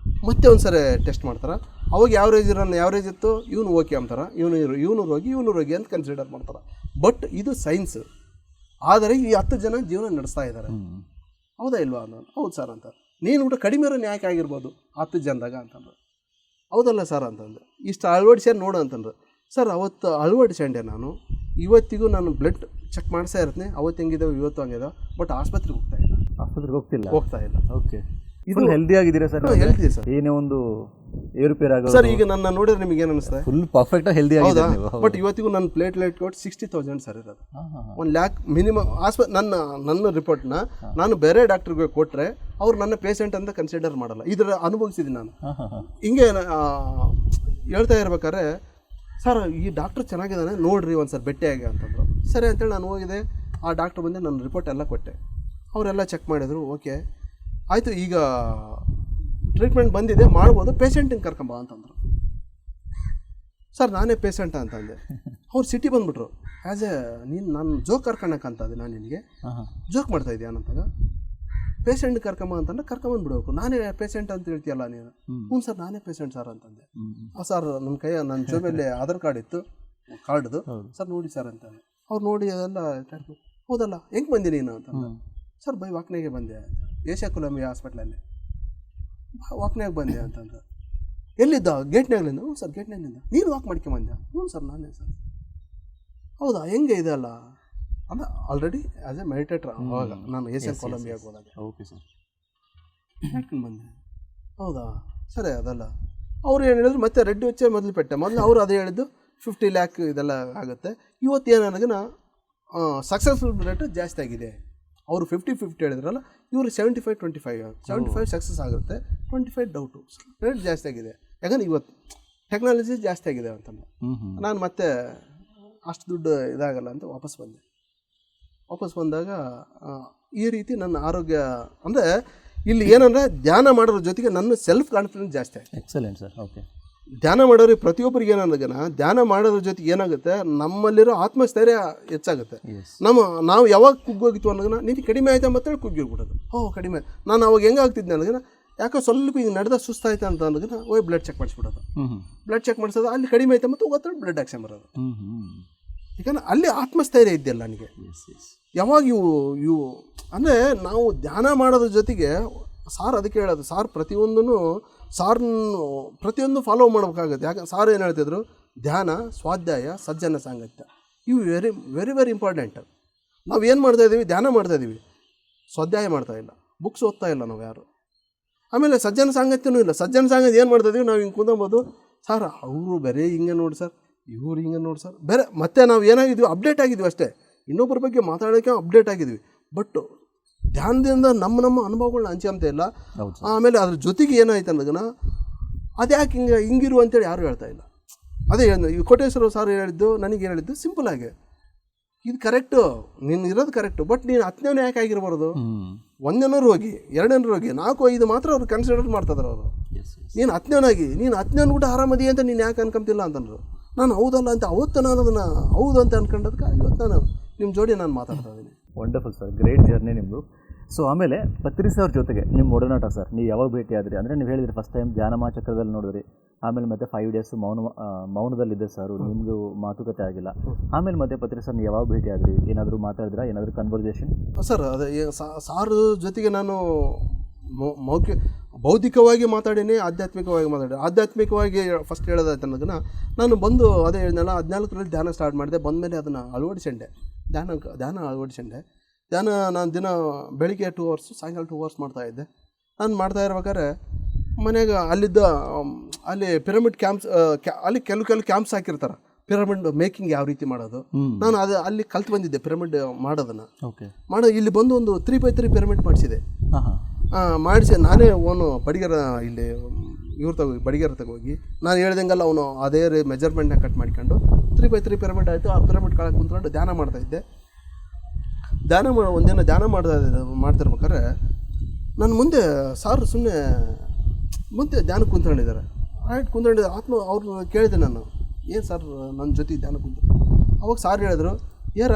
ಮತ್ತೆ ಒಂದು ಸರಿ ಟೆಸ್ಟ್ ಮಾಡ್ತಾರೆ. ಅವಾಗ ಯಾವ್ರೇಜ್ ಇತ್ತು ಇವನು ಓಕೆ ಅಂತಾರೆ, ಇವನು ರೋಗಿ ಅಂತ ಕನ್ಸಿಡರ್ ಮಾಡ್ತಾರೆ. ಬಟ್ ಇದು ಸೈನ್ಸ್. ಆದರೆ ಈ 10 ಜನ ಜೀವನ ನಡೆಸ್ತಾ ಇದ್ದಾರೆ. ಹೌದಾ ಇಲ್ವಾ? ನಾನು ಹೌದು ಸರ್ ಅಂತ. ನೀನು ಊಟ ಕಡಿಮೆ ಇರೋ ಯಾಕೆ ಆಗಿರ್ಬೋದು 10 ಜನದಾಗ ಅಂತಂದ್ರೆ, ಹೌದಲ್ಲ ಸರ್ ಅಂತಂದು. ಇಷ್ಟು ಅಳವಡಿಸ್ಯಾರ ನೋಡು ಅಂತಂದ್ರೆ, ಸರ್ ಅವತ್ತು ಅಳವಡಿಸ್ಕೊಂಡೆ ನಾನು. ಇವತ್ತಿಗೂ ನಾನು ಬ್ಲಡ್ ಚೆಕ್ ಮಾಡಿಸ್ತಾ ಇರ್ತೀನಿ, ಅವತ್ತು ಹೆಂಗಿದಾವೆ ಇವತ್ತು ಹಂಗಿದಾವೆ. ಬಟ್ ಆಸ್ಪತ್ರೆಗೆ ಹೋಗ್ತಾ ಇಲ್ಲ. ಓಕೆ. ಇದು ಹೆಲ್ದಿ ಆಗಿದ್ದೀರಾ ಸರ್? Healthy sir. ಏನೇ ಒಂದು ಏರುಪೇರು ಆಗೋದು ಸರ್ ಈಗ ನನ್ನ ನೋಡಿದ್ರೆ ನಿಮಗೆ ಏನು ಅನಿಸ್ತದೆ? ಫುಲ್ ಪರ್ಫೆಕ್ಟ್ ಹೆಲ್ದಿ ಆಗಿದೆ. ಬಟ್ ಇವತ್ತಿಗೂ ನನ್ನ ಪ್ಲೇಟ್ಲೆಟ್ ಕೋಟ್ 60,000 ಸರ್ ಇರೋದು. 1 lakh ಮಿನಿಮಮ್. ನನ್ನ ರಿಪೋರ್ಟ್ನ ನಾನು ಬೇರೆ ಡಾಕ್ಟರ್ಗೆ ಕೊಟ್ಟರೆ ಅವ್ರು ನನ್ನ ಪೇಷಂಟ್ ಅಂತ ಕನ್ಸಿಡರ್ ಮಾಡಲ್ಲ. ಇದರ ಅನುಭವಿಸಿದ್ದೀನಿ ನಾನು. ಹಿಂಗೆ ಹೇಳ್ತಾ ಇರ್ಬೇಕಾದ್ರೆ, ಸರ್ ಈ ಡಾಕ್ಟ್ರ್ ಚೆನ್ನಾಗಿದ್ದಾನೆ ನೋಡಿರಿ ಒಂದು ಸರ್ ಭೇಟಿಯಾಗಿ ಅಂತಂದರು. ಸರಿ ಅಂತೇಳಿ ನಾನು ಹೋಗಿದೆ. ಆ ಡಾಕ್ಟ್ರ್ ಬಂದು ನನ್ನ ರಿಪೋರ್ಟ್ ಎಲ್ಲ ಕೊಟ್ಟೆ. ಅವರೆಲ್ಲ ಚೆಕ್ ಮಾಡಿದರು. ಓಕೆ ಆಯಿತು, ಈಗ ಟ್ರೀಟ್ಮೆಂಟ್ ಬಂದಿದೆ, ಮಾಡ್ಬೋದು, ಪೇಷಂಟಿಂಗೆ ಕರ್ಕೊಂಬ ಅಂತಂದರು. ಸರ್ ನಾನೇ ಪೇಷಂಟ ಅಂತಂದೆ. ಅವ್ರು ಸಿಟಿ ಬಂದುಬಿಟ್ರು. ನಾನು ಜೋಕ್ ಕರ್ಕೊಳಕ್ಕಂತಂದೆ, ನಾನು ನಿನಗೆ ಜೋಕ್ ಮಾಡ್ತಾ ಇದೆಯಾ ಅಂತಂದ. ಪೇಷಂಟ್ ಕರ್ಕೊಂಬ ಅಂತಂದ್ರೆ ಕರ್ಕೊಂಬಂದ್ಬಿಡ್ಬೇಕು. ನಾನೇ ಪೇಷಂಟ್ ಅಂತ ಹೇಳ್ತೀಯಲ್ಲ ನೀನು? ಹ್ಞೂ ಸರ್ ನಾನೇ ಪೇಷಂಟ್ ಸರ್ ಅಂತಂದೆ. ಸರ್ ನನ್ನ ಜೋಬಲ್ಲಿ ಆಧಾರ್ ಕಾರ್ಡ್ ಇತ್ತು, ಕಾರ್ಡ್ದು. ಸರ್ ನೋಡಿ ಸರ್ ಅಂತಂದೆ. ಅವ್ರು ನೋಡಿ ಅದೆಲ್ಲ ಹೌದಲ್ಲ ಹೆಂಗೆ ಬಂದಿ ನೀನು ಅಂತಂದ. ಸರ್ ಬೈ ವಾಕ್ನಾಗೆ ಬಂದೆ, ಏಷ್ಯಾ ಕೊಲಂಬಿಯಾ ಹಾಸ್ಪಿಟ್ಲಲ್ಲಿ ವಾಕ್ನಾಗ ಬಂದೆ ಅಂತಂದ್ರೆ. ಎಲ್ಲಿದ್ದ? ಗೇಟ್ನಾಗ್ಲಿಂದ. ಹ್ಞೂ ಸರ್ ಗೇಟ್ನಾಗ್ಲಿಂದ. ನೀನು ವಾಕ್ ಮಾಡ್ಕೊಂಬಂದೆ? ಹ್ಞೂ ಸರ್ ನಾನೇ ಸರ್. ಹೌದಾ ಹೆಂಗೆ ಇದೆ ಅಲ್ಲ ಅಲ್ಲ ಆಲ್ರೆಡಿ ಆ್ಯಸ್ ಎ ಮೆಡಿಟೇಟರ್ ಅವಾಗ ನಾನು ಏಷ್ಯಾ ಕೊಲಂಬಿಯಾಗೆ ಹೋದಾಗ. Okay sir. ಯಾಕೆ ಬಂದೆ? ಹೌದಾ ಸರಿ ಅದಲ್ಲ. ಅವ್ರು ಏನು ಹೇಳಿದ್ರು, ಮತ್ತೆ ರೆಡ್ಡಿ ವಚ್ಚೆ ಮೊದಲು ಪೆಟ್ಟೆ ಮೊದಲು ಅವ್ರು ಅದೇ ಹೇಳಿದ್ದು 50 ಲ್ಯಾಕ್ ಇದೆಲ್ಲ ಆಗುತ್ತೆ. ಇವತ್ತು ಏನಾಗನ ಸಕ್ಸಸ್ಫುಲ್ ರೇಟ್ ಜಾಸ್ತಿ ಆಗಿದೆ. ಅವರು 50-50 ಹೇಳಿದ್ರಲ್ಲ, ಇವರು 75-25 ಸಕ್ಸಸ್ ಆಗುತ್ತೆ, 25 ಡೌಟು. ರೇಟ್ ಜಾಸ್ತಿ ಆಗಿದೆ, ಯಾಕಂದ್ರೆ ಇವತ್ತು ಟೆಕ್ನಾಲಜಿ ಜಾಸ್ತಿ ಆಗಿದೆ ಅಂತ. ನಾನು ಮತ್ತೆ ಅಷ್ಟು ದುಡ್ಡು ಇದಾಗಲ್ಲ ಅಂತ ವಾಪಸ್ ಬಂದಾಗ ಈ ರೀತಿ ನನ್ನ ಆರೋಗ್ಯ ಅಂದರೆ ಇಲ್ಲಿ ಏನಂದರೆ ಧ್ಯಾನ ಮಾಡೋದ್ರ ಜೊತೆಗೆ ನನ್ನ ಸೆಲ್ಫ್ ಕಾನ್ಫಿಡೆನ್ಸ್ ಜಾಸ್ತಿ ಆಯಿತು. Excellent sir. ಓಕೆ. ಧ್ಯಾನ ಮಾಡೋರಿಗೆ ಪ್ರತಿಯೊಬ್ಬರಿಗೆ ಏನಾಗನ ಧ್ಯಾನ ಮಾಡೋದ್ರ ಜೊತೆಗೆ ಏನಾಗುತ್ತೆ, ನಮ್ಮಲ್ಲಿರೋ ಆತ್ಮಸ್ಥೈರ್ಯ ಹೆಚ್ಚಾಗುತ್ತೆ. ನಾವು ಯಾವಾಗ ಕುಗ್ಗೋಗಿತ್ತು ಅನ್ನೋದನ್ನ ನೀನು ಕಡಿಮೆ ಆಯ್ತಾ ಮತ್ತೆ ಕುಗ್ಗಿರ್ಬಿಡೋದು. ಕಡಿಮೆ ನಾನು ಅವಾಗ ಹೆಂಗಾಗ್ತಿದ್ದೆ ಅನ್ನೋದನ್ನ, ಯಾಕೋ ಸ್ವಲ್ಪ ಹಿಂಗೆ ನಡೆದ ಸುಸ್ತಾಯ್ತು ಅಂತ ಅನ್ನೋದನ್ನ ಹೋಗಿ ಬ್ಲಡ್ ಚೆಕ್ ಮಾಡಿಸ್ಬಿಡೋದು. ಬ್ಲಡ್ ಚೆಕ್ ಮಾಡಿಸೋದು, ಅಲ್ಲಿ ಕಡಿಮೆ ಆಯ್ತಾ ಮತ್ತು ಒತ್ತಡ ಬ್ಲಡ್ ಹಾಕ್ಸ್ಕೊಂಬರೋದು. ಯಾಕಂದ್ರೆ ಅಲ್ಲಿ ಆತ್ಮಸ್ಥೈರ್ಯ ಇದ್ದಲ್ಲ ನನಗೆ. ಯಾವಾಗ ಇವು ಅಂದರೆ ನಾವು ಧ್ಯಾನ ಮಾಡೋದ್ರ ಜೊತೆಗೆ ಸಾರ್ ಅದಕ್ಕೆ ಹೇಳೋದು, ಸಾರ್ ಪ್ರತಿಯೊಂದು ಫಾಲೋ ಮಾಡ್ಬೇಕಾಗುತ್ತೆ. ಯಾಕಂದ್ರೆ ಸಾರ್ ಏನು ಹೇಳ್ತಿದ್ರು, ಧ್ಯಾನ, ಸ್ವಾಧ್ಯಾಯ, ಸಜ್ಜನ ಸಾಂಗತ್ಯ, ಇವು ವೆರಿ ವೆರಿ ವೆರಿ ಇಂಪಾರ್ಟೆಂಟ್. ನಾವು ಏನು ಮಾಡ್ತಾಯಿದ್ದೀವಿ, ಧ್ಯಾನ ಮಾಡ್ತಾಯಿದ್ದೀವಿ, ಸ್ವಾಧ್ಯಾಯ ಮಾಡ್ತಾಯಿಲ್ಲ, ಬುಕ್ಸ್ ಓದ್ತಾ ಇಲ್ಲ ನಾವು ಯಾರು. ಆಮೇಲೆ ಸಜ್ಜನ ಸಾಂಗತ್ಯನೂ ಇಲ್ಲ. ಸಜ್ಜನ ಸಾಂಗತ್ಯ ಏನು ಮಾಡ್ತಾಯಿದ್ದೀವಿ, ನಾವು ಹಿಂಗೆ ಕುಂದಬೋದು, ಸರ್ ಅವರು ಬೇರೆ ಹಿಂಗೆ ನೋಡಿ ಸರ್, ಇವ್ರು ಹಿಂಗೆ ನೋಡಿ ಸರ್, ಬೇರೆ ಮತ್ತೆ ನಾವು ಏನಾಗಿದ್ವಿ, ಅಪ್ಡೇಟ್ ಆಗಿದ್ವಿ ಅಷ್ಟೇ. ಇನ್ನೊಬ್ಬರ ಬಗ್ಗೆ ಮಾತಾಡೋಕ್ಕೆ ಅಪ್ಡೇಟ್ ಆಗಿದ್ವಿ. ಬಟ್ ಧ್ಯಾನದಿಂದ ನಮ್ಮ ಅನುಭವಗಳನ್ನ ಹಂಚ್ಕೊಂತ ಇಲ್ಲ. ಆಮೇಲೆ ಅದ್ರ ಜೊತೆಗೆ ಏನಾಯ್ತು ಅನ್ನೋದನ್ನ, ಅದ್ಯಾಕೆ ಹಿಂಗಿರು ಅಂತೇಳಿ ಯಾರು ಹೇಳ್ತಾ ಇಲ್ಲ. ಅದೇ ಈ ಕೋಟೇಶ್ವರ ಸಾರ್ ಹೇಳಿದ್ದು, ನನಗೇನು ಹೇಳಿದ್ದು ಸಿಂಪಲ್ ಆಗಿ, ಇದು ಕರೆಕ್ಟು, ನೀನು ಇರೋದು ಕರೆಕ್ಟು, ಬಟ್ ನೀನು 10ನೇ ಯಾಕೆ ಆಗಿರ್ಬಾರ್ದು, 1ನೇನೂರು ಹೋಗಿ 2ನೇನೂರು ಹೋಗಿ 4-5 ಮಾತ್ರ ಅವ್ರು ಕನ್ಸಿಡರ್ ಮಾಡ್ತಿದ್ರು ಅವರು. ನೀನು 10ನೇನಾಗಿ ನೀನು 10ನೇ ಊಟ ಆರಾಮದಿ ಅಂತ ನೀನು ಯಾಕೆ ಅನ್ಕೊಂತಿಲ್ಲ ಅಂತಂದ್ರು. ನಾನು ಹೌದಲ್ಲ ಅಂತ ಅವತ್ತು ನಾನು ಅದನ್ನು ಹೌದು ಅಂತ ಅನ್ಕೊಂಡದಕ್ಕೆ ಇವತ್ತು ನಾನು ನಿಮ್ಮ ಜೋಡಿ ನಾನು ಮಾತಾಡ್ತಾ ಇದ್ದೀನಿ. ವಂಡರ್ಫುಲ್ ಸರ್, ಗ್ರೇಟ್ ಜರ್ನಿ ನಿಮ್ಮದು. ಸೊ ಆಮೇಲೆ ಪತ್ರಿ ಸರ್ ಜೊತೆಗೆ ನಿಮ್ಮ ಒಡನಾಟ ಸರ್, ನೀವು ಯಾವಾಗ ಭೇಟಿ ಆದ್ರಿ? ಅಂದರೆ ನೀವು ಹೇಳಿದ್ರಿ ಫಸ್ಟ್ ಟೈಮ್ ಧ್ಯಾನಮಾಚಕ್ರದಲ್ಲಿ ನೋಡಿದ್ರಿ, ಆಮೇಲೆ ಮತ್ತೆ 5 ಡೇಸ್ ಮೌನದಲ್ಲಿದ್ದೆ ಸರ್, ನಿಮಗೂ ಮಾತುಕತೆ ಆಗಿಲ್ಲ. ಆಮೇಲೆ ಮತ್ತೆ ಪತ್ರಿ ಸರ್ ನೀವು ಯಾವಾಗ ಭೇಟಿ ಆದ್ರಿ? ಏನಾದರೂ ಮಾತಾಡಿದ್ರಾ, ಏನಾದರೂ ಕನ್ವರ್ಸೇಷನ್? ಸರ್ ಅದೇ ಸಾರ್ ಜೊತೆಗೆ ನಾನು ಬೌದ್ಧಿಕವಾಗಿ ಮಾತಾಡೀನಿ, ಆಧ್ಯಾತ್ಮಿಕವಾಗಿ ಮಾತಾಡಿ. ಆಧ್ಯಾತ್ಮಿಕವಾಗಿ ಫಸ್ಟ್ ಹೇಳೋದಾಯ್ತು ಅನ್ನೋದನ್ನು ನಾನು ಬಂದು ಅದೇ ಹೇಳಿದ್ನಲ್ಲ, 14ರಲ್ಲಿ ಧ್ಯಾನ ಸ್ಟಾರ್ಟ್ ಮಾಡಿದೆ. ಬಂದಮೇಲೆ ಅದನ್ನು ಅಳವಡಿಸಂಡೆ, ಧ್ಯಾನ ಅಳವಡಿಸಂಡೆ. ಧ್ಯಾನ ನಾನು ದಿನ ಬೆಳಿಗ್ಗೆ 2 ಅವರ್ಸ್, ಸಾಯಂಕಾಲ 2 ಅವರ್ಸ್ ಮಾಡ್ತಾಯಿದ್ದೆ. ನಾನು ಮಾಡ್ತಾ ಇರ್ಬೇಕಾದ್ರೆ ಮನೆಗೆ ಅಲ್ಲಿ ಪಿರಮಿಡ್ ಕ್ಯಾಂಪ್ಸ್, ಅಲ್ಲಿ ಕೆಲವು ಕ್ಯಾಂಪ್ಸ್ ಹಾಕಿರ್ತಾರೆ, ಪಿರಮಿಡ್ ಮೇಕಿಂಗ್ ಯಾವ ರೀತಿ ಮಾಡೋದು. ನಾನು ಅಲ್ಲಿ ಕಲ್ತು ಬಂದಿದ್ದೆ ಪಿರಮಿಡ್ ಮಾಡೋದನ್ನು. ಇಲ್ಲಿ ಬಂದು ಒಂದು 3x3 ಪಿರಮಿಡ್ ಮಾಡಿಸಿದೆ. ಮಾಡಿಸಿ ನಾನೇ ಬಡಿಗೆರ ಇಲ್ಲಿ ಬಡಿಗೆರ ತಗೋಗಿ ನಾನು ಹೇಳ್ದಂಗೆಲ್ಲ ಅವನು ಅದೇ ಮೆಜರ್ಮೆಂಟ್ನ ಕಟ್ ಮಾಡಿಕೊಂಡು 3x3 ಪಿರಮಿಡ್ ಆಯಿತು. ಆ ಪಿರಮಿಡ್ ಕೆಳಗೆ ಕುಂತ್ಕೊಂಡು ಧ್ಯಾನ ಮಾಡ್ತಾಯಿದ್ದೆ. ಒಂದಿನ ಧ್ಯಾನ ಮಾಡ್ತಿರ್ಬೇಕಾದ್ರೆ ನನ್ನ ಮುಂದೆ ಸಾರು ಸುಮ್ಮನೆ ಮುಂದೆ ಧ್ಯಾನಕ್ಕೆ ಕುಂತ್ಕೊಂಡಿದ್ದಾರೆ. ಕುಂತ್ಕೊಂಡಿದ್ದೆ ಅವ್ರನ್ನ ಕೇಳಿದೆ ನಾನು, ಏನು ಸರ್ ನನ್ನ ಜೊತೆ ಧ್ಯಾನ ಕುಂತು? ಅವಾಗ ಸಾರ್ ಹೇಳಿದ್ರು, ಏರ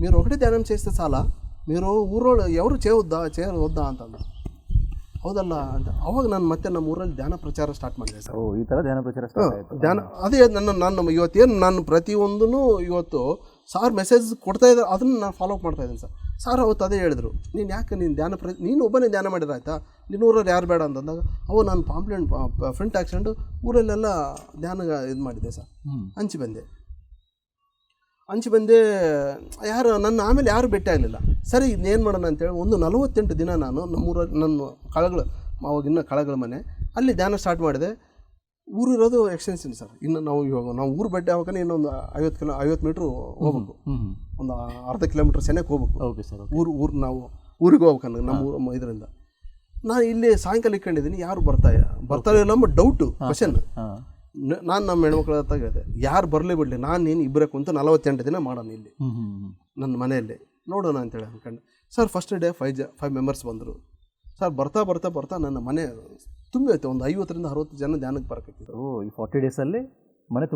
మీరు ఒకటే ధ్యానం చేస్తే చాలా, మీరు ఊరోళ్ళు ఎవరు చేయవద్దా ಅಂತಂದ. ಹೌದಲ್ಲ ಅಂತ. ಅವಾಗ ನಾನು ಮತ್ತೆ ನಮ್ಮ ಊರಲ್ಲಿ ಧ್ಯಾನ ಪ್ರಚಾರ ಸ್ಟಾರ್ಟ್ ಮಾಡಿದೆ ಸರ್. ಈ ಥರ ಧ್ಯಾನ ಪ್ರಚಾರ ಧ್ಯಾನ ಅದೇ ನಾನು ಇವತ್ತೇನು ನಾನು ಪ್ರತಿಯೊಂದೂ ಇವತ್ತು ಸಾರ್ ಮೆಸೇಜ್ ಕೊಡ್ತಾ ಇದ್ದಾರೆ, ಅದನ್ನು ನಾನು ಫಾಲೋ ಅಪ್ ಮಾಡ್ತಾ ಇದ್ದೀನಿ ಸರ್. ಸಾರ್ ಅವತ್ತು ಅದೇ ಹೇಳಿದ್ರು, ನೀನು ಯಾಕೆ ನೀನು ಒಬ್ಬನೇ ಧ್ಯಾನ ಮಾಡಿರ ಆಯ್ತಾ, ನಿನ್ನ ಊರಲ್ಲಿ ಯಾರು ಬೇಡ ಅಂತಂದಾಗ ಅವು ನಾನು ಪಾಂಪ್ಲೆಂಟ್ ಫ್ರಂಟ್ ಹಾಕ್ಸ್ಕೊಂಡು ಊರಲ್ಲೆಲ್ಲ ಧ್ಯಾನ ಇದು ಮಾಡಿದ್ದೆ ಸರ್. ಹಂಚಿ ಬಂದೆ. ಆಮೇಲೆ ಯಾರು ಭೇಟಿ ಆಗಲಿಲ್ಲ. ಸರಿ ಇನ್ನೇನು ಮಾಡೋಣ ಅಂತೇಳಿ ಒಂದು 48 ದಿನ ನಾನು ನಮ್ಮೂರಲ್ಲಿ ನನ್ನ ಅವಾಗಿನ್ನ ಕಳಗಳ ಮನೆ ಅಲ್ಲಿ ಧ್ಯಾನ ಸ್ಟಾರ್ಟ್ ಮಾಡಿದೆ. ಊರಿರೋದು ಎಕ್ಸ್ಟೆನ್ಷನ್ ಸರ್. ಇನ್ನು ನಾವು ಊರು ಬೆಟ್ಟ ಹೋಗೋಕೆ ಇನ್ನೊಂದು 50 ಮೀಟ್ರ್ ಹೋಗ್ಬೇಕು, ಒಂದು ಅರ್ಧ ಕಿಲೋಮೀಟ್ರ್ ಸೆನೆಗೆ ಹೋಗ್ಬೇಕು. Okay sir. ನಾವು ಊರಿಗೆ ಹೋಗ್ಬೇಕಂದ್ರೆ ನಮ್ಮ ಇದರಿಂದ ನಾನು ಇಲ್ಲಿ ಸಾಯಂಕಾಲ ಇಟ್ಕೊಂಡಿದ್ದೀನಿ, ಯಾರು ಬರ್ತಾರೆ ಇಲ್ಲ ಎಂಬ ಡೌಟು, ಕ್ವಶನ್. ನಾನು ನಮ್ಮ ಹೆಣ್ಮಕ್ಳ ಹತ್ರ ಹೇಳಿದೆ, ಯಾರು ಬರಲಿ ಬಿಡಲಿ, ನೀನು ಇಬ್ಬರೇ ಕುಂತು 48 ದಿನ ಮಾಡೋಣ ಇಲ್ಲಿ ನನ್ನ ಮನೆಯಲ್ಲಿ ನೋಡೋಣ ಅಂತೇಳಿ ಅಂದ್ಕೊಂಡೆ. ಸರ್ ಫಸ್ಟ್ ಡೇ 5 ಮೆಂಬರ್ಸ್ ಬಂದರು ಸರ್. ಬರ್ತಾ ನನ್ನ ಮನೆ ತುಂಬಿತ್ತು. ಒಂದು 50-60 ಜನ ಧ್ಯಾನಕ್ಕೆ ಬರಕತ್ತಿತ್ತು. ಈ 40 ಡೇಸಲ್ಲಿ ಮನೆ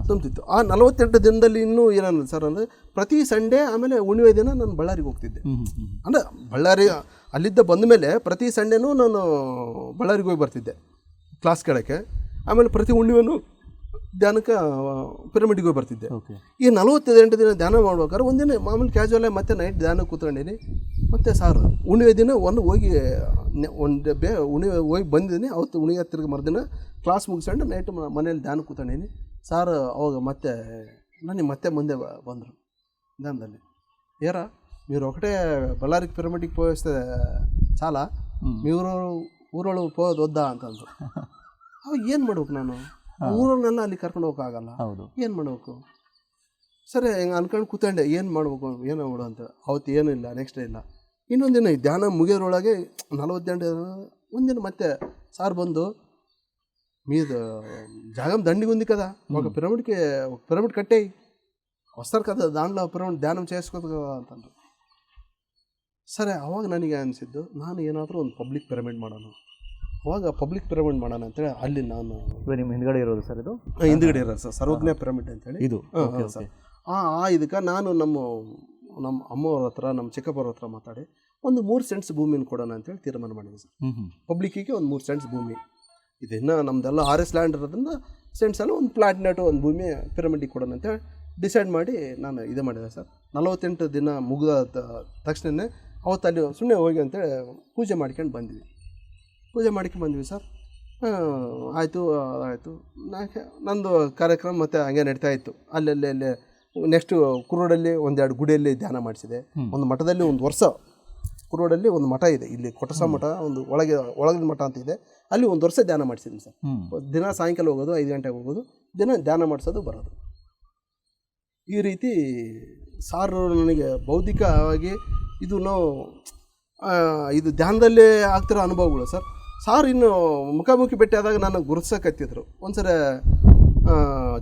ತುಂಬಿತ್ತು. ಆ 48 ದಿನದಲ್ಲಿ ಇನ್ನೂ ಏನನ್ನೋದು ಸರ್ ಅಂದರೆ ಪ್ರತಿ ಸಂಡೇ ಆಮೇಲೆ ಹುಣ್ಣಿಮೆ ದಿನ ನಾನು ಬಳ್ಳಾರಿಗೆ ಹೋಗ್ತಿದ್ದೆ. ಅಂದರೆ ಬಳ್ಳಾರಿ ಅಲ್ಲಿದ್ದ ಬಂದ ಮೇಲೆ ಪ್ರತಿ ಸಂಡೇನೂ ನಾನು ಬಳ್ಳಾರಿಗೆ ಹೋಗಿ ಬರ್ತಿದ್ದೆ ಕ್ಲಾಸ್ ಕೇಳೋಕ್ಕೆ. ಆಮೇಲೆ ಪ್ರತಿ ಹುಣ್ಣಿಮೆನೂ ಧ್ಯಾನಕ್ಕೆ ಪಿರಮಿಡ್ಗೆ ಹೋಗಿ ಬರ್ತಿದ್ದೆ. ಈ 48 ದಿನ ಧ್ಯಾನ ಮಾಡ್ಬೇಕಾದ್ರೆ ಒಂದಿನ ಮಾಮೂಲಿ ಕ್ಯಾಜುವಲ್ ಮತ್ತೆ ನೈಟ್ ಧ್ಯಾನಕ್ಕೆ ಕೂತ್ಕೊಂಡೀನಿ. ಮತ್ತು ಸಾರ್ ಹುಣ್ಣಿಮೆ ದಿನ ಹೋಗಿ ಹುಣ್ಣಿಮೆ ಹೋಗಿ ಬಂದಿದ್ದೀನಿ. ಅವತ್ತು ಹುಣ್ಣಿಮೆ ತಿರುಗಿ ಮರುದಿನ ಕ್ಲಾಸ್ ಮುಗಿಸ್ಕೊಂಡು ನೈಟ್ ಮನೇಲಿ ಧ್ಯಾನಕ್ಕೆ ಕೂತ್ಕೊಂಡೀನಿ. ಸಾರ್ ಅವಾಗ ಮತ್ತೆ ಮುಂದೆ ಬಂದರು ಧ್ಯಾನದಲ್ಲಿ. ಏರ మీరు ఒకటే బళ్ళారికి పిరమిడ్కి పోయిస్తే చాలా, మీరు ಊರೊಳಗೆ ಹೋಗೋದು ವದ್ದ ಅಂತಂದರು. ಅವಾಗ ಏನು ಮಾಡ್ಬೇಕು ನಾನು? ಊರನ್ನೆಲ್ಲ ಅಲ್ಲಿ ಕರ್ಕೊಂಡು ಹೋಗೋಕ್ಕಾಗಲ್ಲ, ಹೌದು. ಏನು ಮಾಡಬೇಕು? ಸರಿ ಹಿಂಗೆ ಅನ್ಕೊಂಡು ಕೂತ್ಕೊಂಡೆ ಏನು ಮಾಡ್ಬೇಕು ಏನೋ ಮಾಡು ಅಂತ. ಅವತ್ತು ಏನೂ ಇಲ್ಲ, ನೆಕ್ಸ್ಟ್ ಡೇ ಇಲ್ಲ. ಇನ್ನೊಂದಿನ ಈ ಧ್ಯಾನ ಮುಗಿಯೋದ್ರೊಳಗೆ 40 ಗಂಟೆ ಒಂದಿನ ಮತ್ತೆ ಸಾರ್ ಬಂದು మీది జాగం దండిగా ఉంది కదా, ఒక పిరమిడ్ కట్టేయి, వస్తారు కదా దాంట్లో పిరమిడ్ ధ్యానం చేసుకోదు కదా ಅಂತಂದ್ರು. ಸರಿ, ಅವಾಗ ನನಗೆ ಅನಿಸಿದ್ದು ನಾನು ಏನಾದರೂ ಒಂದು ಪಬ್ಲಿಕ್ ಪಿರಮಿಡ್ ಮಾಡೋಣ. ಅವಾಗ ಪಬ್ಲಿಕ್ ಪಿರಮಿಡ್ ಮಾಡೋಣ ಅಂತೇಳಿ ಅಲ್ಲಿ ನಾನು ನಿಮ್ಮ ಹಿಂದ್ಗಡೆ ಇರೋದು ಸರ್ ಇದು? ಹಿಂದ್ಗಡೆ ಇರೋದು ಸರ್, ಸರ್ವಜ್ಞ ಪಿರಮಿಡ್ ಅಂತೇಳಿ ಇದು. ಸರ್ ಇದಕ್ಕೆ ನಾನು ನಮ್ಮ ಅಮ್ಮವ್ರ ಹತ್ರ ನಮ್ಮ ಚಿಕ್ಕಪ್ಪವ್ರ ಹತ್ರ ಮಾತಾಡಿ ಒಂದು 3 ಸೆಂಟ್ಸ್ ಭೂಮಿನ ಕೊಡೋಣ ಅಂತೇಳಿ ತೀರ್ಮಾನ ಮಾಡಿದ್ವಿ ಸರ್. ಪಬ್ಲಿಕ್ಕಿಗೆ ಒಂದು 3 ಸೆಂಟ್ಸ್ ಭೂಮಿ, ಇದನ್ನು ನಮ್ಮದೆಲ್ಲ RS ಲ್ಯಾಂಡ್ ಇರೋದ್ರಿಂದ ಸೆಂಟ್ಸಲ್ಲಿ ಒಂದು ಪ್ಲಾಟ್ ನೆಟ್ಟು ಒಂದು ಭೂಮಿ ಪಿರಮಿಡಿಗೆ ಕೊಡೋಣ ಅಂತೇಳಿ ಡಿಸೈಡ್ ಮಾಡಿ ನಾನು ಇದು ಮಾಡಿದೆ ಸರ್. 48 ದಿನ ಮುಗಿದ ತಕ್ಷಣವೇ ಅವತ್ತು ಅಲ್ಲಿ ಸುಮ್ಮನೆ ಹೋಗಿ ಅಂತೇಳಿ ಪೂಜೆ ಮಾಡ್ಕೊಂಡು ಬಂದ್ವಿ ಸರ್. ಆಯಿತು ನಂದು ಕಾರ್ಯಕ್ರಮ ಮತ್ತು ಹಂಗೆ ನಡೀತಾ ಇತ್ತು. ಅಲ್ಲೇ ನೆಕ್ಸ್ಟು ಕುರುಡಲ್ಲಿ 1-2 ಗುಡಿಯಲ್ಲಿ ಧ್ಯಾನ ಮಾಡಿಸಿದೆ. ಒಂದು ಮಠದಲ್ಲಿ ಒಂದು ವರ್ಷ ಕುರುಡಲ್ಲಿ ಒಂದು ಮಠ ಇದೆ, ಇಲ್ಲಿ ಕೊಟಸ ಮಠ ಒಂದು ಒಳಗಿನ ಮಠ ಅಂತ ಇದೆ, ಅಲ್ಲಿ ಒಂದು ವರ್ಷ ಧ್ಯಾನ ಮಾಡಿಸಿದ್ದೀನಿ ಸರ್. ದಿನ ಸಾಯಂಕಾಲ ಹೋಗೋದು, 5 ಗಂಟೆಗೆ ಹೋಗೋದು, ದಿನ ಧ್ಯಾನ ಮಾಡಿಸೋದು ಬರೋದು. ಈ ರೀತಿ ಸಾರು ನನಗೆ ಬೌದ್ಧಿಕವಾಗಿ ಇದು ಧ್ಯಾನದಲ್ಲೇ ಆಗ್ತಿರೋ ಅನುಭವಗಳು ಸರ್. ಸಾರ್ ಇನ್ನು ಮುಖಾಮುಖಿ ಭೇಟಿ ಆದಾಗ ನಾನು ಗುರುತಿಸಕತ್ತಿದ್ರು. ಒಂದ್ಸರಿ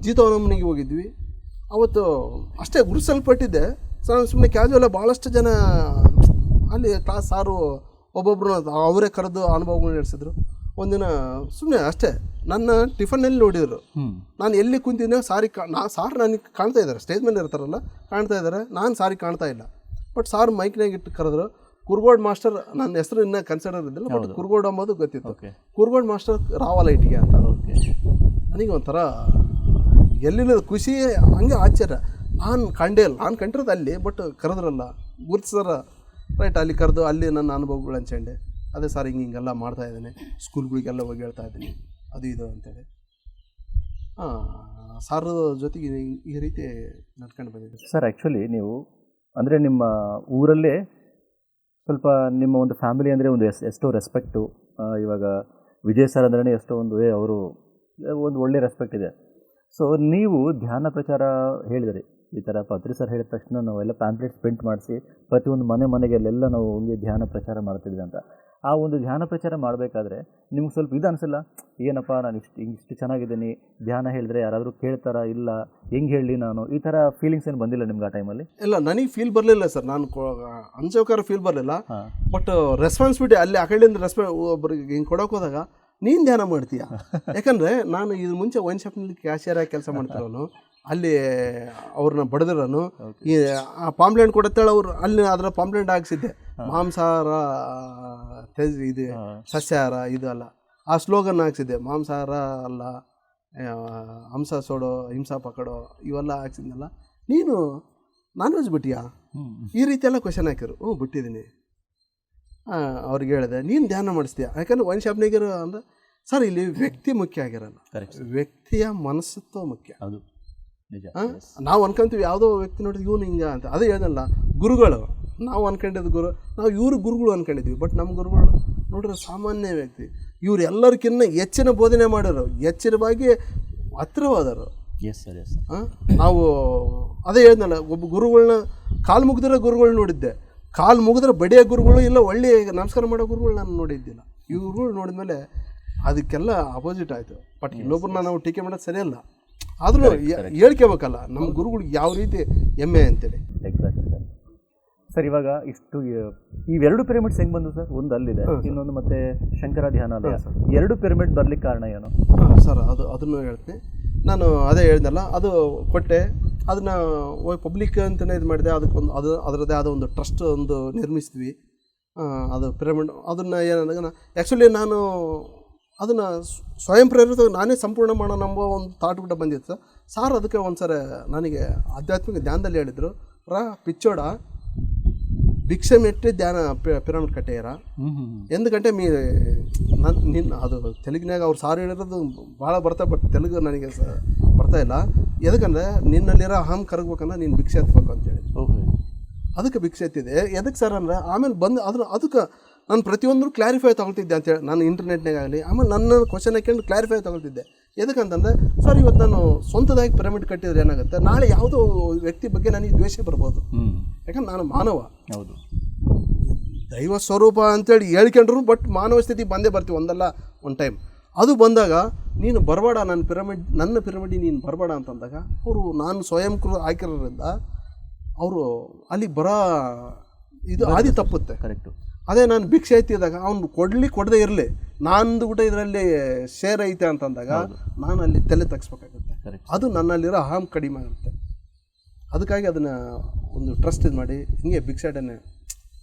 ಜೀತವನಮ್ಮನಿಗೆ ಹೋಗಿದ್ವಿ, ಅವತ್ತು ಅಷ್ಟೇ ಗುರುತಿಸಲ್ಪಟ್ಟಿದ್ದೆ ಸರ್. ಸುಮ್ಮನೆ ಕ್ಯಾಜುವಲ್ ಭಾಳಷ್ಟು ಜನ ಅಲ್ಲಿ ಕ್ಲಾಸ್ ಸಾರು ಒಬ್ಬೊಬ್ಬರು ಅವರೇ ಕರೆದು ಅನುಭವಗಳು ನಡೆಸಿದ್ರು. ಒಂದಿನ ಸುಮ್ಮನೆ ಅಷ್ಟೇ ನನ್ನ ಟಿಫನ್ನಲ್ಲಿ ನೋಡಿದರು, ನಾನು ಎಲ್ಲಿ ಕುಂತಿದ್ದೆ ಸಾರ್ ನನಗೆ ಕಾಣ್ತಾ ಇದ್ದಾರೆ, ಸ್ಟೇಜ್ ಮೇಲೆ ಇರ್ತಾರಲ್ಲ ಕಾಣ್ತಾ ಇದ್ದಾರೆ, ನಾನು ಸಾರಿಗೆ ಕಾಣ್ತಾ ಇಲ್ಲ. ಬಟ್ ಸಾರ್ ಮೈಕ್ನಾಗ ಇಟ್ಟು ಕರೆದ್ರು. ಕುರ್ಗೋಡ್ ಮಾಸ್ಟರ್, ನನ್ನ ಹೆಸರು ಇನ್ನೂ ಕನ್ಸಿಡರ್ ಇದ್ದಿಲ್ಲ, ಬಟ್ ಕುರ್ಗೋಡ್ ಅಂಬೋದು ಗೊತ್ತಿತ್ತು. ಕುರ್ಗೋಡ್ ಮಾಸ್ಟರ್ ರಾವಲೈಟಿಗೆ ಅಂತ. ನನಗೆ ಒಂಥರ ಎಲ್ಲಿಲ್ಲ ಖುಷಿ, ಹಂಗೆ ಆಶ್ಚರ್ಯ. ನಾನು ಕಂಡಿರೋದು ಅಲ್ಲಿ, ಬಟ್ ಕರೆದ್ರಲ್ಲ ಗುರುತಿಸರ ರೈಟ್, ಅಲ್ಲಿ ಕರೆದು ಅಲ್ಲಿ ನನ್ನ ಅನುಭವಗಳು ಹಂಚ್ಕೊಂಡೆ. ಅದೇ ಸರ್ ಹಿಂಗೆಲ್ಲ ಮಾಡ್ತಾ ಇದ್ದೇನೆ, ಸ್ಕೂಲ್ಗಳಿಗೆಲ್ಲ ಹೋಗಿ ಹೇಳ್ತಾ ಇದ್ದೀನಿ ಅದು ಇದು ಅಂತೇಳಿ. ಸಾರ್ ಜೊತೆಗೆ ಈ ರೀತಿ ನಡ್ಕೊಂಡು ಬಂದಿದ್ದೆ ಸರ್. ಆ್ಯಕ್ಚುಲಿ ನೀವು ಅಂದರೆ ನಿಮ್ಮ ಊರಲ್ಲೇ ಸ್ವಲ್ಪ ನಿಮ್ಮ ಒಂದು ಫ್ಯಾಮಿಲಿ ಅಂದರೆ ಒಂದು ಎಷ್ಟೋ ರೆಸ್ಪೆಕ್ಟು. ಇವಾಗ ವಿಜಯ್ ಸರ್ ಅಂದ್ರೇ ಎಷ್ಟೋ ಒಂದು ಅವರು ಒಂದು ಒಳ್ಳೆ ರೆಸ್ಪೆಕ್ಟ್ ಇದೆ. ಸೊ ನೀವು ಧ್ಯಾನ ಪ್ರಚಾರ ಹೇಳಿದ್ರಿ, ಈ ಥರ ಪತ್ರಿ ಸರ್ ಹೇಳಿದ ತಕ್ಷಣ ನಾವೆಲ್ಲ ಪ್ಯಾಂಪ್ಲೆಟ್ಸ್ ಪ್ರಿಂಟ್ ಮಾಡಿಸಿ ಪ್ರತಿಯೊಂದು ಮನೆಗೆಲ್ಲ ನಾವು ಹಂಗೆ ಧ್ಯಾನ ಪ್ರಚಾರ ಮಾಡ್ತಿದ್ವಿ ಅಂತ. ಆ ಒಂದು ಧ್ಯಾನ ಪ್ರಚಾರ ಮಾಡಬೇಕಾದ್ರೆ ನಿಮ್ಗೆ ಸ್ವಲ್ಪ ಇದು ಅನಿಸಲ್ಲ, ಏನಪ್ಪ ನಾನು ಇಷ್ಟು ಚೆನ್ನಾಗಿದ್ದೀನಿ, ಧ್ಯಾನ ಹೇಳಿದ್ರೆ ಯಾರಾದರೂ ಕೇಳ್ತಾರಾ ಇಲ್ಲ, ಹೆಂಗೆ ಹೇಳಲಿ ನಾನು, ಈ ಥರ ಫೀಲಿಂಗ್ಸ್ ಏನು ಬಂದಿಲ್ಲ ನಿಮ್ಗೆ ಆ ಟೈಮಲ್ಲಿ? ಇಲ್ಲ, ನನಗೆ ಫೀಲ್ ಬರಲಿಲ್ಲ ಸರ್. ನಾನು ಅಂಜೋಕಾರ ಫೀಲ್ ಬರಲಿಲ್ಲ, ಬಟ್ ರೆಸ್ಪಾನ್ಸಿಬಿಲಿಟಿ ಅಲ್ಲಿ ಆ ಕಡೆಯಿಂದ ಒಬ್ಬರಿಗೆ ಹಿಂಗೆ ಕೊಡೋಕೆ ಹೋದಾಗ ನೀನು ಧ್ಯಾನ ಮಾಡ್ತೀಯ. ಯಾಕಂದರೆ ನಾನು ಇದ್ರ ಮುಂಚೆ ವೈನ್ ಶಾಪ್ನಲ್ಲಿ ಕ್ಯಾಶಿಯರ್ ಆಗಿ ಕೆಲಸ ಮಾಡ್ತಿರೋನು, ಅಲ್ಲಿ ಅವ್ರನ್ನ ಬಡದಿರೋನು. ಈ ಆ ಪಾಂಪ್ಲೆಂಟ್ ಕೊಡುತ್ತೇಳಿ ಅವ್ರು ಅಲ್ಲಿ ಅದರ ಪಾಂಪ್ಲೆಂಟ್ ಹಾಕ್ಸಿದ್ದೆ, ಮಾಂಸಾಹಾರ ಇದು ಸಸ್ಯಾಹಾರ ಇದು ಅಲ್ಲ, ಆ ಸ್ಲೋಗನ್ ಹಾಕ್ಸಿದ್ದೆ, ಮಾಂಸಾಹಾರ ಅಲ್ಲ, ಹಂಸ ಸೋಡೋ ಹಿಂಸಾ ಪಕಡೋ ಇವೆಲ್ಲ ಹಾಕ್ಸಿದ್ನಲ್ಲ. ನೀನು ನಾನ್ ವೆಜ್ ಬಿಟ್ಟಿಯಾ, ಈ ರೀತಿ ಎಲ್ಲ ಕ್ವೆಶನ್ ಹಾಕಿರು. ಬಿಟ್ಟಿದ್ದೀನಿ. ಅವ್ರಿಗೆ ಹೇಳಿದೆ, ನೀನು ಧ್ಯಾನ ಮಾಡಿಸ್ತೀಯ, ಯಾಕಂದ್ರೆ ವೈನ್ ಶಾಪ್ನಾಗಿರೋ ಅಂದ್ರೆ ಸರ್ ಇಲ್ಲಿ ವ್ಯಕ್ತಿ ಮುಖ್ಯ ಆಗಿರಲ್ಲ, ವ್ಯಕ್ತಿಯ ಮನಸ್ಸತ್ವ ಮುಖ್ಯ. ಅದು ನಾವು ಅನ್ಕೊಂತೀವಿ ಯಾವುದೋ ವ್ಯಕ್ತಿ ನೋಡಿದ್ವಿ ಇವನು ಹಿಂಗ ಅಂತ. ಅದೇ ಹೇಳಲ್ಲ, ಗುರುಗಳು ನಾವು ಅನ್ಕೊಂಡಿದ್ದು ನಾವು ಇವ್ರ ಗುರುಗಳು ಅನ್ಕೊಂಡಿದ್ವಿ, ಬಟ್ ನಮ್ಮ ಗುರುಗಳು ನೋಡ್ರೆ ಸಾಮಾನ್ಯ ವ್ಯಕ್ತಿ. ಇವ್ರು ಎಲ್ಲರಿಗಿನ್ನ ಹೆಚ್ಚಿನ ಬೋಧನೆ ಮಾಡೋರು, ಹೆಚ್ಚಿನವಾಗಿ ಹತ್ತಿರವಾದರು. ನಾವು ಅದೇ ಹೇಳಿದ್ನಲ್ಲ, ಒಬ್ಬ ಗುರುಗಳನ್ನ ಕಾಲು ಮುಗಿದಿರೋ ಗುರುಗಳು ನೋಡಿದ್ದೆ, ಕಾಲು ಮುಗಿದ್ರೆ ಬಡಿಯೋ ಗುರುಗಳು ಇಲ್ಲ, ಒಳ್ಳೆ ನಮಸ್ಕಾರ ಮಾಡೋ ಗುರುಗಳು ನಾನು ನೋಡಿದ್ದಿಲ್ಲ. ಇವ್ರುಗಳು ನೋಡಿದ್ಮೇಲೆ ಅದಕ್ಕೆಲ್ಲ ಅಪೋಸಿಟ್ ಆಯಿತು. ಬಟ್ ಇನ್ನೊಬ್ಬರನ್ನ ನಾವು ಟೀಕೆ ಮಾಡೋದು ಸರಿಯಲ್ಲ, ಆದರೂ ಹೇಳ್ಕೋಬೇಕಲ್ಲ ನಮ್ಮ ಗುರುಗಳಿಗೆ ಯಾವ ರೀತಿ ಹೆಮ್ಮೆ ಅಂತೇಳಿ. Exactly sir. ಸರ್ ಇವಾಗ ಇಷ್ಟು ಇವೆರಡು ಪಿರಮಿಡ್ಸ್ ಹೆಂಗೆ ಬಂದು ಸರ್? ಒಂದು ಅಲ್ಲಿದೆ, ಇನ್ನೊಂದು ಮತ್ತೆ ಶಂಕರ ಧ್ಯಾನಾಲಯ. ಎರಡು ಪಿರಮಿಡ್ ಬರ್ಲಿಕ್ಕೆ ಕಾರಣ ಏನು ಸರ್? ಅದನ್ನು ಹೇಳ್ತೀನಿ ನಾನು. ಅದೇ ಹೇಳಿದ್ನಲ್ಲ, ಅದು ಕೊಟ್ಟೆ, ಅದನ್ನು ಪಬ್ಲಿಕ್ ಅಂತಲೇ ಇದು ಮಾಡಿದೆ. ಅದಕ್ಕೊಂದು ಅದರದ್ದೇ ಆದ ಒಂದು ಟ್ರಸ್ಟ್ ಒಂದು ನಿರ್ಮಿಸಿದ್ವಿ. ಅದು ಪಿರಮಿಡ್ ಅದನ್ನು ಏನಂದಾಗ ಆ್ಯಕ್ಚುಲಿ ನಾನು ಅದನ್ನು ಸ್ವಯಂ ಪ್ರೇರಿತ ನಾನೇ ಸಂಪೂರ್ಣ ಮಾಡೋ ನಂಬ ಒಂದು ಥಾಟ್ ಕೂಡ ಬಂದಿತ್ತು ಸಾರ್. ಅದಕ್ಕೆ ಒಂದು ಸರಿ ನನಗೆ ಆಧ್ಯಾತ್ಮಿಕ ಧ್ಯಾನದಲ್ಲಿ ಹೇಳಿದರು, ಪಿಚ್ಚೋಡ ಭಿಕ್ಷೆ ಮೆಟ್ಟಿ ಧ್ಯಾನ ಪಿರಮಿಡ್ ಕಟ್ಟೆಯರ ಎಂದುಗಂಟೆ ನಿನ್ನ ಅದು ತೆಲುಗಿನಾಗ ಅವ್ರು ಸಾರು ಹೇಳಿರೋದು ಭಾಳ ಬರ್ತಾ, ಬಟ್ ತೆಲುಗು ನನಗೆ ಬರ್ತಾ ಇಲ್ಲ. ಎದಕ್ಕಂದ್ರೆ ನಿನ್ನಲ್ಲಿರೋ ಅಹಂ ಕರಗ್ಬೇಕಂದ್ರೆ ನೀನು ಭಿಕ್ಷೆ ಎತ್ತಬೇಕು ಅಂತೇಳಿ. ಅದಕ್ಕೆ ಭಿಕ್ಷೆ ಎತ್ತಿದೆ. ಎದಕ್ಕೆ ಸರ್ ಅಂದರೆ ಆಮೇಲೆ ಬಂದು ಅದಕ್ಕೆ ನಾನು ಪ್ರತಿಯೊಂದರೂ ಕ್ಲಾರಿಫೈ ತೊಗೊಳ್ತಿದ್ದೆ ಅಂತೇಳಿ, ನಾನು ಇಂಟರ್ನೆಟ್ನಾಗ ಆಗಲಿ ಆಮೇಲೆ ನನ್ನ ಕ್ವಶನ್ ಹಾಕೊಂಡು ಕ್ಲಾರಿಫೈ ತೊಗೊಳ್ತಿದ್ದೆ. ಎದಕ್ಕಂತಂದರೆ ಸರ್ ಇವತ್ತು ನಾನು ಸ್ವಂತದಾಗಿ ಪಿರಮಿಡ್ ಕಟ್ಟಿದ್ರೆ ಏನಾಗುತ್ತೆ, ನಾಳೆ ಯಾವುದೋ ವ್ಯಕ್ತಿ ಬಗ್ಗೆ ನನಗೆ ದ್ವೇಷ ಬರ್ಬೋದು. ಯಾಕಂದ್ರೆ ನಾನು ಮಾನವ, ಹೌದು, ದೈವ ಸ್ವರೂಪ ಅಂತೇಳಿ ಹೇಳ್ಕೊಂಡ್ರು, ಬಟ್ ಮಾನವ ಸ್ಥಿತಿ ಬಂದೇ ಬರ್ತೀವಿ ಒಂದಲ್ಲ ಒಂದು ಟೈಮ್. ಅದು ಬಂದಾಗ ನೀನು ಬರಬೇಡ, ನನ್ನ ಪಿರಮಿಡ್ ನೀನು ಬರಬೇಡ ಅಂತಂದಾಗ ಅವರು ನಾನು ಸ್ವಯಂ ಹಾಕಿರೋದ್ರಿಂದ ಅವರು ಅಲ್ಲಿಗೆ ಬರೋ ಇದು ಆದಿ ತಪ್ಪುತ್ತೆ. ಕರೆಕ್ಟು. ಅದೇ ನಾನು ಭಿಕ್ಷೆ ಎತ್ತಿದಾಗ ಅವ್ನು ಕೊಡದೇ ಇರಲಿ, ನಂದು ಊಟ ಇದರಲ್ಲಿ ಶೇರ್ ಐತೆ ಅಂತಂದಾಗ ನಾನು ಅಲ್ಲಿ ತಲೆ ತಗ್ಸ್ಬೇಕಾಗುತ್ತೆ. ಅದು ನನ್ನಲ್ಲಿರೋ ಅಹಂ ಕಡಿಮೆ ಆಗುತ್ತೆ. ಅದಕ್ಕಾಗಿ ಅದನ್ನು ಒಂದು ಟ್ರಸ್ಟ್ ಇದು ಮಾಡಿ ಹಿಂಗೆ ಭಿಕ್ಷಾಟನೆ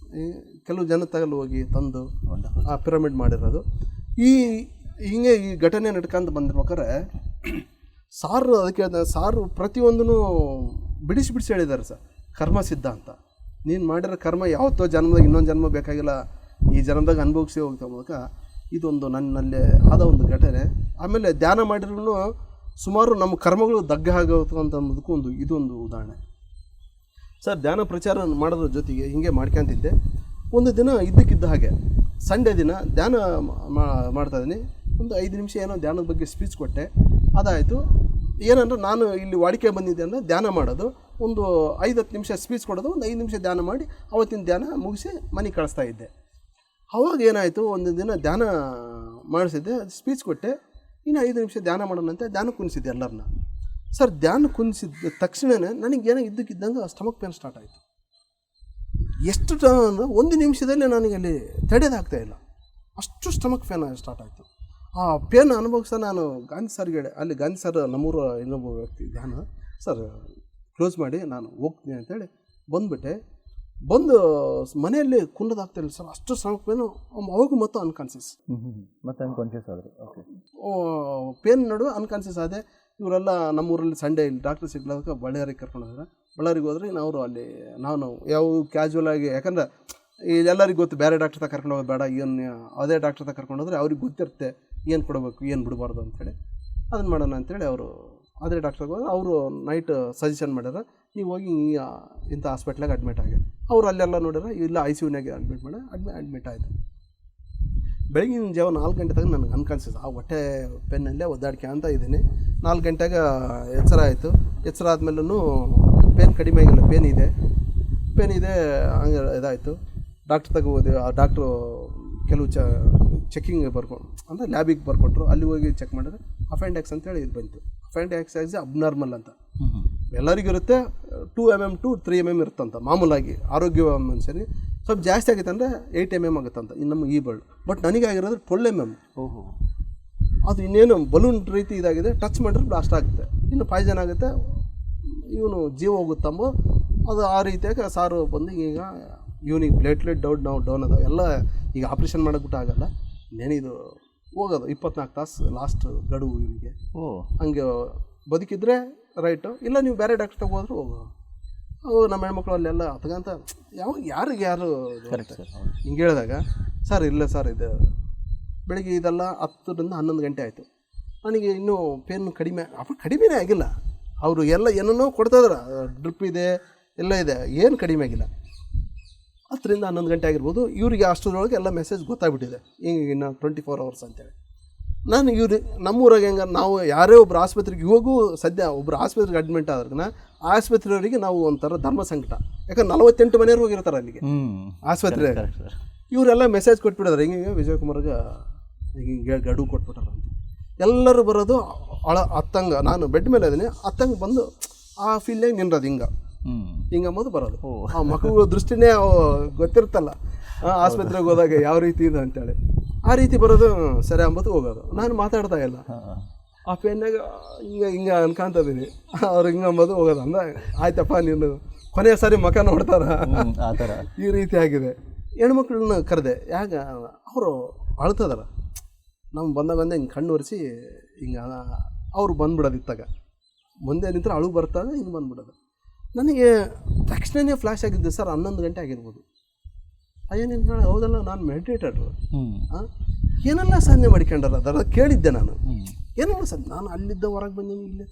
ಕೆಲವು ಜನ ತಗಲು ಹೋಗಿ ತಂದು ಆ ಪಿರಮಿಡ್ ಮಾಡಿರೋದು. ಹಿಂಗೆ ಈ ಘಟನೆ ನಡ್ಕೊಂಡು ಬಂದಿರ್ಬೇಕಾದ್ರೆ ಸಾರು ಅದಕ್ಕೆ ಸಾರು ಪ್ರತಿಯೊಂದೂ ಬಿಡಿಸಿ ಹೇಳಿದ್ದಾರೆ ಸರ್. ಕರ್ಮ ಸಿದ್ಧ ಅಂತ, ನೀನು ಮಾಡಿರೋ ಕರ್ಮ ಯಾವತ್ತೋ ಜನ್ಮದಾಗ ಇನ್ನೊಂದು ಜನ್ಮ ಬೇಕಾಗಿಲ್ಲ, ಈ ಜನ್ಮದಾಗ ಅನುಭವಿಸಿ ಹೋಗ್ತಾ ಮೂಲಕ ಇದೊಂದು ನನ್ನಲ್ಲಿ ಆದ ಒಂದು ಘಟನೆ. ಆಮೇಲೆ ಧ್ಯಾನ ಮಾಡಿರೂ ಸುಮಾರು ನಮ್ಮ ಕರ್ಮಗಳು ದಗ್ಗ ಆಗೋದು ಅಂತ ಅನ್ನೋದಕ್ಕೂ ಇದೊಂದು ಉದಾಹರಣೆ ಸರ್. ಧ್ಯಾನ ಪ್ರಚಾರ ಮಾಡೋದ್ರ ಜೊತೆಗೆ ಹಿಂಗೆ ಮಾಡ್ಕೊಂತಿದ್ದೆ. ಒಂದು ದಿನ ಇದ್ದಕ್ಕಿದ್ದ ಹಾಗೆ ಸಂಡೇ ದಿನ ಧ್ಯಾನ ಮಾಡ್ತಾಯಿದ್ದೀನಿ. ಒಂದು 5 ನಿಮಿಷ ಏನೋ ಧ್ಯಾನದ ಬಗ್ಗೆ ಸ್ಪೀಚ್ ಕೊಟ್ಟೆ. ಅದಾಯಿತು. ಏನಂದ್ರೆ ನಾನು ಇಲ್ಲಿ ವಾಡಿಕೆ ಬಂದಿದ್ದೆ ಅಂದರೆ ಧ್ಯಾನ ಮಾಡೋದು, ಒಂದು 5-10 ನಿಮಿಷ ಸ್ಪೀಚ್ ಕೊಡೋದು, ಒಂದು 5 ನಿಮಿಷ ಧ್ಯಾನ ಮಾಡಿ ಅವತ್ತಿನ ಧ್ಯಾನ ಮುಗಿಸಿ ಮನೆಗೆ ಕಳಿಸ್ತಾ ಇದ್ದೆ. ಅವಾಗ ಏನಾಯಿತು, ಒಂದು ದಿನ ಧ್ಯಾನ ಮಾಡಿಸಿದ್ದೆ, ಸ್ಪೀಚ್ ಕೊಟ್ಟೆ, ಇನ್ನು 5 ನಿಮಿಷ ಧ್ಯಾನ ಮಾಡೋಣಂತೆ ಧ್ಯಾನ ಕುಣಿಸಿದ್ದೆ ಎಲ್ಲರನ್ನ. ಸರ್ ಧ್ಯಾನ ಕುಣಿಸಿದ ತಕ್ಷಣವೇ ನನಗೇನೋ ಇದ್ದಕ್ಕಿದ್ದಂಗೆ ಸ್ಟಮಕ್ ಪೇನ್ ಸ್ಟಾರ್ಟ್ ಆಯಿತು. ಎಷ್ಟು ಅಂದರೆ 1 ನಿಮಿಷದಲ್ಲಿ ನನಗೆ ಅಲ್ಲಿ ತಡೆಯೋದಾಗ್ತಾಯಿಲ್ಲ, ಅಷ್ಟು ಸ್ಟಮಕ್ ಪೇನ್ ಸ್ಟಾರ್ಟ್ ಆಯಿತು. ಆ ಪೇನ್ ಅನುಭವಿಸ ನಾನು ಗಾಂಧಿ ಸರ್ಗೆ ಅಲ್ಲಿ ಗಾಂಧಿ ಸರ್ ನಮ್ಮೂರ ಇನ್ನೊಬ್ಬ ವ್ಯಕ್ತಿ ಧ್ಯಾನ ಸರ್ ಕ್ಲೋಸ್ ಮಾಡಿ ನಾನು ಹೋಗ್ತೀನಿ ಅಂತೇಳಿ ಬಂದುಬಿಟ್ಟೆ. ಬಂದು ಮನೆಯಲ್ಲಿ ಕುಂಡದಾಗ್ತಾಯಿಲ್ಲ ಸರ್, ಅಷ್ಟು ಸ್ಟಮಕ್ ಪೇನು. ಅವಾಗ ಮತ್ತು ಅನ್ಕಾನ್ಸಿಯಸ್, ಮತ್ತೆ ಅನ್ಕಾನ್ಷಿಯಸ್ ಆದರೆ ಓಕೆ, ಪೇನ್ ನಡುವೆ ಅನ್ಕಾನ್ಸಿಯಸ್ ಆದೆ. ಇವರೆಲ್ಲ ನಮ್ಮೂರಲ್ಲಿ ಸಂಡೇ ಇಲ್ಲಿ ಡಾಕ್ಟರ್ ಸಿಗ್ಲಾದಕ್ಕೆ ಬಳ್ಳಾರಿಗೆ ಕರ್ಕೊಂಡು ಹೋದ್ರೆ, ಬಳ್ಳಾರಿಗೆ ಹೋದ್ರೆ ಅವರು ಅಲ್ಲಿ ನಾನು ಯಾವ ಕ್ಯಾಶುವಲ್ ಆಗಿ, ಯಾಕಂದ್ರೆ ಎಲ್ಲರಿಗೂ ಗೊತ್ತು ಬೇರೆ ಡಾಕ್ಟರ್ ತಗ ಕರ್ಕೊಂಡು ಹೋಗೋದು ಬೇಡ, ಏನು ಅದೇ ಡಾಕ್ಟರ್ ತಗ ಕರ್ಕೊಂಡು ಹೋದ್ರೆ ಅವ್ರಿಗೆ ಗೊತ್ತಿರುತ್ತೆ ಏನು ಕೊಡಬೇಕು ಏನು ಬಿಡಬಾರ್ದು ಅಂಥೇಳಿ. ಅದನ್ನು ಮಾಡೋಣ ಅಂಥೇಳಿ ಅವರು ಅದೇ ಡಾಕ್ಟ್ರಿಗೆ ಹೋದ್ರೆ ಅವರು ನೈಟ್ ಸಜೆಷನ್ ಮಾಡ್ಯಾರ, ನೀವು ಹೋಗಿ ಇಂಥ ಹಾಸ್ಪಿಟ್ಲಾಗ ಅಡ್ಮಿಟ್ ಆಗಿ. ಅವ್ರು ಅಲ್ಲೆಲ್ಲ ನೋಡ್ಯಾರ, ಇಲ್ಲ ICUನಾಗೆ ಅಡ್ಮಿಟ್ ಮಾಡಿ ಅಡ್ಮಿಟ್ ಆಯಿತು. ಬೆಳಗಿನ ಜಾವ 4 ಗಂಟೆ ತನಕ ನನಗೆ ಅನ್ಕಾನ್ಸಿಯಸ್, ಆ ಹೊಟ್ಟೆ ಪೆನ್ನಲ್ಲೇ ಒದ್ದಾಡ್ಕೆ ಅಂತ ಇದ್ದೀನಿ. 4 ಗಂಟೆಗೆ ಎಚ್ಚರ ಆಯಿತು. ಎಚ್ಚರ ಆದಮೇಲೂ ಪೇನ್ ಕಡಿಮೆ ಆಗಿಲ್ಲ, ಪೇನ್ ಇದೆ ಹಂಗೆ ಇದಾಯಿತು. ಡಾಕ್ಟ್ರ್ ತಗೋ ಹೋದೆ. ಆ ಡಾಕ್ಟ್ರು ಕೆಲವು ಚೆಕಿಂಗ್ ಬರ್ಕೊಂಡು ಅಂದರೆ ಲ್ಯಾಬಿಗೆ ಬರ್ಕೊಟ್ರು. ಅಲ್ಲಿ ಹೋಗಿ ಚೆಕ್ ಮಾಡಿದ್ರೆ ಅಫೆಂಡೆಕ್ಸ್ ಅಂತೇಳಿ ಇದು ಬಂತು. ಅಫೆಂಡೆಕ್ಸ್ ಆಸ್ ಅಬ್ನಾರ್ಮಲ್ ಅಂತ ಎಲ್ಲರಿಗಿರುತ್ತೆ. 2 mm to 3 mm ಇರುತ್ತಂತ ಮಾಮೂಲಾಗಿ ಆರೋಗ್ಯ ಮನುಷ್ಯನಿಗೆ. ಸ್ವಲ್ಪ ಜಾಸ್ತಿ ಆಗಿತ್ತು ಅಂದರೆ 8 mm ಆಗುತ್ತಂತ ಇನ್ನು ನಮ್ಮ ಈ ಬರ್ಡ್. But ನನಗಾಗಿರೋದು 12 mm. ಓಹೋ, ಅದು ಇನ್ನೇನು ಬಲೂನ್ ರೀತಿ ಇದಾಗಿದೆ, ಟಚ್ ಮಾಡಿದ್ರೆ ಬ್ಲಾಸ್ಟ್ ಆಗುತ್ತೆ, ಇನ್ನು ಪಾಯ್ಸನ್ ಆಗುತ್ತೆ, ಇವನು ಜೀವ ಹೋಗುತ್ತಂಬ ಅದು. ಆ ರೀತಿಯಾಗಿ ಸಾರು ಬಂದು ಈಗ ಇವನಿಗೆ ಪ್ಲೇಟ್ಲೆಟ್ ಡೌನ್ ಅದಾವೆ ಎಲ್ಲ. ಈಗ ಆಪ್ರೇಷನ್ ಮಾಡೋಕ್ಬಿಟ್ಟು ಆಗಲ್ಲ, ಇನ್ನೇನಿದು ಹೋಗೋದು 24 ತಾಸು ಲಾಸ್ಟ್ ಗಡುವು ಇವನಿಗೆ. ಹಂಗೆ ಬದುಕಿದ್ರೆ ರೈಟು, ಇಲ್ಲ ನೀವು ಬೇರೆ ಡಾಕ್ಟರ್ ತಗೋದ್ರು ಹೋಗೋದು. ಅವು ನಮ್ಮ ಹೆಣ್ಮಕ್ಳು ಅಲ್ಲೆಲ್ಲ ಅತ್ಗಂತ ಯಾರಿಗೆ ಯಾರು ಹಿಂಗೆ ಹೇಳಿದಾಗ, ಸರ್ ಇಲ್ಲ ಸರ್ ಇದು ಬೆಳಿಗ್ಗೆ ಇದೆಲ್ಲ 10ರಿಂದ 11 ಗಂಟೆ ಆಯಿತು. ನನಗೆ ಇನ್ನೂ ಪೇನ್ ಕಡಿಮೆನೇ ಆಗಿಲ್ಲ. ಅವರು ಎಲ್ಲ ಏನನ್ನೋ ಕೊಡ್ತಾಯಿದ್ರು, ಡ್ರಿಪ್ ಇದೆ ಎಲ್ಲ ಇದೆ, ಏನು ಕಡಿಮೆ ಆಗಿಲ್ಲ. 10ರಿಂದ 11 ಗಂಟೆ ಆಗಿರ್ಬೋದು. ಇವರಿಗೆ ಅಷ್ಟರೊಳಗೆ ಎಲ್ಲ ಮೆಸೇಜ್ ಗೊತ್ತಾಗ್ಬಿಟ್ಟಿದೆ, ಹಿಂಗೆ ಇನ್ನು 24 hours ಅಂತೇಳಿ. ನಾನು ನಮ್ಮೂರಾಗ ಹೆಂಗೆ ನಾವು ಯಾರೇ ಒಬ್ಬರು ಆಸ್ಪತ್ರೆಗೆ ಇವಾಗೂ ಸದ್ಯ ಒಬ್ಬರು ಆಸ್ಪತ್ರೆಗೆ ಅಡ್ಮಿಟ್ ಆದ್ರನ್ನ ಆಸ್ಪತ್ರೆಯವರಿಗೆ ನಾವು ಒಂಥರ ಧರ್ಮ ಸಂಕಟ. ಯಾಕಂದ್ರೆ 48 ಮನೆಯವ್ರು ಹೋಗಿರ್ತಾರೆ ಅಲ್ಲಿಗೆ ಆಸ್ಪತ್ರೆ. ಇವರೆಲ್ಲ ಮೆಸೇಜ್ ಕೊಟ್ಬಿಟ್ಟಿದ್ದಾರೆ, ಹಿಂಗೆ ವಿಜಯಕುಮಾರ್ಗೆ ಹಿಂಗೆ ಗಡುವು ಕೊಟ್ಬಿಟ್ಟಾರ ಅಂತ. ಎಲ್ಲರೂ ಬರೋದು ಹತ್ತಂಗೆ, ನಾನು ಬೆಡ್ ಮೇಲೆ ಇದ್ದೀನಿ, ಹತ್ತಂಗೆ ಬಂದು ಆ ಫೀಲ್ನಾಗ ನಿನ್ನೋದು ಹಿಂಗೆ ಅಂಬೋದು ಬರೋದು. ಆ ಮಕ್ಕಳ ದೃಷ್ಟಿನೇ ಗೊತ್ತಿರ್ತಲ್ಲ ಆಸ್ಪತ್ರೆಗೆ ಹೋದಾಗ ಯಾವ ರೀತಿ ಇದೆ ಅಂತೇಳಿ. ಆ ರೀತಿ ಬರೋದು ಸರಿ ಅಂಬೋದು ಹೋಗೋದು. ನಾನು ಮಾತಾಡ್ತಾ ಇಲ್ಲ, ಆ ಪೇನ್ನಾಗ ಹಿಂಗೆ ಅನ್ಕೊಂತಿದ್ದೀನಿ. ಅವ್ರು ಹಿಂಗೆ ಅಂಬೋದು ಹೋಗೋದು. ಅಂದ್ರೆ ಆಯ್ತಪ್ಪ ನೀನು ಕೊನೆಯ ಸಾರಿ ಮಕ ನೋಡ್ತಾರ ಆ ಥರ ಈ ರೀತಿ ಆಗಿದೆ. ಹೆಣ್ಮಕ್ಳನ್ನ ಕರೆದೆ, ಯಾಕೆ ಅವರು ಅಳ್ತದಾರ. ನಮ್ಮ ಬಂದಾಗ ಹಿಂಗೆ ಕಣ್ಣು ಒರೆಸಿ ಹಿಂಗೆ ಅವ್ರು ಬಂದ್ಬಿಡೋದು. ಇತ್ತಾಗ ಮುಂದೆ ನಿಂತರೆ ಅಳು ಬರ್ತಾಗ ಹಿಂಗೆ ಬಂದ್ಬಿಡೋದು. ನನಗೆ ತಕ್ಷಣವೇ ಫ್ಲ್ಯಾಶ್ ಆಗಿದ್ದೆ, ಸರ್ 11 ಗಂಟೆ ಆಗಿರ್ಬೋದು. ಅಯ್ಯೋ ನಿನ್ನ ಹೌದಲ್ಲ, ನಾನು ಮೆಡಿಟೇಟರು, ಏನೆಲ್ಲ ಸಾಧನೆ ಮಾಡ್ಕೊಂಡಾರ ಅದರ ಕೇಳಿದ್ದೆ ನಾನು. ಏನೆಲ್ಲ ಸಾಧನೆ, ನಾನು ಅಲ್ಲಿದ್ದ ಹೊರಗೆ ಬಂದೀನಿ, ಇಲ್ಲಿ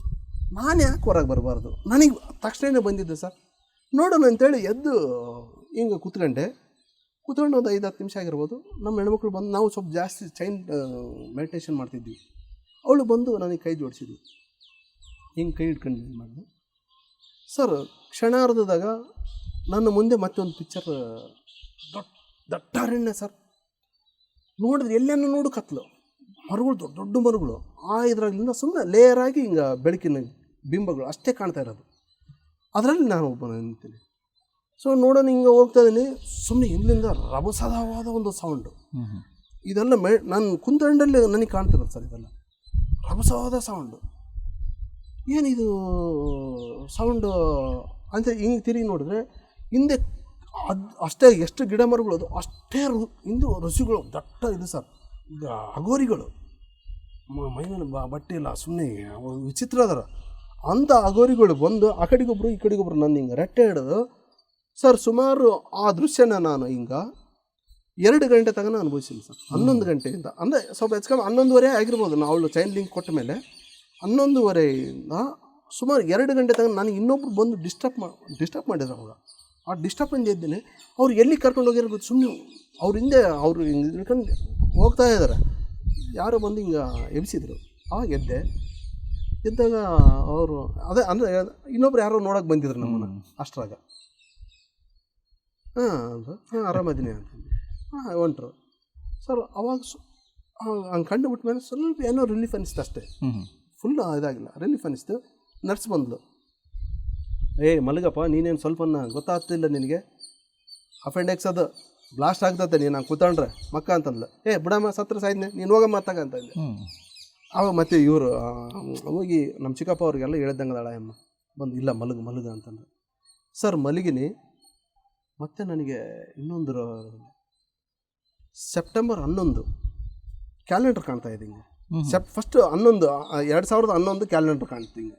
ನಾನು ಯಾಕೆ ಹೊರಗೆ ಬರಬಾರ್ದು, ನನಗೆ ತಕ್ಷಣವೇ ಬಂದಿದ್ದೆ ಸರ್, ನೋಡೋಣ ಅಂತೇಳಿ ಎದ್ದು ಹಿಂಗೆ ಕೂತ್ಕೊಂಡು ಒಂದು 5-10 ನಿಮಿಷ ಆಗಿರ್ಬೋದು. ನಮ್ಮ ಹೆಣ್ಮಕ್ಳು ಬಂದು ನಾವು ಸ್ವಲ್ಪ ಜಾಸ್ತಿ ಮೆಡಿಟೇಷನ್ ಮಾಡ್ತಿದ್ವಿ. ಅವಳು ಬಂದು ನನಗೆ ಕೈ ಜೋಡಿಸಿದ್ಲು, ಹಿಂಗೆ ಕೈ ಹಿಡ್ಕೊಂಡು ಏನು ಮಾಡಿದೆ ಸರ್. ಕ್ಷಣಾರ್ಧದಾಗ ನನ್ನ ಮುಂದೆ ಮತ್ತೊಂದು ಪಿಕ್ಚರ್, ದಟ್ಟಾರಣ್ಯ ಸರ್. ನೋಡಿದ್ರೆ ಎಲ್ಲೇನೋ ನೋಡು ಕತ್ಲು, ಮರಗಳು ದೊಡ್ಡ ದೊಡ್ಡ ಮರಗಳು, ಆ ಇದ್ರಾಗಿಂದ ಸುಮ್ಮನೆ ಲೇಯರಾಗಿ ಹಿಂಗೆ ಬೆಳಕಿನ ಬಿಂಬಗಳು ಅಷ್ಟೇ ಕಾಣ್ತಾ ಇರೋದು. ಅದರಲ್ಲಿ ನಾನು ಒಬ್ಬ ನಿಂತೀನಿ. ಸೊ ನೋಡೋಣ ಹಿಂಗೆ ಹೋಗ್ತಾ ಇದ್ದೀನಿ, ಸುಮ್ಮನೆ ಇಲ್ಲಿಂದ ರಭಸವಾದ ಒಂದು ಸೌಂಡು. ಇದೆಲ್ಲ ನಾನು ಕುಂತಂಡಲ್ಲಿ ನನಗೆ ಕಾಣ್ತಿರೋದು ಸರ್. ಇದೆಲ್ಲ ರಭಸವಾದ ಸೌಂಡು. ಏನಿದು ಸೌಂಡು ಅಂತ ಹಿಂಗೆ ತಿರುಗಿ ನೋಡಿದ್ರೆ ಹಿಂದೆ ಅಷ್ಟೇ ಎಷ್ಟು ಗಿಡ ಮರಗಳು ಅದು ಅಷ್ಟೇ ಹಿಂದೆ ಋಷಿಗಳು ದಟ್ಟ ಇದು ಸರ್, ಅಗೋರಿಗಳು, ಮೈಮೇಲೆ ಬಟ್ಟೆ ಇಲ್ಲ, ಸುಮ್ಮನೆ ವಿಚಿತ್ರ ಅದರ ಅಂಥ ಅಗೋರಿಗಳು ಬಂದು ಆ ಕಡೆಗೊಬ್ರು ಈ ಕಡೆಗೊಬ್ರು ನನ್ನ ಹಿಂಗೆ ರೆಟ್ಟೆ ಹಿಡಿದು ಸರ್. ಸುಮಾರು ಆ ದೃಶ್ಯನ ನಾನು ಹಿಂಗೆ 2 ಗಂಟೆ ತನಕ ಅನುಭವಿಸಿದ್ದೀನಿ ಸರ್. 11 ಗಂಟೆಯಿಂದ ಅಂದರೆ ಸ್ವಲ್ಪ ಹೆಚ್ಚು 11:30 ಆಗಿರ್ಬೋದು. ನಾವು ಅವಳು ಚೈನ್ ಲಿಂಕ್ ಕೊಟ್ಟ ಮೇಲೆ 11:30ಇಂದ ಸುಮಾರು 2 ಗಂಟೆ ತನಕ ನನಗೆ ಇನ್ನೊಬ್ರು ಬಂದು ಡಿಸ್ಟರ್ಬ್ ಮಾಡಿದ್ರು. ಅವಾಗ ಆ ಡಿಸ್ಟರ್ಬೆನ್ಸ್ ಇದ್ದೀನಿ. ಅವ್ರು ಎಲ್ಲಿ ಕರ್ಕೊಂಡು ಹೋಗಿರ್ಬೋದು, ಸುಮ್ಮನೆ ಅವ್ರ ಹಿಂದೆ ಅವರು ಹಿಂಗೆ ಇಳ್ಕೊಂಡು ಹೋಗ್ತಾ ಇದ್ದಾರೆ. ಯಾರೋ ಬಂದು ಹಿಂಗೆ ಎಬ್ಸಿದ್ರು. ಆವಾಗ ಎದ್ದಾಗ ಅವರು ಅದೇ ಅಂದರೆ ಇನ್ನೊಬ್ರು ಯಾರೋ ನೋಡೋಕೆ ಬಂದಿದ್ರು ನಮ್ಮನ್ನು ಅಷ್ಟ್ರಾಗ. ಹಾಂ ಆರಾಮದಿನಿ ಅಂತಂದು ಹೊಂಟ್ರು ಸರ್. ಅವಾಗ ಹಂಗೆ ಕಂಡು ಬಿಟ್ಟ ಮೇಲೆ ಸ್ವಲ್ಪ ಏನೋ ರಿಲೀಫ್ ಅನಿಸ್ತು ಅಷ್ಟೇ, ಫುಲ್ ಇದಾಗಿಲ್ಲ, ರಿಲೀಫ್ ಅನಿಸ್ತು. ನರ್ಸ್ ಬಂದ್ಲು, ಮಲಗಪ್ಪ, ನೀನೇನು ಸ್ವಲ್ಪ ಗೊತ್ತಾಗ್ತಿಲ್ಲ ನಿನಗೆ, ಅಪೆಂಡೆಕ್ಸ್ ಅದು ಬ್ಲಾಸ್ಟ್ ಆಗ್ತದೆ, ನೀನು ಕೂತ್ಕೊಂಡ್ರೆ ಮಕ್ಕ ಅಂತಂದ್ಲು. ಬಿಡಮ್ಮ ಸತ್ರ ಸಾಯ್ನೆ, ನೀನು ಹೋಗಮ್ಮ ಅತ್ತಾಗ ಅಂತಂದೆ. ಆವಾಗ ಮತ್ತೆ ಇವರು ಹೋಗಿ ನಮ್ಮ ಚಿಕ್ಕಪ್ಪ ಅವ್ರಿಗೆಲ್ಲ ಹೇಳ್ದಂಗೆ ಅದಾಳ ಅಮ್ಮ ಬಂದು, ಇಲ್ಲ ಮಲಗ ಅಂತಂದ್ರೆ ಸರ್ ಮಲಗಿನಿ. ಮತ್ತು ನನಗೆ ಇನ್ನೊಂದು ಸೆಪ್ಟೆಂಬರ್ 11 ಕ್ಯಾಲೆಂಡರ್ ಕಾಣ್ತಾ ಇದೆ ಹಿಂಗೆ. ಫಸ್ಟ್ 11 2011 ಕ್ಯಾಲೆಂಡರ್ ಕಾಣ್ತೀನಿ ಹಿಂಗೆ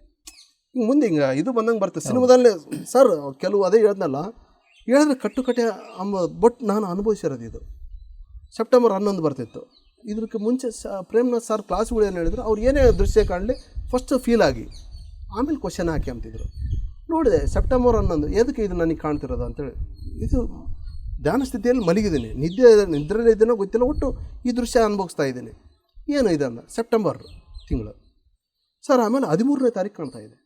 ಮುಂದೆ ಹಿಂಗೆ ಇದು ಬಂದಂಗೆ ಬರ್ತದೆ ಸಿನಿಮಾದಲ್ಲೇ ಸರ್. ಕೆಲವು ಅದೇ ಹೇಳ್ದನಲ್ಲ, ಹೇಳಿದ್ರೆ ಕಟ್ಟುಕಟ್ಟೆ ಬಟ್ ನಾನು ಅನುಭವಿಸಿರೋದು ಇದು. ಸೆಪ್ಟೆಂಬರ್ 11 ಬರ್ತಿತ್ತು. ಇದಕ್ಕೆ ಮುಂಚೆ ಪ್ರೇಮ್ನಾಥ್ ಸರ್ ಕ್ಲಾಸ್ಗಳು ಏನು ಹೇಳಿದ್ರು, ಅವ್ರು ಏನೇ ದೃಶ್ಯ ಕಾಣಲಿ ಫಸ್ಟ್ ಫೀಲ್ ಆಗಿ ಆಮೇಲೆ ಕ್ವಶನ್ ಹಾಕಿ ಅಂತಿದ್ರು. ನೋಡಿದೆ ಸೆಪ್ಟೆಂಬರ್ 11 ಎದಕ್ಕೆ ಇದು ನನಗೆ ಕಾಣ್ತಿರೋದು ಅಂತೇಳಿ. ಇದು ಧ್ಯಾನ ಸ್ಥಿತಿಯಲ್ಲಿ ಮಲಗಿದ್ದೀನಿ, ನಿದ್ರೆಯಲ್ಲಿ ಇದ್ದೇನೋ ಗೊತ್ತಿಲ್ಲ, ಒಟ್ಟು ಈ ದೃಶ್ಯ ಅನುಭವಿಸ್ತಾ ಇದ್ದೀನಿ. ಏನು ಇದೆ ಅಂದ್ರೆ ಸೆಪ್ಟೆಂಬರ್ ತಿಂಗಳು ಸರ್. ಆಮೇಲೆ 13ನೇ ತಾರೀಕು ಕಾಣ್ತಾ ಇದೆ.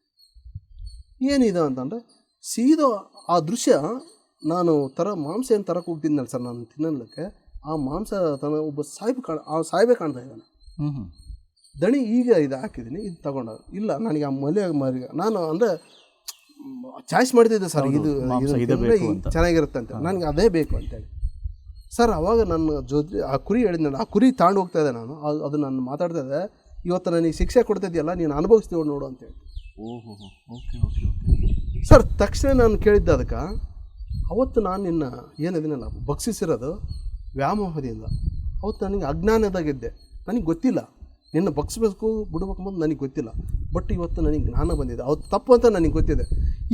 ಏನಿದೆ ಅಂತಂದರೆ ಸೀದಾ ಆ ದೃಶ್ಯ ನಾನು ಮಾಂಸ ಏನು ತರಕ್ಕೆ ಹೋಗ್ತಿದ್ನಲ್ಲ ಸರ್ ನಾನು ತಿನ್ನಲಿಕ್ಕೆ, ಆ ಮಾಂಸ ಒಬ್ಬ ಸಾಹೇಬೇ ಕಾಣ್ತಾ ಇದ್ದಾನೆ. ದಣಿ ಈಗ ಇದು ಹಾಕಿದ್ದೀನಿ, ಇದು ತಗೊಂಡು ಇಲ್ಲ ನನಗೆ ಆ ಮಲಿಗೆ ನಾನು ಅಂದರೆ ಚಾಯ್ಸ್ ಮಾಡ್ತಿದ್ದೆ ಸರ್, ಇದು ಚೆನ್ನಾಗಿರುತ್ತೆ ಅಂತ, ನನಗೆ ಅದೇ ಬೇಕು ಅಂತೇಳಿ ಸರ್. ಆವಾಗ ನನ್ನ ಜೊತೆ ಆ ಕುರಿ ಹೇಳಿದ್ನಲ್ಲ, ಆ ಕುರಿ ತಾಂಡು ಹೋಗ್ತಾ ಇದ್ದೆ ನಾನು. ಅದು ನಾನು ಮಾತಾಡ್ತಾ ಇದ್ದೆ, ಇವತ್ತು ನನಗೆ ಶಿಕ್ಷೆ ಕೊಡ್ತಿದ್ಯಲ್ಲ, ನೀನು ಅನುಭವಿಸ್ತೀವಿ ನೋಡು ಅಂತೇಳಿ. ಓಕೆ ಓಕೆ ಓಕೆ ಸರ್ ತಕ್ಷಣ ನಾನು ಕೇಳಿದ್ದೆ ಅದಕ್ಕೆ, ಅವತ್ತು ನಾನು ನಿನ್ನ ಏನಿದ್ದೀನಲ್ಲ ಭಕ್ಷಿಸಿರೋದು ವ್ಯಾಮೋಹದಿಂದ, ಅವತ್ತು ನನಗೆ ಅಜ್ಞಾನದಾಗಿದ್ದೆ, ನನಗೆ ಗೊತ್ತಿಲ್ಲ ನಿನ್ನ ಭಕ್ಷಿಸ್ಬೇಕು ಬಿಡ್ಬೇಕು ಅನ್ನೋದು ನನಗೆ ಗೊತ್ತಿಲ್ಲ. ಬಟ್ ಇವತ್ತು ನನಗೆ ಜ್ಞಾನ ಬಂದಿದೆ, ಅವತ್ತು ತಪ್ಪು ಅಂತ ನನಗೆ ಗೊತ್ತಿದೆ.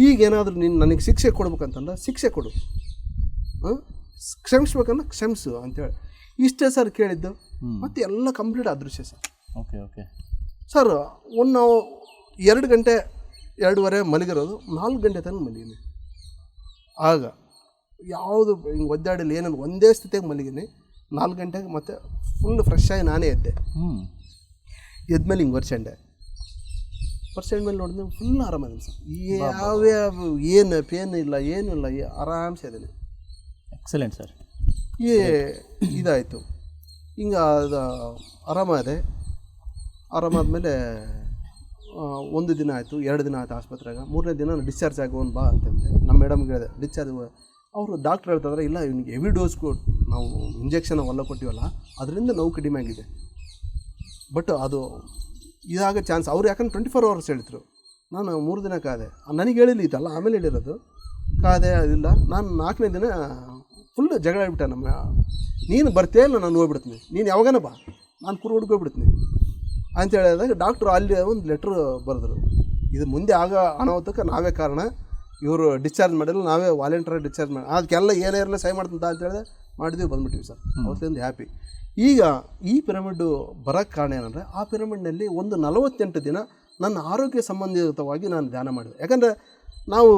ಈಗೇನಾದರೂ ನೀನು ನನಗೆ ಶಿಕ್ಷೆ ಕೊಡ್ಬೇಕಂತಂದ್ರೆ ಶಿಕ್ಷೆ ಕೊಡು, ಕ್ಷಮಿಸ್ಬೇಕನ್ನ ಕ್ಷಮಿಸು ಅಂತೇಳಿ ಇಷ್ಟೇ ಸರ್ ಕೇಳಿದ್ದು. ಮತ್ತು ಎಲ್ಲ ಕಂಪ್ಲೀಟ್ ಅದೃಶ್ಯ ಸರ್. ಓಕೆ ಓಕೆ ಸರ್ ನಾವು 2 ಗಂಟೆ 2:30 ಮಲಗಿರೋದು 4 ಗಂಟೆ ತನಕ ಮಲಗಿನಿ. ಆಗ ಯಾವುದು ಹಿಂಗೆ ಒದ್ದಾಡಿಲ್ಲ, ಏನನ್ನು ಒಂದೇ ಸ್ಥಿತಿಯಾಗಿ ಮಲಗಿನಿ. 4 ಗಂಟೆಗೆ ಮತ್ತೆ ಫುಲ್ ಫ್ರೆಶ್ ಆಗಿ ನಾನೇ ಎದ್ದೆ. ಎದ್ಮೇಲೆ ಹಿಂಗೆ ವರ್ಷಂಡೆ ಮೇಲೆ ನೋಡಿದ್ರೆ ಫುಲ್ ಆರಾಮದಿನಿ ಸರ್. ಯಾವ್ಯಾವ ಏನು ಪೇನ್ ಇಲ್ಲ, ಏನೂ ಇಲ್ಲ, ಆರಾಮ್ಸೆ ಇದ್ದೀನಿ. Excellent sir. ಇದಾಯಿತು ಹಿಂಗೆ ಅದು ಆರಾಮಾದೆ. ಆರಾಮಾದ್ಮೇಲೆ 1 ದಿನ ಆಯಿತು, 2 ದಿನ ಆಯಿತು ಆಸ್ಪತ್ರೆಗೆ. 3ನೇ ದಿನ ಡಿಸ್ಚಾರ್ಜ್ ಆಗೋನು ಬಾ ಅಂತಂದೆ. ನಮ್ಮ ಮೇಡಮ್ಗೆ ಹೇಳಿದೆ ಡಿಸ್ಚಾರ್ಜ್. ಅವರು ಡಾಕ್ಟ್ರ್ ಹೇಳ್ತಾಯಿದ್ರೆ, ಇಲ್ಲ ಇವನಿಗೆ ಹೆವಿ ಡೋಸ್ ನಾವು ಇಂಜೆಕ್ಷನ್ ಅವೆಲ್ಲ ಕೊಟ್ಟಿವಲ್ಲ, ಅದರಿಂದ ನೋವು ಕಡಿಮೆ ಆಗಿದೆ, ಬಟ್ ಅದು ಇದಾಗ ಚಾನ್ಸ್. ಅವ್ರು ಯಾಕಂದ್ರೆ 24 hours ಹೇಳಿದ್ರು. ನಾನು 3 ದಿನ ಕಾದೆ, ನನಗೆ ಹೇಳಿಲ್ಲ ಇದಲ್ಲ, ಆಮೇಲೆ ಹೇಳಿರೋದು ಕಾದೆ. ಅದಿಲ್ಲ, ನಾನು 4ನೇ ದಿನ ಫುಲ್ ಜಗಳ ಆಡ್ಬಿಟ್ಟೆ. ನೀನು ಬರ್ತೀಯ ಇಲ್ಲ ನಾನು ಹೋಗ್ಬಿಡ್ತೀನಿ, ನೀನು ಯಾವಾಗನ ಬಾ, ನಾನು ಕುರು ಹುಡ್ಕೋಗ್ಬಿಡ್ತೀನಿ ಅಂತ ಹೇಳಿದಾಗ ಡಾಕ್ಟ್ರು ಅಲ್ಲಿ ಒಂದು ಲೆಟ್ರ್ ಬರೆದ್ರು, ಇದು ಮುಂದೆ ಆಗ ಅನಾಹುತಕ್ಕೆ ನಾವೇ ಕಾರಣ, ಇವರು ಡಿಸ್ಚಾರ್ಜ್ ಮಾಡಿಲ್ಲ, ನಾವೇ ವಾಲಂಟರಿ ಡಿಸ್ಚಾರ್ಜ್ ಮಾಡಿ ಅದಕ್ಕೆಲ್ಲ ಏನೇ ಇರಲ್ಲ ಸಹಿ ಮಾಡ್ತಂತ ಅಂತ ಹೇಳಿದೆ. ಮಾಡಿದ್ವಿ, ಬಂದುಬಿಟ್ಟಿವಿ ಸರ್. ಅವತ್ತಿಂದ ಹ್ಯಾಪಿ. ಈಗ ಈ ಪಿರಮಿಡ್ಡು ಬರೋಕ್ಕೆ ಕಾರಣ ಏನಂದರೆ, ಆ ಪಿರಮಿಡ್ನಲ್ಲಿ ಒಂದು 48 ದಿನ ನನ್ನ ಆರೋಗ್ಯ ಸಂಬಂಧಿತವಾಗಿ ನಾನು ಧ್ಯಾನ ಮಾಡಿದೆ. ಯಾಕಂದರೆ ನಾವು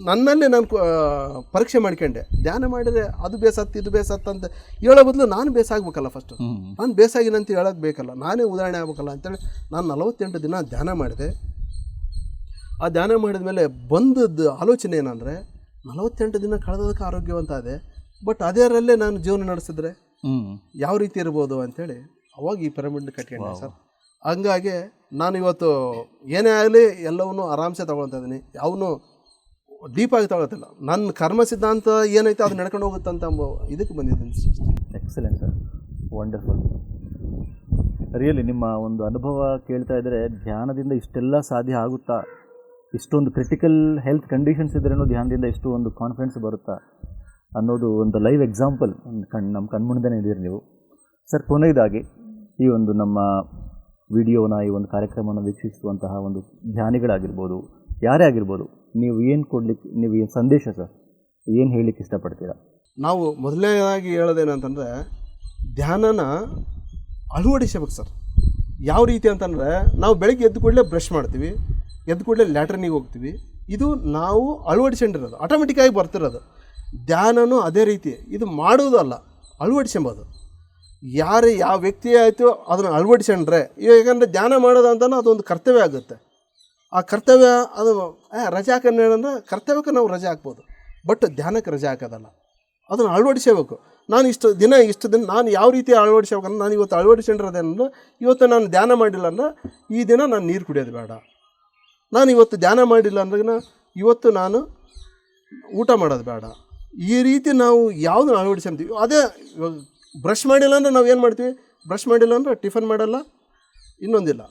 ನನ್ನಲ್ಲೇ ನಾನು ಪರೀಕ್ಷೆ ಮಾಡ್ಕೊಂಡೆ. ಧ್ಯಾನ ಮಾಡಿದರೆ ಅದು ಬೇಸತ್ತು ಇದು ಬೇಸತ್ತು ಅಂತ ಹೇಳೋ ಬದಲು ನಾನು ಬೇಸಾಗಬೇಕಲ್ಲ. ಫಸ್ಟು ನಾನು ಬೇಸಾಗಿನಂತ ಹೇಳೋಕ್ಕೆ ಬೇಕಲ್ಲ, ನಾನೇ ಉದಾಹರಣೆ ಆಗಬೇಕಲ್ಲ ಅಂತೇಳಿ ನಾನು 48 ದಿನ ಧ್ಯಾನ ಮಾಡಿದೆ. ಆ ಧ್ಯಾನ ಮಾಡಿದ ಮೇಲೆ ಬಂದದ್ದು ಆಲೋಚನೆ ಏನಂದರೆ 48 ದಿನ ಕಳೆದದಕ್ಕೆ ಆರೋಗ್ಯವಂತ ಇದೆ, ಬಟ್ ಅದರಲ್ಲೇ ನಾನು ಜೀವನ ನಡೆಸಿದ್ರೆ ಯಾವ ರೀತಿ ಇರ್ಬೋದು ಅಂಥೇಳಿ ಅವಾಗ ಈ ಪಿರಮಿಡ್ ಕಟ್ಕೊಂಡೆ ಸರ್. ಹಂಗಾಗಿ ನಾನು ಇವತ್ತು ಏನೇ ಆಗಲಿ ಎಲ್ಲವನ್ನೂ ಆರಾಮ್ಸೆ ತೊಗೊಳ್ತಾ ಇದ್ದೀನಿ, ಯಾವನು ಡೀಪಾಗಿ ತೊಗೊಳ್ತಿಲ್ಲ. ನನ್ನ ಕರ್ಮ ಸಿದ್ಧಾಂತ ಏನೈತೆ ಅದು ನಡ್ಕೊಂಡು ಹೋಗುತ್ತಂತ ಇದಕ್ಕೆ ಬಂದಿದ್ದೀನಿ. Excellent sir, wonderful. ರಿಯಲಿ ನಿಮ್ಮ ಒಂದು ಅನುಭವ ಕೇಳ್ತಾ ಇದ್ದರೆ ಧ್ಯಾನದಿಂದ ಇಷ್ಟೆಲ್ಲ ಸಾಧ್ಯ ಆಗುತ್ತಾ, ಇಷ್ಟೊಂದು ಕ್ರಿಟಿಕಲ್ ಹೆಲ್ತ್ ಕಂಡೀಷನ್ಸ್ ಇದ್ರೂ ಧ್ಯಾನದಿಂದ ಇಷ್ಟು ಒಂದು ಕಾನ್ಫಿಡೆನ್ಸ್ ಬರುತ್ತಾ ಅನ್ನೋದು ಒಂದು ಲೈವ್ ಎಕ್ಸಾಂಪಲ್ ನಮ್ಮ ಕಣ್ಮುಂದೆನೇ ಇದ್ದೀರಿ ನೀವು ಸರ್. ಕೊನೆಯದಾಗಿ ಈ ಒಂದು ನಮ್ಮ ವಿಡಿಯೋನ, ಈ ಒಂದು ಕಾರ್ಯಕ್ರಮವನ್ನು ವೀಕ್ಷಿಸುವಂತಹ ಒಂದು ಧ್ಯಾನಿಗಳಾಗಿರ್ಬೋದು, ಯಾರೇ ಆಗಿರ್ಬೋದು, ನೀವು ಏನು ಸಂದೇಶ ಸರ್, ಏನು ಹೇಳಲಿಕ್ಕೆ ಇಷ್ಟಪಡ್ತೀರಾ? ನಾವು ಮೊದಲನೇದಾಗಿ ಹೇಳೋದೇನಂತಂದರೆ ಧ್ಯಾನನ ಅಳವಡಿಸಬೇಕು ಸರ್. ಯಾವ ರೀತಿ ಅಂತಂದರೆ ನಾವು ಬೆಳಗ್ಗೆ ಎದ್ದು ಕೂಡಲೇ ಬ್ರಷ್ ಮಾಡ್ತೀವಿ, ಎದ್ದು ಕೂಡಲೇ ಲ್ಯಾಟ್ರಿನಿಗೆ ಹೋಗ್ತೀವಿ. ಇದು ನಾವು ಅಳವಡಿಸ್ಕೊಂಡಿರೋದು, ಆಟೋಮೆಟಿಕ್ಕಾಗಿ ಬರ್ತಿರೋದು. ಧ್ಯಾನನೂ ಅದೇ ರೀತಿ, ಇದು ಮಾಡುವುದಲ್ಲ, ಅಳವಡಿಸ್ಕೊಂಬೋದು. ಯಾರು ಯಾವ ವ್ಯಕ್ತಿ ಆಯಿತು ಅದನ್ನು ಅಳವಡಿಸ್ಕೊಂಡ್ರೆ, ಯಾಕಂದರೆ ಧ್ಯಾನ ಮಾಡೋದು ಅಂತಲೂ ಅದೊಂದು ಕರ್ತವ್ಯ ಆಗುತ್ತೆ. ಆ ಕರ್ತವ್ಯ ಅದು ರಜೆ ಹಾಕೋಣ ಅಂದರೆ ಕರ್ತವ್ಯಕ್ಕೆ ನಾವು ರಜೆ ಹಾಕ್ಬೋದು, ಬಟ್ ಧ್ಯಾನಕ್ಕೆ ರಜೆ ಹಾಕೋದಲ್ಲ. ಅದನ್ನು ಅಳವಡಿಸಬೇಕು. ನಾನು ಇಷ್ಟು ದಿನ ನಾನು ಯಾವ ರೀತಿ ಅಳವಡಿಸ್ಬೇಕಂದ್ರೆ, ನಾನು ಇವತ್ತು ಅಳವಡಿಸ್ಕೊಂಡಿರೋದೇನಂದ್ರೆ, ಇವತ್ತು ನಾನು ಧ್ಯಾನ ಮಾಡಿಲ್ಲ ಅಂದ್ರೆ ಈ ದಿನ ನಾನು ನೀರು ಕುಡಿಯೋದು ಬೇಡ. ನಾನು ಇವತ್ತು ಧ್ಯಾನ ಮಾಡಿಲ್ಲ ಅಂದ್ರೆ ಇವತ್ತು ನಾನು ಊಟ ಮಾಡೋದು ಬೇಡ. ಈ ರೀತಿ ನಾವು ಯಾವುದನ್ನು ಅಳವಡಿಸ್ಕೊಂತೀವಿ ಅದೇ. ಬ್ರಷ್ ಮಾಡಿಲ್ಲ ಅಂದರೆ ನಾವು ಏನು ಮಾಡ್ತೀವಿ, ಬ್ರಷ್ ಮಾಡಿಲ್ಲ ಅಂದ್ರೆ ಟಿಫನ್ ಮಾಡಲ್ಲ, ಇನ್ನೊಂದಿಲ್ಲ.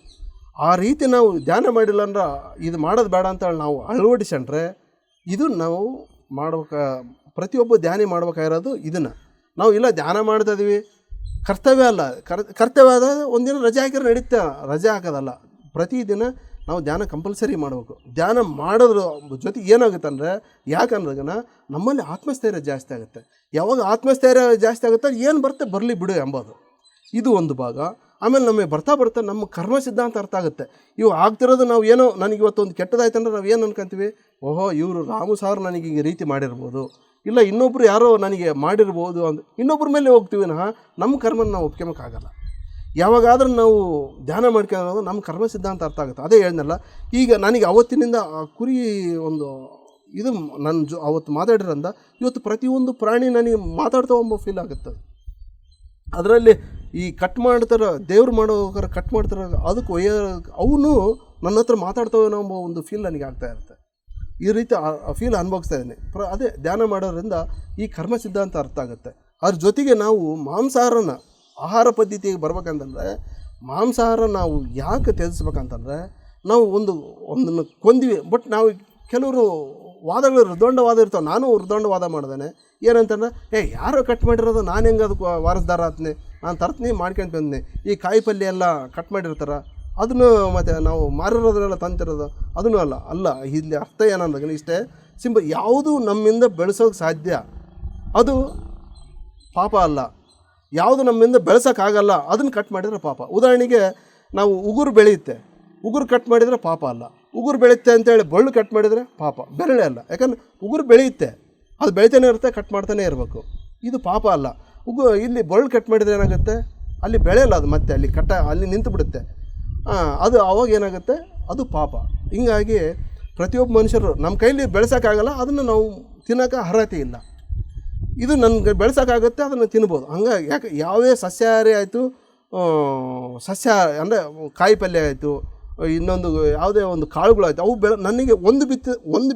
ಆ ರೀತಿ ನಾವು ಧ್ಯಾನ ಮಾಡಿಲ್ಲ ಅಂದ್ರೆ ಇದು ಮಾಡೋದು ಬೇಡ ಅಂತ ನಾವು ಅಳವಡಿಸ್ಕೊಂಡ್ರೆ, ಇದು ನಾವು ಪ್ರತಿಯೊಬ್ಬ ಧ್ಯಾನಿ ಮಾಡ್ಬೇಕಾಗಿರೋದು ಇದನ್ನು. ನಾವು ಇಲ್ಲ ಧ್ಯಾನ ಮಾಡ್ತಾಯಿದ್ದೀವಿ, ಕರ್ತವ್ಯ ಅಲ್ಲ, ಕರ್ತವ್ಯ ಆದಾಗ ಒಂದಿನ ರಜೆ ಹಾಕಿದ್ರೆ ನಡೀತಾ, ರಜೆ ಹಾಕೋದಲ್ಲ. ಪ್ರತಿದಿನ ನಾವು ಧ್ಯಾನ ಕಂಪಲ್ಸರಿ ಮಾಡಬೇಕು. ಧ್ಯಾನ ಮಾಡೋದ್ರ ಜೊತೆಗೆ ಏನಾಗುತ್ತೆ ಅಂದರೆ, ಯಾಕಂದ್ರಾಗ ನಮ್ಮಲ್ಲಿ ಆತ್ಮಸ್ಥೈರ್ಯ ಜಾಸ್ತಿ ಆಗುತ್ತೆ. ಯಾವಾಗ ಆತ್ಮಸ್ಥೈರ್ಯ ಜಾಸ್ತಿ ಆಗುತ್ತೆ, ಏನು ಬರುತ್ತೆ ಬರಲಿ ಬಿಡು ಎಂಬುದು ಇದು ಒಂದು ಭಾಗ. ಆಮೇಲೆ ನಮಗೆ ಬರ್ತಾ ನಮ್ಮ ಕರ್ಮ ಸಿದ್ಧಾಂತ ಅರ್ಥ ಆಗುತ್ತೆ. ಇವು ಆಗ್ತಿರೋದು ನಾವು ಏನೋ, ನನಗೆ ಇವತ್ತೊಂದು ಕೆಟ್ಟದಾಯ್ತು ಅಂದರೆ ನಾವು ಏನು ಅನ್ಕೊಂತೀವಿ, ಓಹೋ ಇವರು ರಾಮು ಸಾರ್ ನನಗೆ ಈ ರೀತಿ ಮಾಡಿರ್ಬೋದು, ಇಲ್ಲ ಇನ್ನೊಬ್ಬರು ಯಾರೋ ನನಗೆ ಮಾಡಿರ್ಬೋದು ಅಂತ ಇನ್ನೊಬ್ಬರ ಮೇಲೆ ಹೋಗ್ತೀವಿ. ನಮ್ಮ ಕರ್ಮನ ನಾವು ಒಪ್ಕೊಳಕ್ಕಾಗಲ್ಲ. ಯಾವಾಗಾದ್ರೂ ನಾವು ಧ್ಯಾನ ಮಾಡ್ಕೊಳ್ಳೋದು ನಮ್ಮ ಕರ್ಮ ಸಿದ್ಧಾಂತ ಅರ್ಥ ಆಗುತ್ತೆ. ಅದೇ ಹೇಳಿದ್ನಲ್ಲ, ಈಗ ನನಗೆ ಅವತ್ತಿನಿಂದ ಕುರಿ ಒಂದು ಇದು ನಾನು ಅವತ್ತು ಮಾತಾಡಿರೋಂದ ಇವತ್ತು ಪ್ರತಿಯೊಂದು ಪ್ರಾಣಿ ನನಗೆ ಮಾತಾಡ್ತಾ ಎಂಬ ಫೀಲ್ ಆಗುತ್ತೆ. ಅದರಲ್ಲಿ ಈ ಕಟ್ ಮಾಡ್ತಾರ, ದೇವ್ರು ಮಾಡೋಕ್ಕಾರ ಕಟ್ ಮಾಡ್ತಾರ, ಅದಕ್ಕೆ ಅವನು ನನ್ನ ಹತ್ರ ಮಾತಾಡ್ತಾವೇನೋ ಎಂಬ ಒಂದು ಫೀಲ್ ನನಗೆ ಆಗ್ತಾ ಇರುತ್ತೆ. ಈ ರೀತಿ ಆ ಫೀಲ್ ಅನುಭವಿಸ್ತಾ ಇದ್ದೀನಿ. ಅದೇ ಧ್ಯಾನ ಮಾಡೋದ್ರಿಂದ ಈ ಕರ್ಮ ಸಿದ್ಧಾಂತ ಅರ್ಥ ಆಗುತ್ತೆ. ಅದ್ರ ಜೊತೆಗೆ ನಾವು ಮಾಂಸಾಹಾರನ ಆಹಾರ ಪದ್ಧತಿಗೆ ಬರ್ಬೇಕಂತಂದರೆ, ಮಾಂಸಾಹಾರ ನಾವು ಯಾಕೆ ತ್ಯಜಿಸ್ಬೇಕಂತಂದರೆ, ನಾವು ಒಂದನ್ನು ಕೊಂದ್ವಿ, ಬಟ್ ನಾವು ಕೆಲವರು ವಾದಗಳು ಹೃದಯವಾದ ಇರ್ತಾವೆ. ನಾನು ಹೃದಯವಾದ ಮಾಡ್ದೇನೆ. ಏನಂತಂದ್ರೆ, ಯಾರೋ ಕಟ್ ಮಾಡಿರೋದು ನಾನು ಹೆಂಗೆ ಅದಕ್ಕೆ ವಾರಸ್ದಾರ ಆತ್ನಿ, ನಾನು ತರ್ತೀನಿ ಮಾಡ್ಕೊಂಡು ಬಂದಿನಿ. ಈ ಕಾಯಿ ಪಲ್ಯ ಎಲ್ಲ ಕಟ್ ಮಾಡಿರ್ತಾರೆ, ಅದನ್ನು ಮತ್ತು ನಾವು ಮಾರಿರೋದ್ರೆಲ್ಲ ತಂತಿರೋದು ಅದನ್ನು ಅಲ್ಲ. ಇಲ್ಲಿ ಅರ್ಥ ಏನಂದಾಗ ಇಷ್ಟೇ ಸಿಂಪಲ್. ಯಾವುದು ನಮ್ಮಿಂದ ಬೆಳೆಸೋಕೆ ಸಾಧ್ಯ ಅದು ಪಾಪ ಅಲ್ಲ, ಯಾವುದು ನಮ್ಮಿಂದ ಬೆಳೆಸೋಕ್ಕಾಗಲ್ಲ ಅದನ್ನು ಕಟ್ ಮಾಡಿದರೆ ಪಾಪ. ಉದಾಹರಣೆಗೆ ನಾವು ಉಗುರು ಬೆಳೆಯುತ್ತೆ, ಉಗುರು ಕಟ್ ಮಾಡಿದರೆ ಪಾಪ ಅಲ್ಲ. ಉಗುರು ಬೆಳೆಯುತ್ತೆ ಅಂತೇಳಿ ಬಳ್ಳು ಕಟ್ ಮಾಡಿದರೆ ಪಾಪ, ಬೆರಳೆ ಅಲ್ಲ. ಯಾಕಂದ್ರೆ ಉಗುರು ಬೆಳೆಯುತ್ತೆ, ಅದು ಬೆಳಿತಾನೆ ಇರುತ್ತೆ, ಕಟ್ ಮಾಡ್ತಾನೆ ಇರಬೇಕು, ಇದು ಪಾಪ ಅಲ್ಲ. ಇಲ್ಲಿ ಬಳ್ಳು ಕಟ್ ಮಾಡಿದರೆ ಏನಾಗುತ್ತೆ, ಅಲ್ಲಿ ಬೆಳೆಯಲ್ಲ, ಅದು ಮತ್ತೆ ಅಲ್ಲಿ ನಿಂತು ಬಿಡುತ್ತೆ. ಅದು ಅವಾಗ ಏನಾಗುತ್ತೆ, ಅದು ಪಾಪ. ಹಿಂಗಾಗಿ ಪ್ರತಿಯೊಬ್ಬ ಮನುಷ್ಯರು ನಮ್ಮ ಕೈಲಿ ಬೆಳೆಸೋಕ್ಕಾಗಲ್ಲ, ಅದನ್ನು ನಾವು ತಿನ್ನೋಕೆ ಅರ್ಹತೆ ಇಲ್ಲ. ಇದು ನನಗೆ ಬೆಳೆಸೋಕ್ಕಾಗುತ್ತೆ, ಅದನ್ನು ತಿನ್ಬೋದು. ಹಂಗಾಗಿ ಯಾವೇ ಸಸ್ಯಾಹಾರಿ ಆಯಿತು, ಅಂದರೆ ಕಾಯಿ ಪಲ್ಯ ಆಯಿತು, ಇನ್ನೊಂದು ಯಾವುದೇ ಒಂದು ಕಾಳುಗಳಾಯಿತು, ಅವು ನನಗೆ ಒಂದು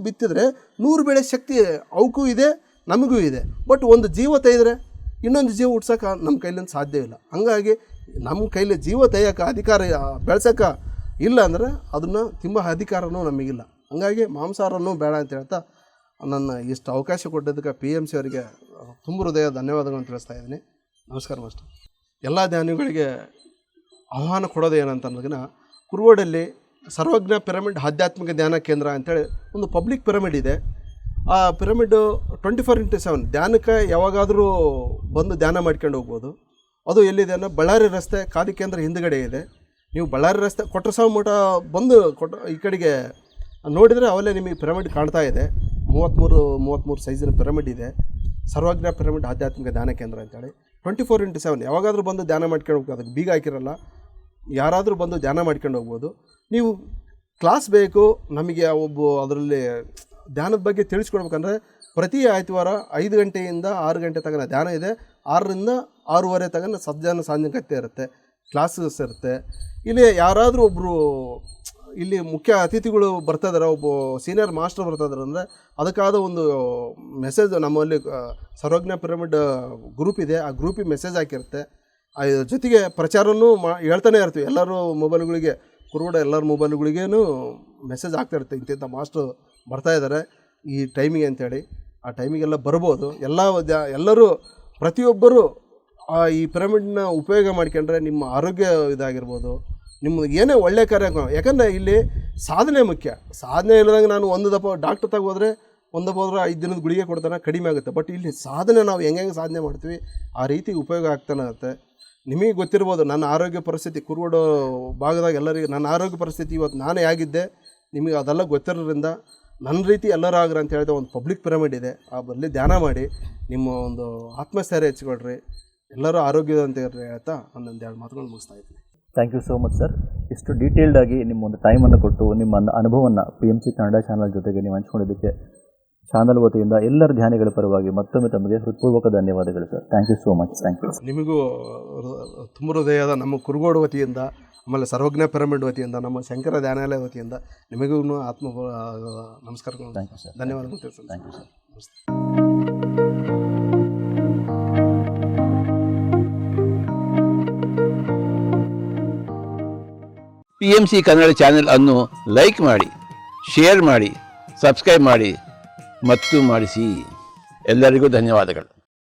ಬಿತ್ತಿದ್ರೆ 100 ಬೆಳೆ ಶಕ್ತಿ ಅವಕ್ಕೂ ಇದೆ, ನಮಗೂ ಇದೆ. ಬಟ್ ಒಂದು ಜೀವ ತೆಗೆದ್ರೆ ಇನ್ನೊಂದು ಜೀವ ಹುಟ್ಸೋಕೆ ನಮ್ಮ ಕೈಲಿಂದ ಸಾಧ್ಯ ಇಲ್ಲ. ಹಂಗಾಗಿ ನಮ್ಮ ಕೈಲಿ ಜೀವ ತೆಗಿಯೋಕೆ ಅಧಿಕಾರ, ಬೆಳೆಸೋಕೆ ಇಲ್ಲ ಅಂದರೆ ಅದನ್ನು ತಿಂಬೋ ಅಧಿಕಾರನೂ ನಮಗಿಲ್ಲ. ಹಂಗಾಗಿ ಮಾಂಸಾಹಾರನೂ ಬೇಡ ಅಂತ ಹೇಳ್ತಾ ನನ್ನ ಇಷ್ಟು ಅವಕಾಶ ಕೊಟ್ಟಿದ್ದಕ್ಕೆ PMC ಅವರಿಗೆ ತುಂಬ ಹೃದಯ ಧನ್ಯವಾದಗಳನ್ನು ತಿಳಿಸ್ತಾ ಇದ್ದೀನಿ. ನಮಸ್ಕಾರ ಮಾಸ್ಟರ್. ಎಲ್ಲ ಧ್ಯಾನಿಗಳಿಗೆ ಆಹ್ವಾನ ಕೊಡೋದು ಏನಂತಂದ್ರೆ, ಕುರುಗೋಡಲ್ಲಿ ಸರ್ವಜ್ಞ ಪಿರಮಿಡ್ ಆಧ್ಯಾತ್ಮಿಕ ಧ್ಯಾನ ಕೇಂದ್ರ ಅಂತೇಳಿ ಒಂದು ಪಬ್ಲಿಕ್ ಪಿರಮಿಡ್ ಇದೆ. ಆ ಪಿರಮಿಡ್ಡು 24x7 ಧ್ಯಾನಕ್ಕೆ ಯಾವಾಗಾದರೂ ಬಂದು ಧ್ಯಾನ ಮಾಡ್ಕೊಂಡು ಹೋಗ್ಬೋದು. ಅದು ಎಲ್ಲಿದೆ ಅನ್ನೋ ಬಳ್ಳಾರಿ ರಸ್ತೆ ಖಾದಿ ಕೇಂದ್ರ ಹಿಂದುಗಡೆ ಇದೆ. ನೀವು ಬಳ್ಳಾರಿ ರಸ್ತೆ ಕೊಟ್ರಸಾವ ಮಠ ಬಂದು ಈ ಕಡೆಗೆ ನೋಡಿದರೆ ಅವಲ್ಲೇ ನಿಮಗೆ ಪಿರಮಿಡ್ ಕಾಣ್ತಾ ಇದೆ. 33 ಸೈಜಿನ ಪಿರಮಿಡ್ ಇದೆ. ಸರ್ವಜ್ಞ ಪಿರಮಿಡ್ ಆಧ್ಯಾತ್ಮಿಕ ಧ್ಯಾನ ಕೇಂದ್ರ ಅಂತೇಳಿ 24x7 ಯಾವಾಗಾದರೂ ಬಂದು ಧ್ಯಾನ ಮಾಡ್ಕೊಂಡು ಹೋಗ್ಬೋದು. ಅದಕ್ಕೆ ಬೀಗ ಹಾಕಿರಲ್ಲ, ಯಾರಾದರೂ ಬಂದು ಧ್ಯಾನ ಮಾಡ್ಕೊಂಡು ಹೋಗ್ಬೋದು. ನೀವು ಕ್ಲಾಸ್ ಬೇಕು ನಮಗೆ ಅದರಲ್ಲಿ ಧ್ಯಾನದ ಬಗ್ಗೆ ತಿಳಿಸ್ಕೊಡ್ಬೇಕಂದ್ರೆ ಪ್ರತಿ ಆಯ್ತವಾರ 5 ಗಂಟೆಯಿಂದ 6 ಗಂಟೆ ತನಕ ಧ್ಯಾನ ಇದೆ. 6ರಿಂದ 6:30 ತನಕ ಸಜ್ಜನ ಸಾಂಜಿಕತೆ ಇರುತ್ತೆ, ಕ್ಲಾಸಸ್ ಇರುತ್ತೆ. ಇಲ್ಲಿ ಯಾರಾದರೂ ಒಬ್ಬರು ಇಲ್ಲಿ ಮುಖ್ಯ ಅತಿಥಿಗಳು ಬರ್ತಾ ಇದ್ದಾರೆ, ಒಬ್ಬ ಸೀನಿಯರ್ ಮಾಸ್ಟರ್ ಬರ್ತಾ ಇದ್ದಾರೆ ಅಂದರೆ ಅದಕ್ಕಾದ ಒಂದು ಮೆಸೇಜ್ ನಮ್ಮಲ್ಲಿ ಸರ್ವಜ್ಞ ಪಿರಮಿಡ್ ಗ್ರೂಪ್ ಇದೆ, ಆ ಗ್ರೂಪಿಗೆ ಮೆಸೇಜ್ ಹಾಕಿರುತ್ತೆ. ಜೊತೆಗೆ ಪ್ರಚಾರನೂ ಹೇಳ್ತಾನೆ ಇರ್ತೀವಿ. ಎಲ್ಲರೂ ಮೊಬೈಲ್ಗಳಿಗೆ ಕುರುಡ ಎಲ್ಲರ ಮೊಬೈಲ್ಗಳಿಗೇನು ಮೆಸೇಜ್ ಆಗ್ತಾ ಇರುತ್ತೆ, ಇಂತಿಂಥ ಮಾಸ್ಟ್ರು ಬರ್ತಾ ಇದ್ದಾರೆ ಈ ಟೈಮಿಗೆ ಅಂತೇಳಿ. ಆ ಟೈಮಿಗೆಲ್ಲ ಬರ್ಬೋದು. ಎಲ್ಲರೂ ಪ್ರತಿಯೊಬ್ಬರು ಈ ಪಿರಮಿಡ್ನ ಉಪಯೋಗ ಮಾಡ್ಕೊಂಡ್ರೆ ನಿಮ್ಮ ಆರೋಗ್ಯ ಇದಾಗಿರ್ಬೋದು, ನಿಮ್ಮದು ಏನೇ ಒಳ್ಳೆ ಕಾರ್ಯ. ಯಾಕಂದರೆ ಇಲ್ಲಿ ಸಾಧನೆ ಮುಖ್ಯ. ಸಾಧನೆ ಇಲ್ಲದಂಗೆ ನಾನು ಒಂದು ದಪ್ಪ ಡಾಕ್ಟ್ರ್ ಹೋದರೆ 5 ದಿನದ ಗುಳಿಗೆ ಕೊಡ್ತಾನೆ, ಕಡಿಮೆ ಆಗುತ್ತೆ. ಬಟ್ ಇಲ್ಲಿ ಸಾಧನೆ ನಾವು ಹೆಂಗೆ ಸಾಧನೆ ಮಾಡ್ತೀವಿ ಆ ರೀತಿ ಉಪಯೋಗ ಆಗ್ತಾನೆ ಇರುತ್ತೆ. ನಿಮಗೆ ಗೊತ್ತಿರ್ಬೋದು ನನ್ನ ಆರೋಗ್ಯ ಪರಿಸ್ಥಿತಿ, ಕುರುಗೋಡು ಭಾಗದಾಗ ಎಲ್ಲರಿಗೆ ನನ್ನ ಆರೋಗ್ಯ ಪರಿಸ್ಥಿತಿ ಇವತ್ತು ನಾನೇ ಆಗಿದ್ದೆ. ನಿಮಗೆ ಅದೆಲ್ಲ ಗೊತ್ತಿರೋದ್ರಿಂದ ನನ್ನ ರೀತಿ ಎಲ್ಲರೂ ಆಗ್ರಿ ಅಂತ ಹೇಳಿದ ಒಂದು ಪಬ್ಲಿಕ್ ಪಿರಮಿಡ್ ಇದೆ. ಆ ಬದಲಿ ಧ್ಯಾನ ಮಾಡಿ ನಿಮ್ಮ ಒಂದು ಆತ್ಮಸ್ಥೈರ್ಯ ಹೆಚ್ಚಿಕೊಳ್ರಿ, ಎಲ್ಲರೂ ಆರೋಗ್ಯದಂತ ಇರ್ರಿ ಹೇಳ್ತಾ ಒಂದೊಂದು 2 ಮಾತುಗಳು ಮುಗಿಸ್ತಾ ಇದ್ದೀನಿ. Thank you so much sir. ಇಷ್ಟು ಡೀಟೇಲ್ಡಾಗಿ ನಿಮ್ಮ ಒಂದು ಟೈಮನ್ನು ಕೊಟ್ಟು ನಿಮ್ಮ ಅನುಭವವನ್ನು PMC ಕನ್ನಡ ಚಾನಲ್ ಜೊತೆಗೆ ನೀವು ಹಂಚ್ಕೊಂಡಿದ್ದಕ್ಕೆ ಚಾನಲ್ ವತಿಯಿಂದ ಎಲ್ಲರ ಧ್ಯಾನಿಗಳ ಪರವಾಗಿ ಮತ್ತೊಮ್ಮೆ ತಮಗೆ ಹೃತ್ಪೂರ್ವಕ ಧನ್ಯವಾದಗಳು sir. Thank you so much. Thank you. ನಿಮಗೂ ತುಂಬ ಹೃದಯದ ನಮ್ಮ ಕುರುಗೋಡು ವತಿಯಿಂದ, ಆಮೇಲೆ ಸರ್ವಜ್ಞ ಪಿರಮಿಡ್ ವತಿಯಿಂದ, ನಮ್ಮ ಶಂಕರ ಧ್ಯಾನಾಲಯ ವತಿಯಿಂದ ನಿಮಗೂ ಆತ್ಮ ನಮಸ್ಕಾರಗಳು. Thank you sir. ಧನ್ಯವಾದಗಳು ತಿಳಿಸ್ತೀನಿ. Thank you sir. PMC Kannada channel ಅನ್ನು ಲೈಕ್ ಮಾಡಿ, ಶೇರ್ ಮಾಡಿ, ಸಬ್ಸ್ಕ್ರೈಬ್ ಮಾಡಿ ಮತ್ತು ಮಾಡಿಸಿ. ಎಲ್ಲರಿಗೂ ಧನ್ಯವಾದಗಳು.